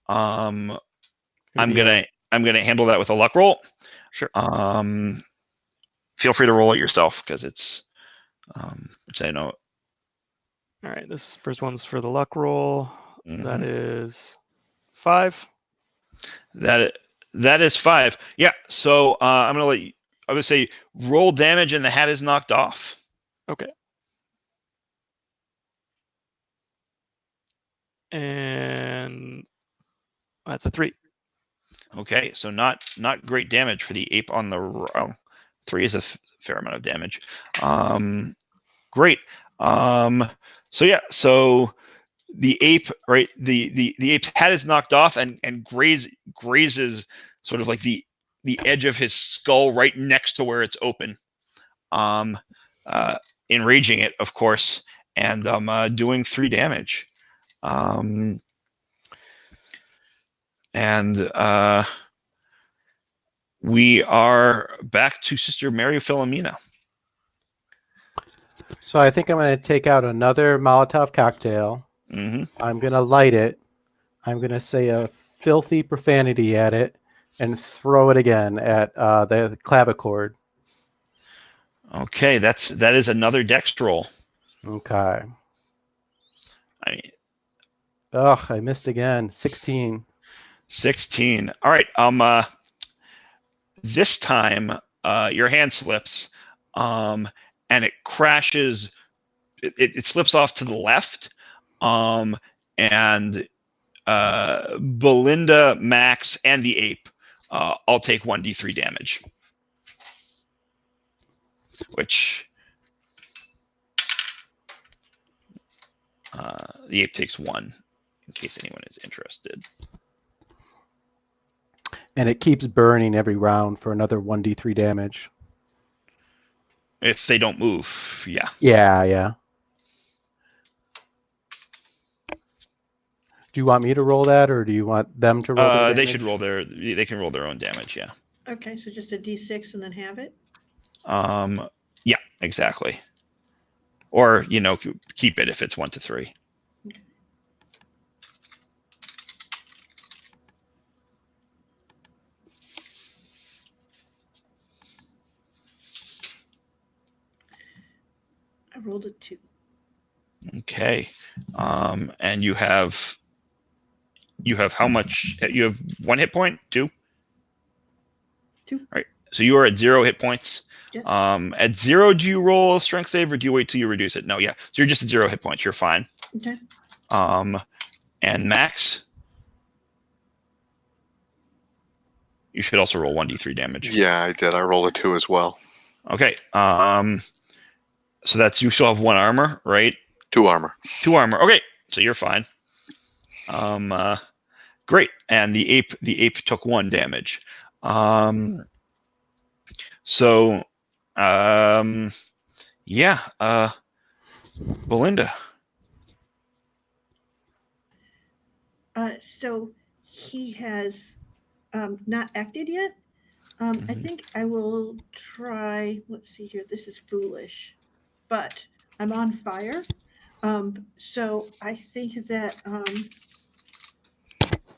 I'm gonna handle that with a luck roll. Sure. Feel free to roll it yourself because it's which I know. All right. This first one's for the luck roll. Mm-hmm. That is 5. That is 5. Yeah. So I'm gonna let you. I would say roll damage and the hat is knocked off. Okay. And that's a 3. Okay, so not great damage for the ape on the 3 is a fair amount of damage. Great. So yeah, so the ape, right? The ape's head is knocked off and grazes sort of like the edge of his skull right next to where it's open. Enraging it, of course, and doing 3 damage. And we are back to Sister Mary Philomena. So I think I'm going to take out another Molotov cocktail. Mm-hmm. I'm going to light it. I'm going to say a filthy profanity at it and throw it again at the clavichord. Okay, that is another dex roll. Okay. I mean, I missed again. 16. 16. All right. This time, your hand slips, and it crashes. It slips off to the left, and Belinda, Max, and the ape all take 1d3 damage, which The ape takes 1, in case anyone is interested. And it keeps burning every round for another 1d3 damage. If they don't move, yeah. Yeah. Do you want me to roll that, or do you want them to roll their damage? They should roll they can roll their own damage, yeah. Okay, so just a d6 and then have it? Yeah, exactly. Or, keep it if it's 1 to 3. Okay. I rolled a 2. Okay. And you have how much? You have 1 hit point? 2? 2. All right. So you are at 0 hit points. Yes. At 0, do you roll a strength save, or do you wait till you reduce it? No, yeah. So you're just at 0 hit points. You're fine. Okay. And Max, you should also roll 1d3 damage. Yeah, I did. I rolled a 2 as well. Okay. So that's, you still have 1 armor, right? 2 armor. 2 armor. Okay. So you're fine. Great. And the ape took 1 damage. So, yeah. Belinda. So he has not acted yet. I Mhm. think I will try. Let's see here. This is foolish, but I'm on fire. So I think that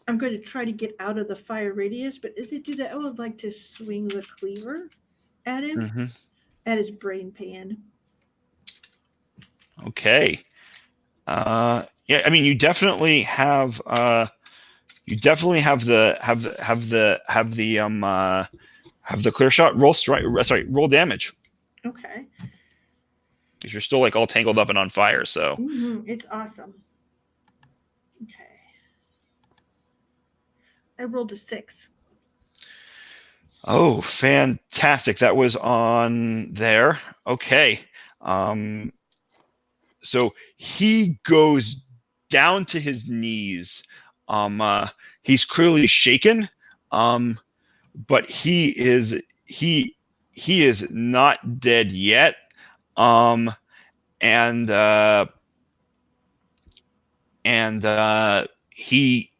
I'm going to try to get out of the fire radius. But as I do that, I would like to swing the cleaver at him, Mm-hmm. at his brain pan. Okay. Yeah. I mean, you definitely have. You definitely have the clear shot. Roll strike. Sorry, roll damage, Okay. because you're still like all tangled up and on fire. So. It's awesome. Okay. I rolled a 6. Oh, fantastic! That was on there. Okay. So he goes down to his knees. He's clearly shaken. But he is not dead yet. And he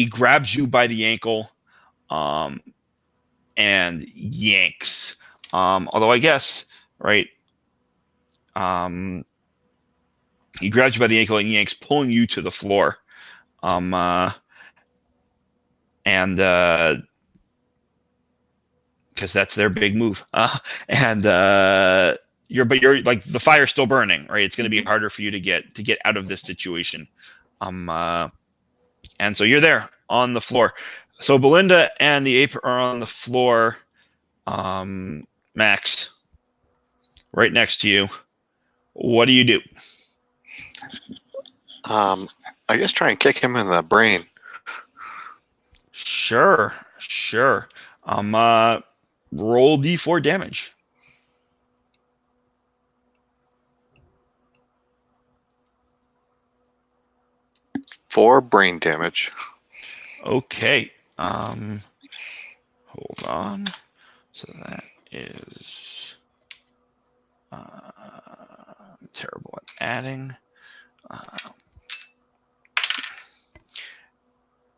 grabs you by the ankle, and yanks. Although I guess, right, he grabs you by the ankle and yanks, pulling you to the floor. And because that's their big move. And you're like, the fire's still burning, right? It's going to be harder for you to get out of this situation. And so you're there on the floor. So Belinda and the ape are on the floor. Max, right next to you. What do you do? I guess try and kick him in the brain. Sure. Roll d4 damage. For brain damage. Okay. Hold on. So that is I'm terrible at adding.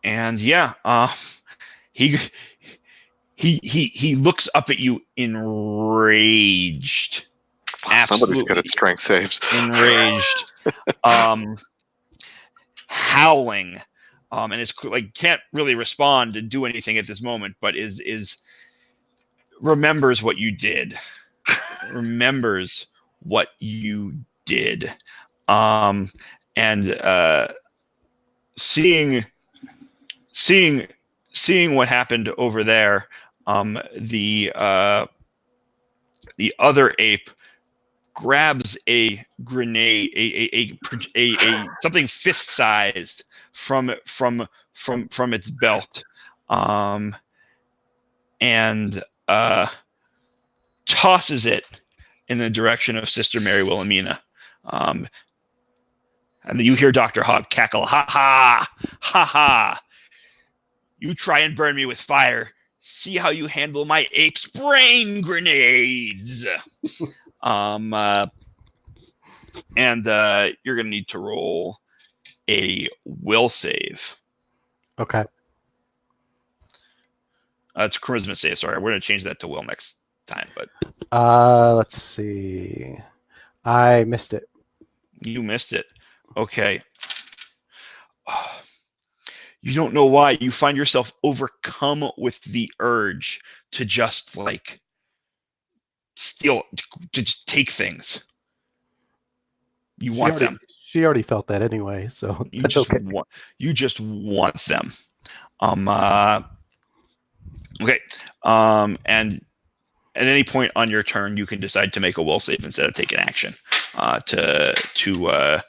And yeah, he looks up at you enraged. Somebody's good at strength saves. Enraged. Howling. And it's like, can't really respond and do anything at this moment, but is remembers what you did. Remembers what you did. And seeing what happened over there, the other ape grabs a grenade, a something fist-sized from its belt, and tosses it in the direction of Sister Mary Wilhelmina. And then you hear Dr. Hog cackle, ha ha, ha ha. You try and burn me with fire. See how you handle my ape's brain grenades. And you're going to need to roll a will save. Okay. It's a charisma save. Sorry, we're going to change that to will next time. But Let's see. I missed it. you missed it. Okay. You don't know why. You find yourself overcome with the urge to just like steal, to just take things. You She want already, them. She already felt that anyway, so You that's just okay. you just want them. Okay. And at any point on your turn, you can decide to make a will save instead of taking action to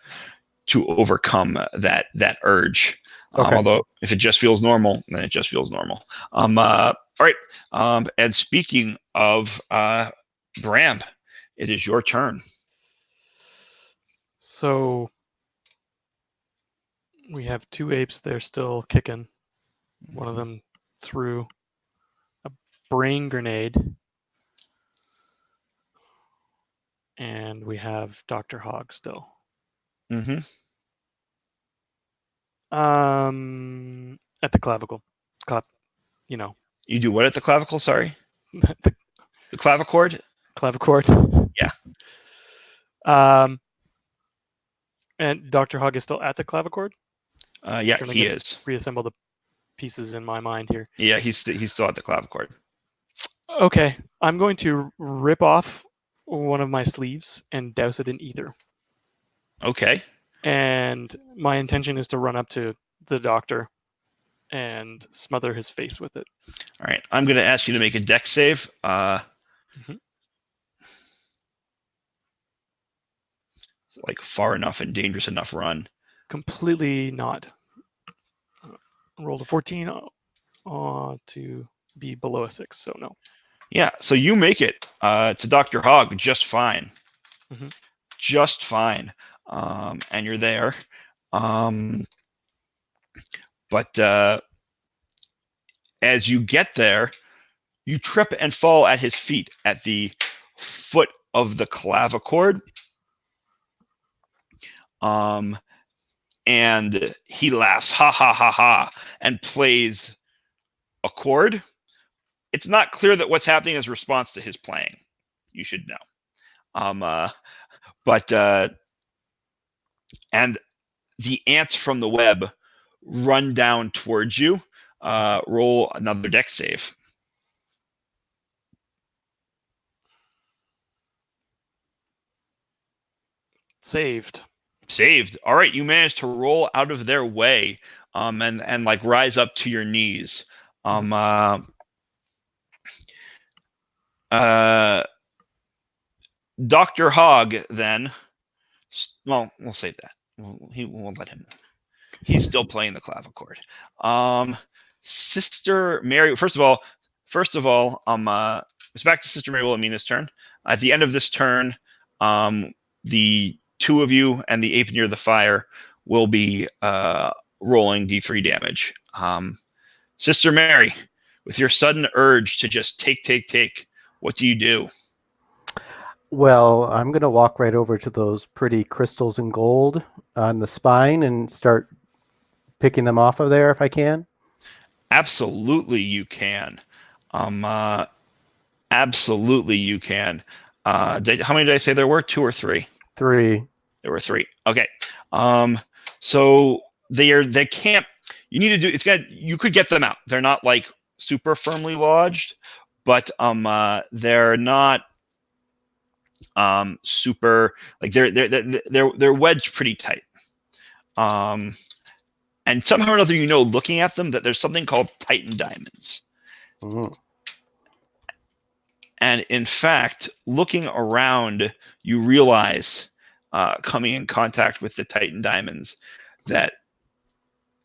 overcome that urge. Okay. Although if it just feels normal, then it just feels normal. All right. And speaking of Bram, it is your turn. So we have two apes. They're still kicking. One of them threw a brain grenade. And we have Dr. Hog still. Mm-hmm. At the clavicle. You know. You do what at the clavicle? Sorry, The the clavichord. clavichord. Yeah. And Dr. Hog is still at the clavichord? Yeah, Trying to he get- is. Reassemble the pieces in my mind here. Yeah, he's still at the clavichord. Okay, I'm going to rip off one of my sleeves and douse it in ether. Okay. And my intention is to run up to the doctor and smother his face with it. All right. I'm going to ask you to make a dex save. It's like far enough and dangerous enough run. Completely not. Rolled a 14 to be below a 6, so no. Yeah, so you make it to Dr. Hog just fine. Mhm. Just fine. And you're there. But as you get there, you trip and fall at his feet at the foot of the clavichord. And he laughs, ha ha ha ha, and plays a chord. It's not clear that what's happening is a response to his playing. You should know. And the ants from the web run down towards you. Roll another dex save. Saved. All right, you managed to roll out of their way, and like rise up to your knees. Dr. Hog then. Well, we'll save that. He won't let him. He's still playing the clavichord. Sister Mary. First of all, it's back to Sister Mary Wilhelmina's turn. At the end of this turn, the two of you and the ape near the fire will be rolling D3 damage. Sister Mary, with your sudden urge to just take, what do you do? Well, I'm going to walk right over to those pretty crystals and gold on the spine and start picking them off of there if I can. Absolutely, you can. Absolutely, you can. How many did I say there were? 2 or 3? 3. There were 3. Okay. So they can't. You need to do. You could get them out. They're not like super firmly lodged, but they're not super like they're wedged pretty tight. And somehow or another, looking at them, that there's something called Titan diamonds. Mm. And in fact, looking around, you realize, coming in contact with the Titan diamonds, that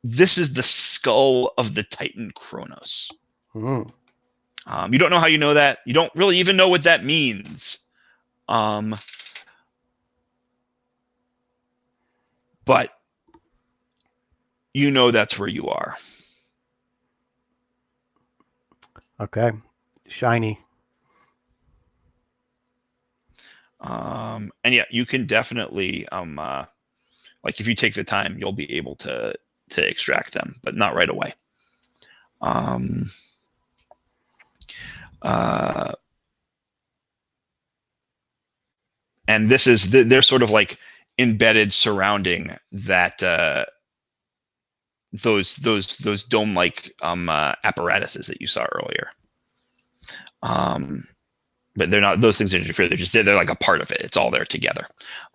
this is the skull of the Titan Kronos. Mm. You don't know how you know that. You don't really even know what that means. but you know that's where you are. Okay. Shiny. And yeah, you can definitely like if you take the time, you'll be able to extract them, but not right away. And this is they're sort of like embedded surrounding that those dome-like apparatuses that you saw earlier. But they're not, those things interfere. They're like a part of it. It's all there together.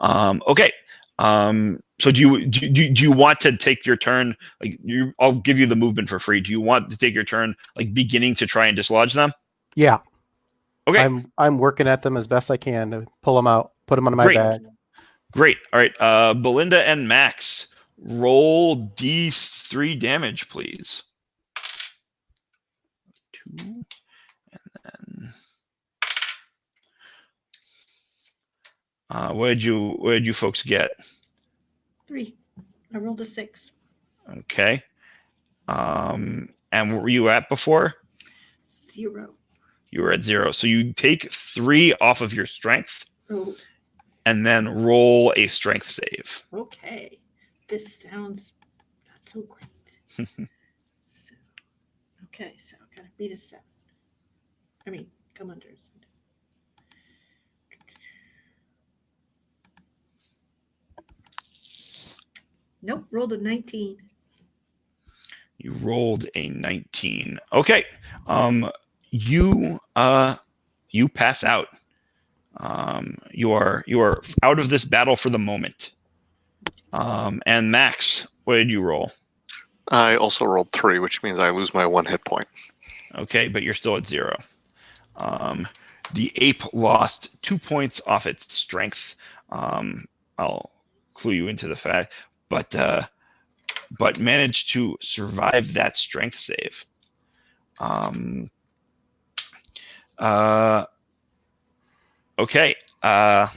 Okay. So do you want to take your turn? Like I'll give you the movement for free. Do you want to take your turn, like beginning to try and dislodge them? Yeah. Okay. I'm working at them as best I can to pull them out, put them on my Great. bag. Great. All right. Belinda and Max, roll D3 damage, please. 2, and then what did you folks get? 3. I rolled a 6. Okay. And what were you at before? 0. You were at 0. So you take 3 off of your strength Oh, and then roll a strength save. okay. This sounds not so great. So, okay, so I gotta beat a 7. I mean, come under. Nope, rolled a 19. You rolled a 19. Okay. You pass out. You are out of this battle for the moment. And Max, what did you roll? I also rolled 3, which means I lose my 1 hit point. Okay, but you're still at 0. The ape lost 2 points off its strength. I'll clue you into the fact, but managed to survive that strength save. Okay. And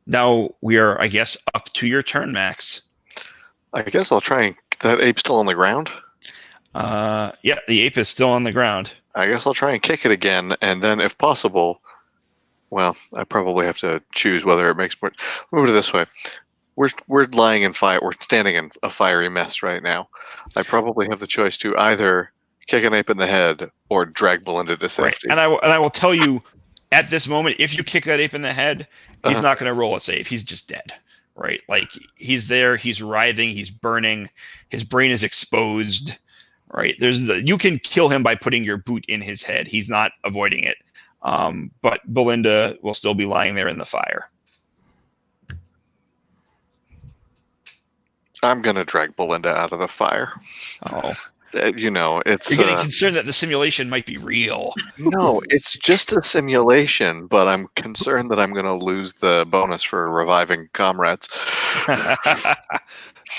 now we are, I guess, up to your turn, Max. I guess I'll try and... That ape's still on the ground? Yeah, the ape is still on the ground. I guess I'll try and kick it again, and then if possible... Well, I probably have to choose whether it makes more... Let me put it this way. We're lying in fire. We're standing in a fiery mess right now. I probably have the choice to either kick an ape in the head or drag Belinda to safety. Right. And I will tell you, at this moment, if you kick that ape in the head, he's not going to roll a save. He's just dead. Right? Like he's there. He's writhing. He's burning. His brain is exposed. Right? You can kill him by putting your boot in his head. He's not avoiding it. But Belinda will still be lying there in the fire. I'm going to drag Belinda out of the fire. Oh. It's... You're getting concerned that the simulation might be real. No, it's just a simulation, but I'm concerned that I'm going to lose the bonus for reviving comrades.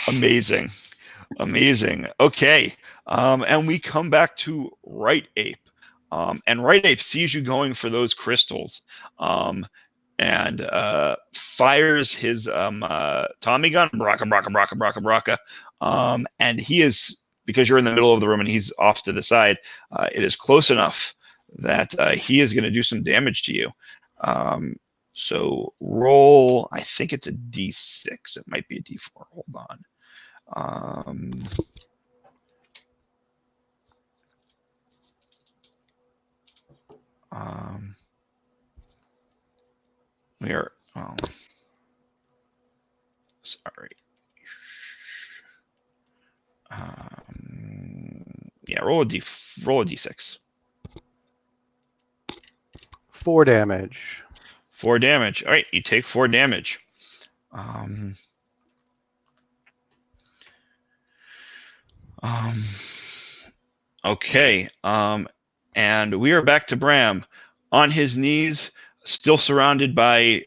Amazing. Okay. And we come back to Right Ape. And Right Ape sees you going for those crystals. And fires his Tommy gun, braka. And he is, because you're in the middle of the room and he's off to the side, it is close enough that he is going to do some damage to you. So roll, I think it's a D6. It might be a D4. Hold on. We are, sorry. Yeah, roll a D6. 4 damage. 4 damage. All right, you take 4 damage. Okay. And we are back to Bram on his knees, still surrounded by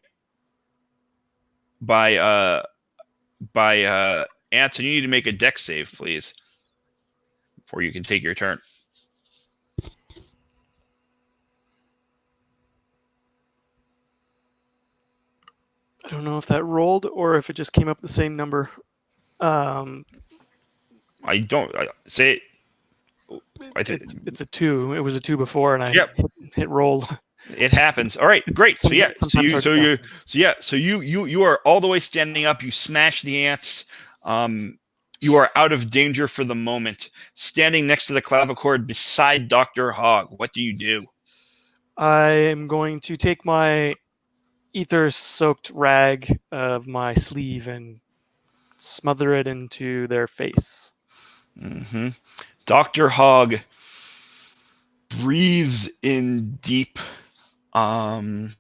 ants, and you need to make a dex save, please, before you can take your turn. I don't know if that rolled or if it just came up the same number. I don't say it. I think It's a 2. It was a 2 before, and I Yep. hit roll. it happens. All right, great. So yeah, Sometimes you are all the way standing up. You smash the ants. You are out of danger for the moment. Standing next to the clavichord beside Dr. Hogg. What do you do? I am going to take my ether-soaked rag of my sleeve and smother it into their face. Mm-hmm. Dr. Hogg breathes in deep. And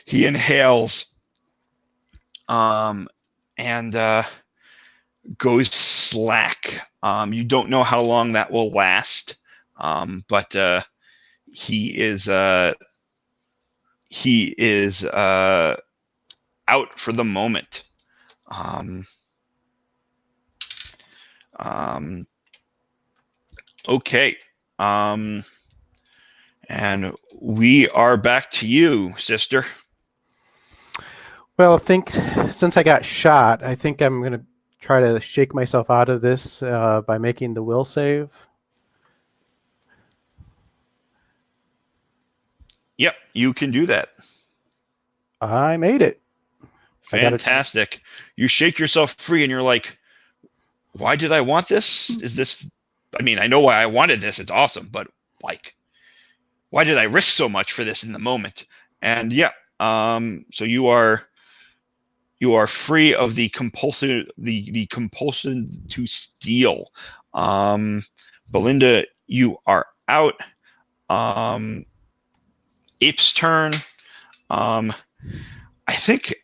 he inhales and goes slack. You don't know how long that will last, but he is out for the moment. Okay. And we are back to you, sister. Well, since I got shot, I think I'm going to try to shake myself out of this by making the will save. Yep, you can do that. I made it. Fantastic. You shake yourself free and you're like, why did I want this? Is this, I mean, I know why I wanted this. It's awesome, but like, why did I risk so much for this in the moment? And yeah, so you are free of the compulsion, the compulsion to steal. Belinda, you are out. Ape's turn. I think.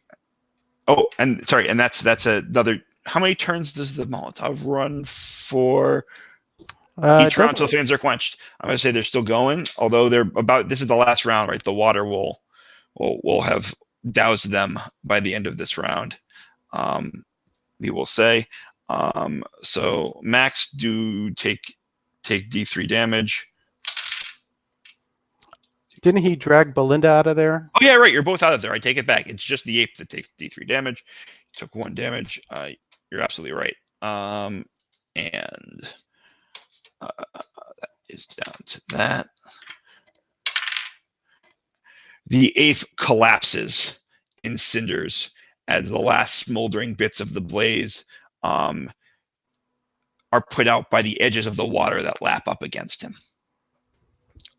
Oh, and sorry, and that's another. How many turns does the Molotov run for? Each round until flames are quenched. I'm gonna say they're still going, although they're about. This is the last round, right? The water will have doused them by the end of this round. We will say. So Max, do take D3 damage. Didn't he drag Belinda out of there? Oh yeah, right. You're both out of there. I take it back. It's just the ape that takes D3 damage. You took 1 damage. You're absolutely right. And that is down to that. The ape collapses in cinders as the last smoldering bits of the blaze are put out by the edges of the water that lap up against him.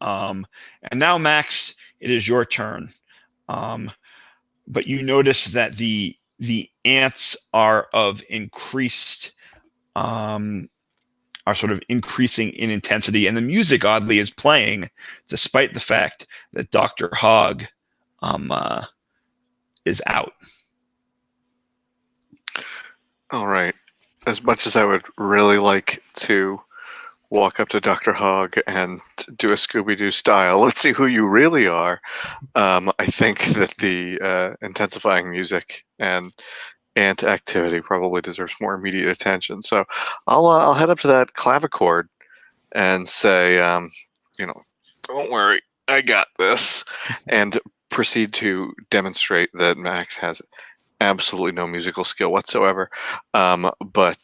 And now, Max, it is your turn. But you notice that the ants are of increased, are sort of increasing in intensity, and the music oddly is playing, despite the fact that Dr. Hogg is out. All right. As much as I would really like to walk up to Dr. Hogg and do a Scooby-Doo style, let's see who you really are, I think that the intensifying music and ant activity probably deserves more immediate attention. So I'll head up to that clavichord and say, don't worry, I got this, and proceed to demonstrate that Max has absolutely no musical skill whatsoever, but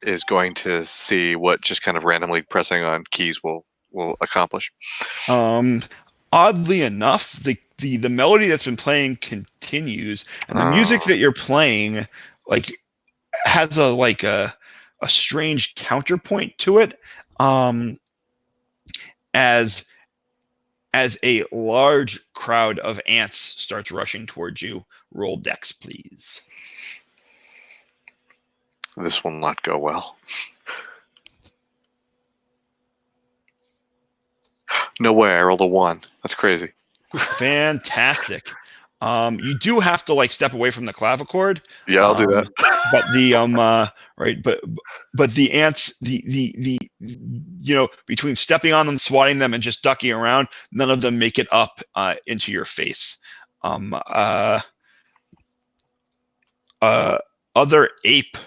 is going to see what just kind of randomly pressing on keys will accomplish. Oddly enough, the melody that's been playing continues, and the music that you're playing like has a strange counterpoint to it, as a large crowd of ants starts rushing towards you. Roll Dex, please. This will not go well. No way, I rolled a 1. That's crazy. Fantastic. You do have to step away from the clavichord. Yeah, I'll do that. But the right, but the ants, the between stepping on them, swatting them, and just ducking around, none of them make it up into your face. Other ape,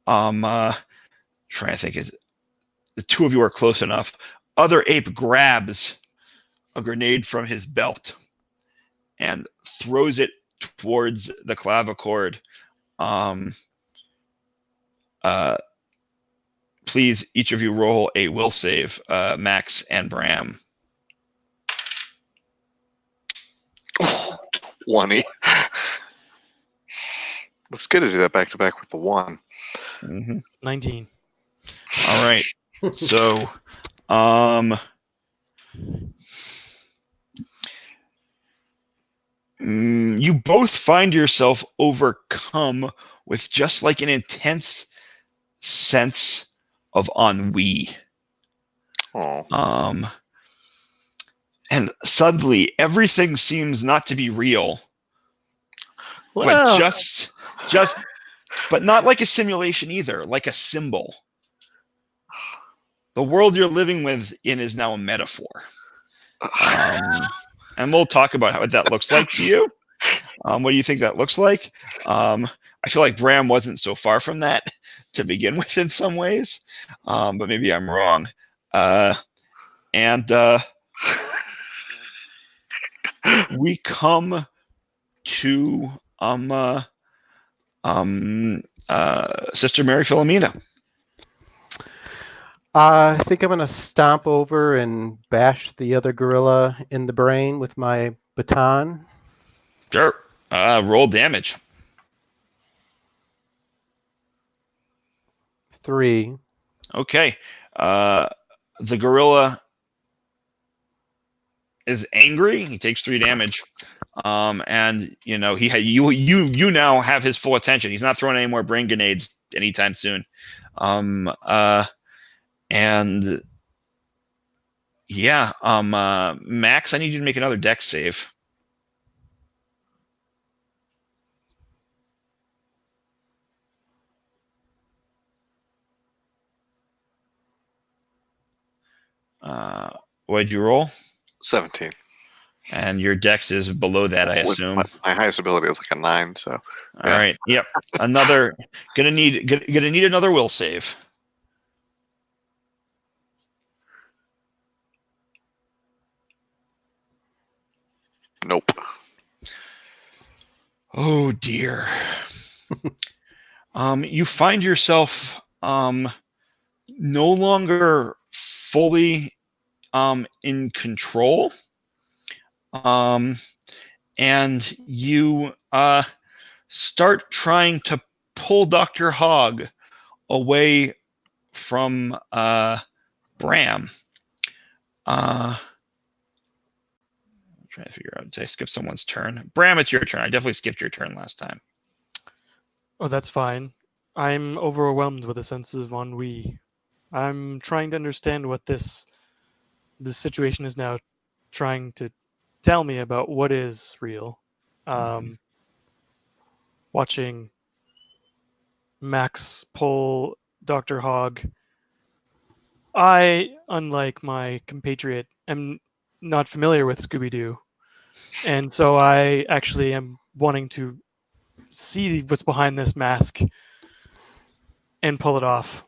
trying to think, is the two of you are close enough. other ape grabs a grenade from his belt and throws it towards the clavichord. Please, each of you roll a will save, Max and Bram. 20. It's good to do that back to back with the 1. Mm-hmm. 19. All right. So, you both find yourself overcome with just like an intense sense of ennui. Oh. And suddenly everything seems not to be real, Well, but not like a simulation either, like a symbol. The world you're living within is now a metaphor. And we'll talk about what that looks like to you. What do you think that looks like? I feel like Bram wasn't so far from that to begin with in some ways, but maybe I'm wrong. We come to Sister Mary Philomena. I think I'm going to stomp over and bash the other gorilla in the brain with my baton. Sure. Roll damage. 3. Okay. The gorilla is angry. He takes 3 damage. And you now have his full attention. He's not throwing any more brain grenades anytime soon. And yeah, Max, I need you to make another dex save. What'd you roll? 17. And your dex is below that, I assume. My highest ability is like a 9, so. All right. Yep. Another. Gonna need another will save. Nope. Oh dear. You find yourself no longer fully in control. And you start trying to pull Dr. Hogg away from Bram. I'm trying to figure out, did I skip someone's turn? Bram, it's your turn. I definitely skipped your turn last time. Oh, that's fine. I'm overwhelmed with a sense of ennui. I'm trying to understand what this situation is now trying to tell me about what is real. Watching Max pull Dr. Hogg, I, unlike my compatriot, am not familiar with Scooby-Doo. And so I actually am wanting to see what's behind this mask and pull it off.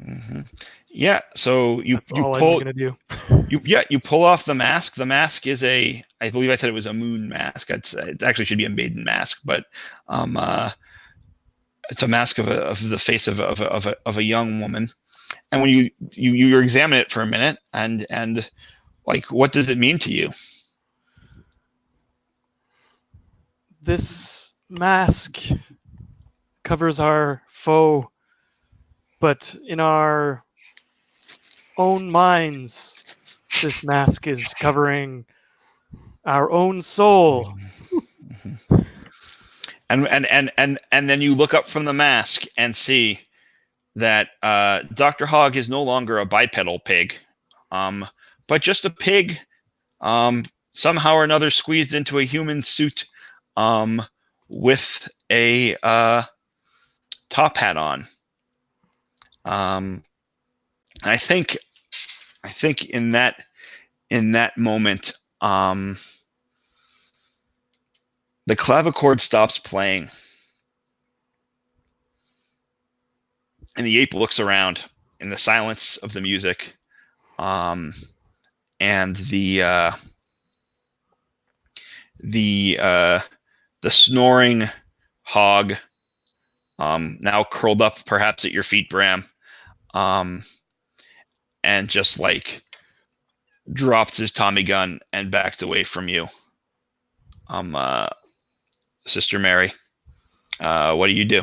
Mm-hmm. Yeah, so you all pull. I'm gonna do. You pull off the mask. The mask is I believe I said it was a moon mask. It actually should be a maiden mask, but it's a mask of the face of a young woman. And when you examine it for a minute, and like, what does it mean to you? This mask covers our foe, but in our own minds, this mask is covering our own soul. And then you look up from the mask and see that Dr. Hogg is no longer a bipedal pig, but just a pig, somehow or another squeezed into a human suit, with a top hat on. I think in that moment, the clavichord stops playing, and the ape looks around in the silence of the music, and the snoring hog, now curled up perhaps at your feet, Bram, and just like drops his Tommy gun and backs away from you. Sister Mary, what do you do?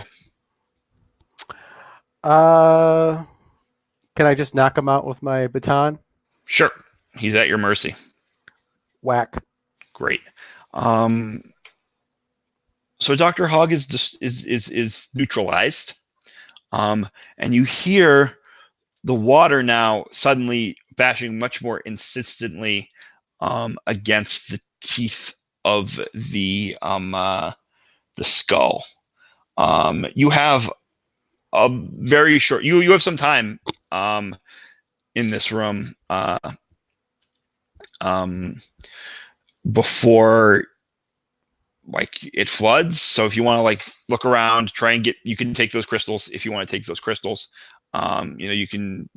Can I just knock him out with my baton? Sure, he's at your mercy. Whack. Great. So Dr. Hogg is neutralized, and you hear the water now suddenly bashing much more insistently against the teeth of the skull. You have a very short. You have some time in this room before like it floods. So if you want to like look around, try and you can take those crystals if you want to take those crystals. You can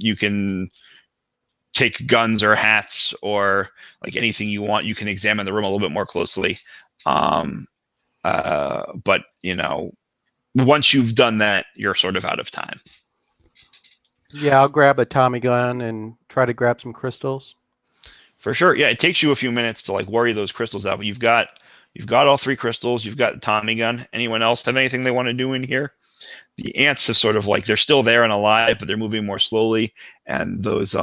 take guns or hats or like anything you want. You can examine the room a little bit more closely. But once you've done that, you're sort of out of time. Yeah, I'll grab a Tommy gun and try to grab some crystals. For sure. Yeah, it takes you a few minutes to like worry those crystals out, but you've got all 3 crystals, you've got the Tommy gun. Anyone else have anything they want to do in here? The ants have sort of like, they're still there and alive, but they're moving more slowly. And those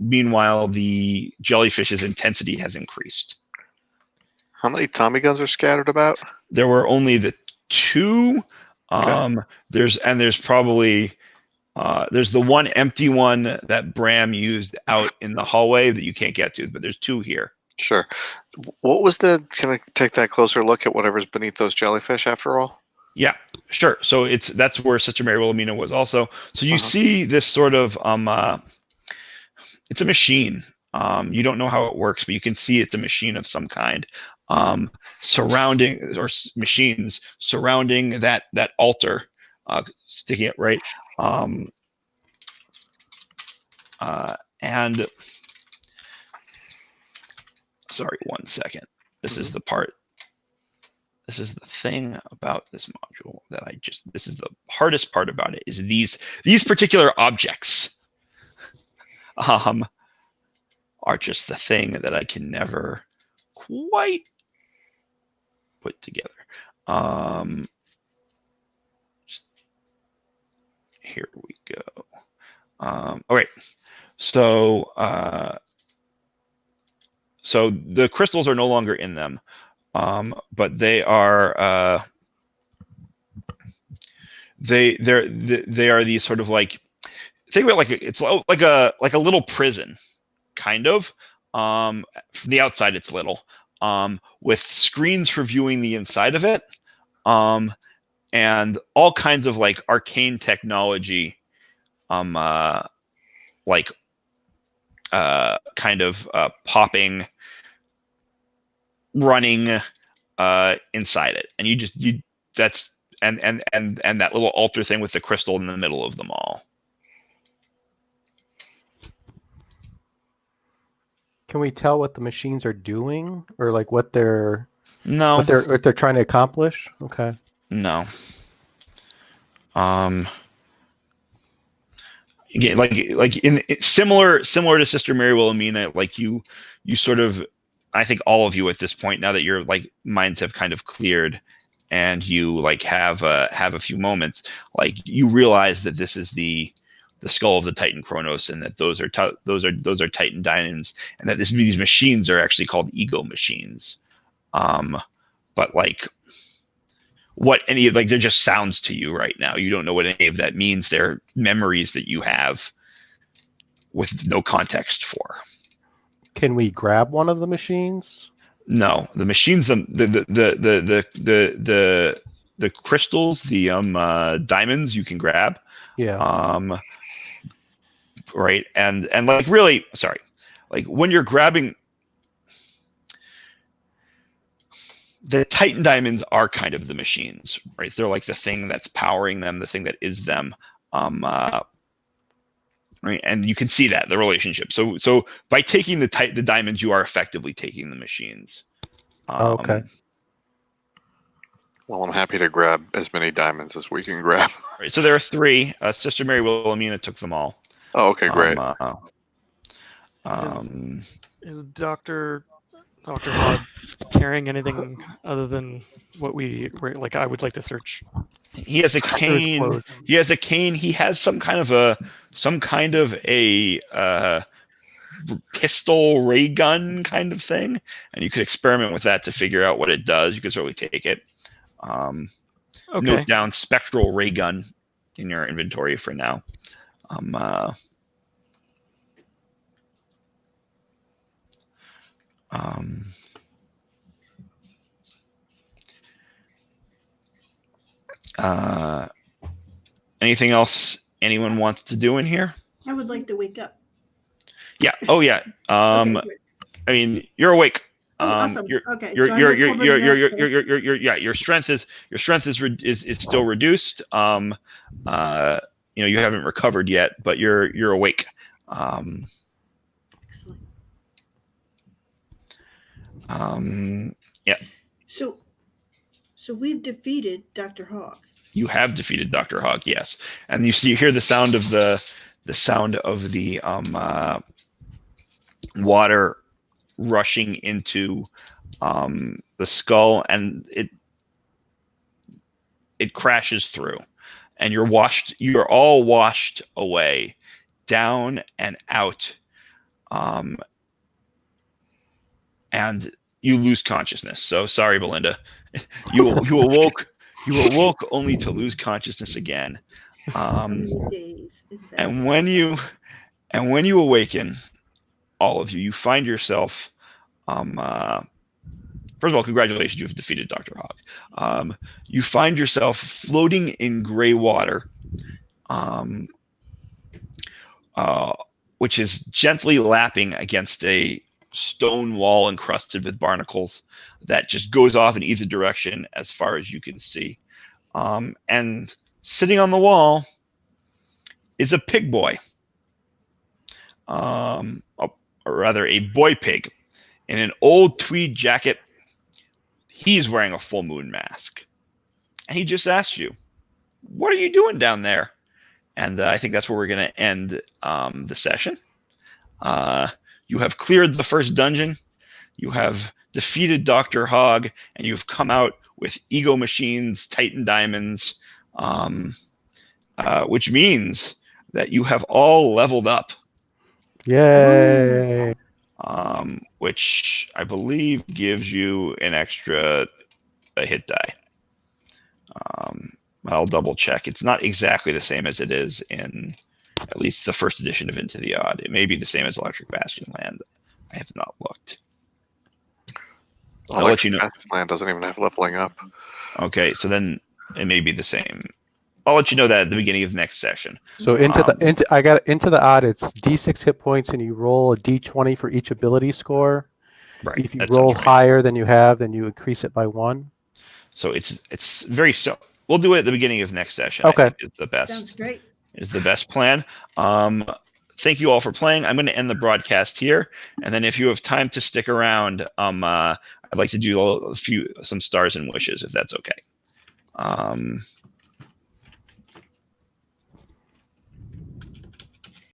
meanwhile the jellyfish's intensity has increased. How many Tommy guns are scattered about? There were only the 2. Okay. There's probably there's the one empty one that Bram used out in the hallway that you can't get to, but there's 2 here. Sure. What was can I take that closer look at whatever's beneath those jellyfish after all? Yeah, sure. So that's where Sister Mary Wilhelmina was also. So you see this sort of it's a machine. You don't know how it works, but you can see it's a machine of some kind. Surrounding machines surrounding that altar, sticking it right. And sorry, one second. This is the part. This is the thing about this module that this is the hardest part about it, is these particular objects are just the thing that I can never quite put together. Here we go. All right. So the crystals are no longer in them, but they are they are these sort of like, think about it's like a little prison, kind of. From the outside, it's little, with screens for viewing the inside of it, and all kinds of like arcane technology, kind of popping, running inside it, and that's and that little altar thing with the crystal in the middle of them all. Can we tell what the machines are doing, or like what they're No. what they're trying to accomplish? Okay. No. Again, like in similar to Sister Mary Wilhelmina, like you sort of, I think all of you at this point, now that your like minds have kind of cleared and you like have a few moments, like you realize that this is the skull of the Titan Kronos, and that those are Titan Dynans, and that these machines are actually called ego machines. But like what any of, like, they're just sounds to you right now. You don't know what any of that means. They're memories that you have with no context for. Can we grab one of the machines? No, the machines, the crystals, the diamonds you can grab. Yeah. Right, and like really, sorry, like when you're grabbing, the Titan diamonds are kind of the machines, right? They're like the thing that's powering them, the thing that is them. right? And you can see that the relationship. So by taking the diamonds, you are effectively taking the machines. Okay. Well, I'm happy to grab as many diamonds as we can grab. Right. So there are 3. Sister Mary Wilhelmina took them all. Oh, okay, great. Is Dr. Hogg carrying anything other than what we were like? I would like to search. He has a cane. clothes. He has a cane. He has some kind of a pistol ray gun kind of thing, and you could experiment with that to figure out what it does. You could certainly take it. Okay. Note down spectral ray gun in your inventory for now. Anything else anyone wants to do in here? I would like to wake up. Yeah. Oh yeah. Okay, good. I mean, you're awake. Oh, awesome. Your Okay. so I'm recovered now. your strength is still reduced. You haven't recovered yet, but you're awake. Excellent. Yeah. So we've defeated Dr. Hogg. You have defeated Dr. Hogg, yes, and you hear the sound of the water rushing into the skull, and it crashes through, and you're all washed away, down and out, and you lose consciousness. So sorry, Belinda, you awoke only to lose consciousness again. So many days in bed. And when you awaken, all of you find yourself. First of all, congratulations, you've defeated Dr. Hogg. You find yourself floating in gray water, which is gently lapping against a stone wall encrusted with barnacles that just goes off in either direction as far as you can see. And sitting on the wall is a pig boy, or rather a boy pig, in an old tweed jacket. He's wearing a full moon mask, and he just asked you, "What are you doing down there?" And I think that's where we're going to end the session. You have cleared the first dungeon. You have defeated Dr. Hogg, and you've come out with ego machines, Titan diamonds, which means that you have all leveled up. Yay! Which I believe gives you an extra hit die. I'll double check. It's not exactly the same as it is in at least the first edition of Into the Odd. It may be the same as Electric Bastion Land. I have not looked. I'll let you know. Bastion Land doesn't even have leveling up. Okay, so then it may be the same. I'll let you know that at the beginning of next session. So Into the Odd, it's D6 hit points, and you roll a D20 for each ability score. Right. If you that roll sounds right. higher than you have, then you increase it by 1. So it's very so. We'll do it at the beginning of next session. Okay. I think it's the best. Sounds great. Is the best plan. Thank you all for playing. I'm going to end the broadcast here, and then if you have time to stick around, I'd like to do some stars and wishes, if that's okay.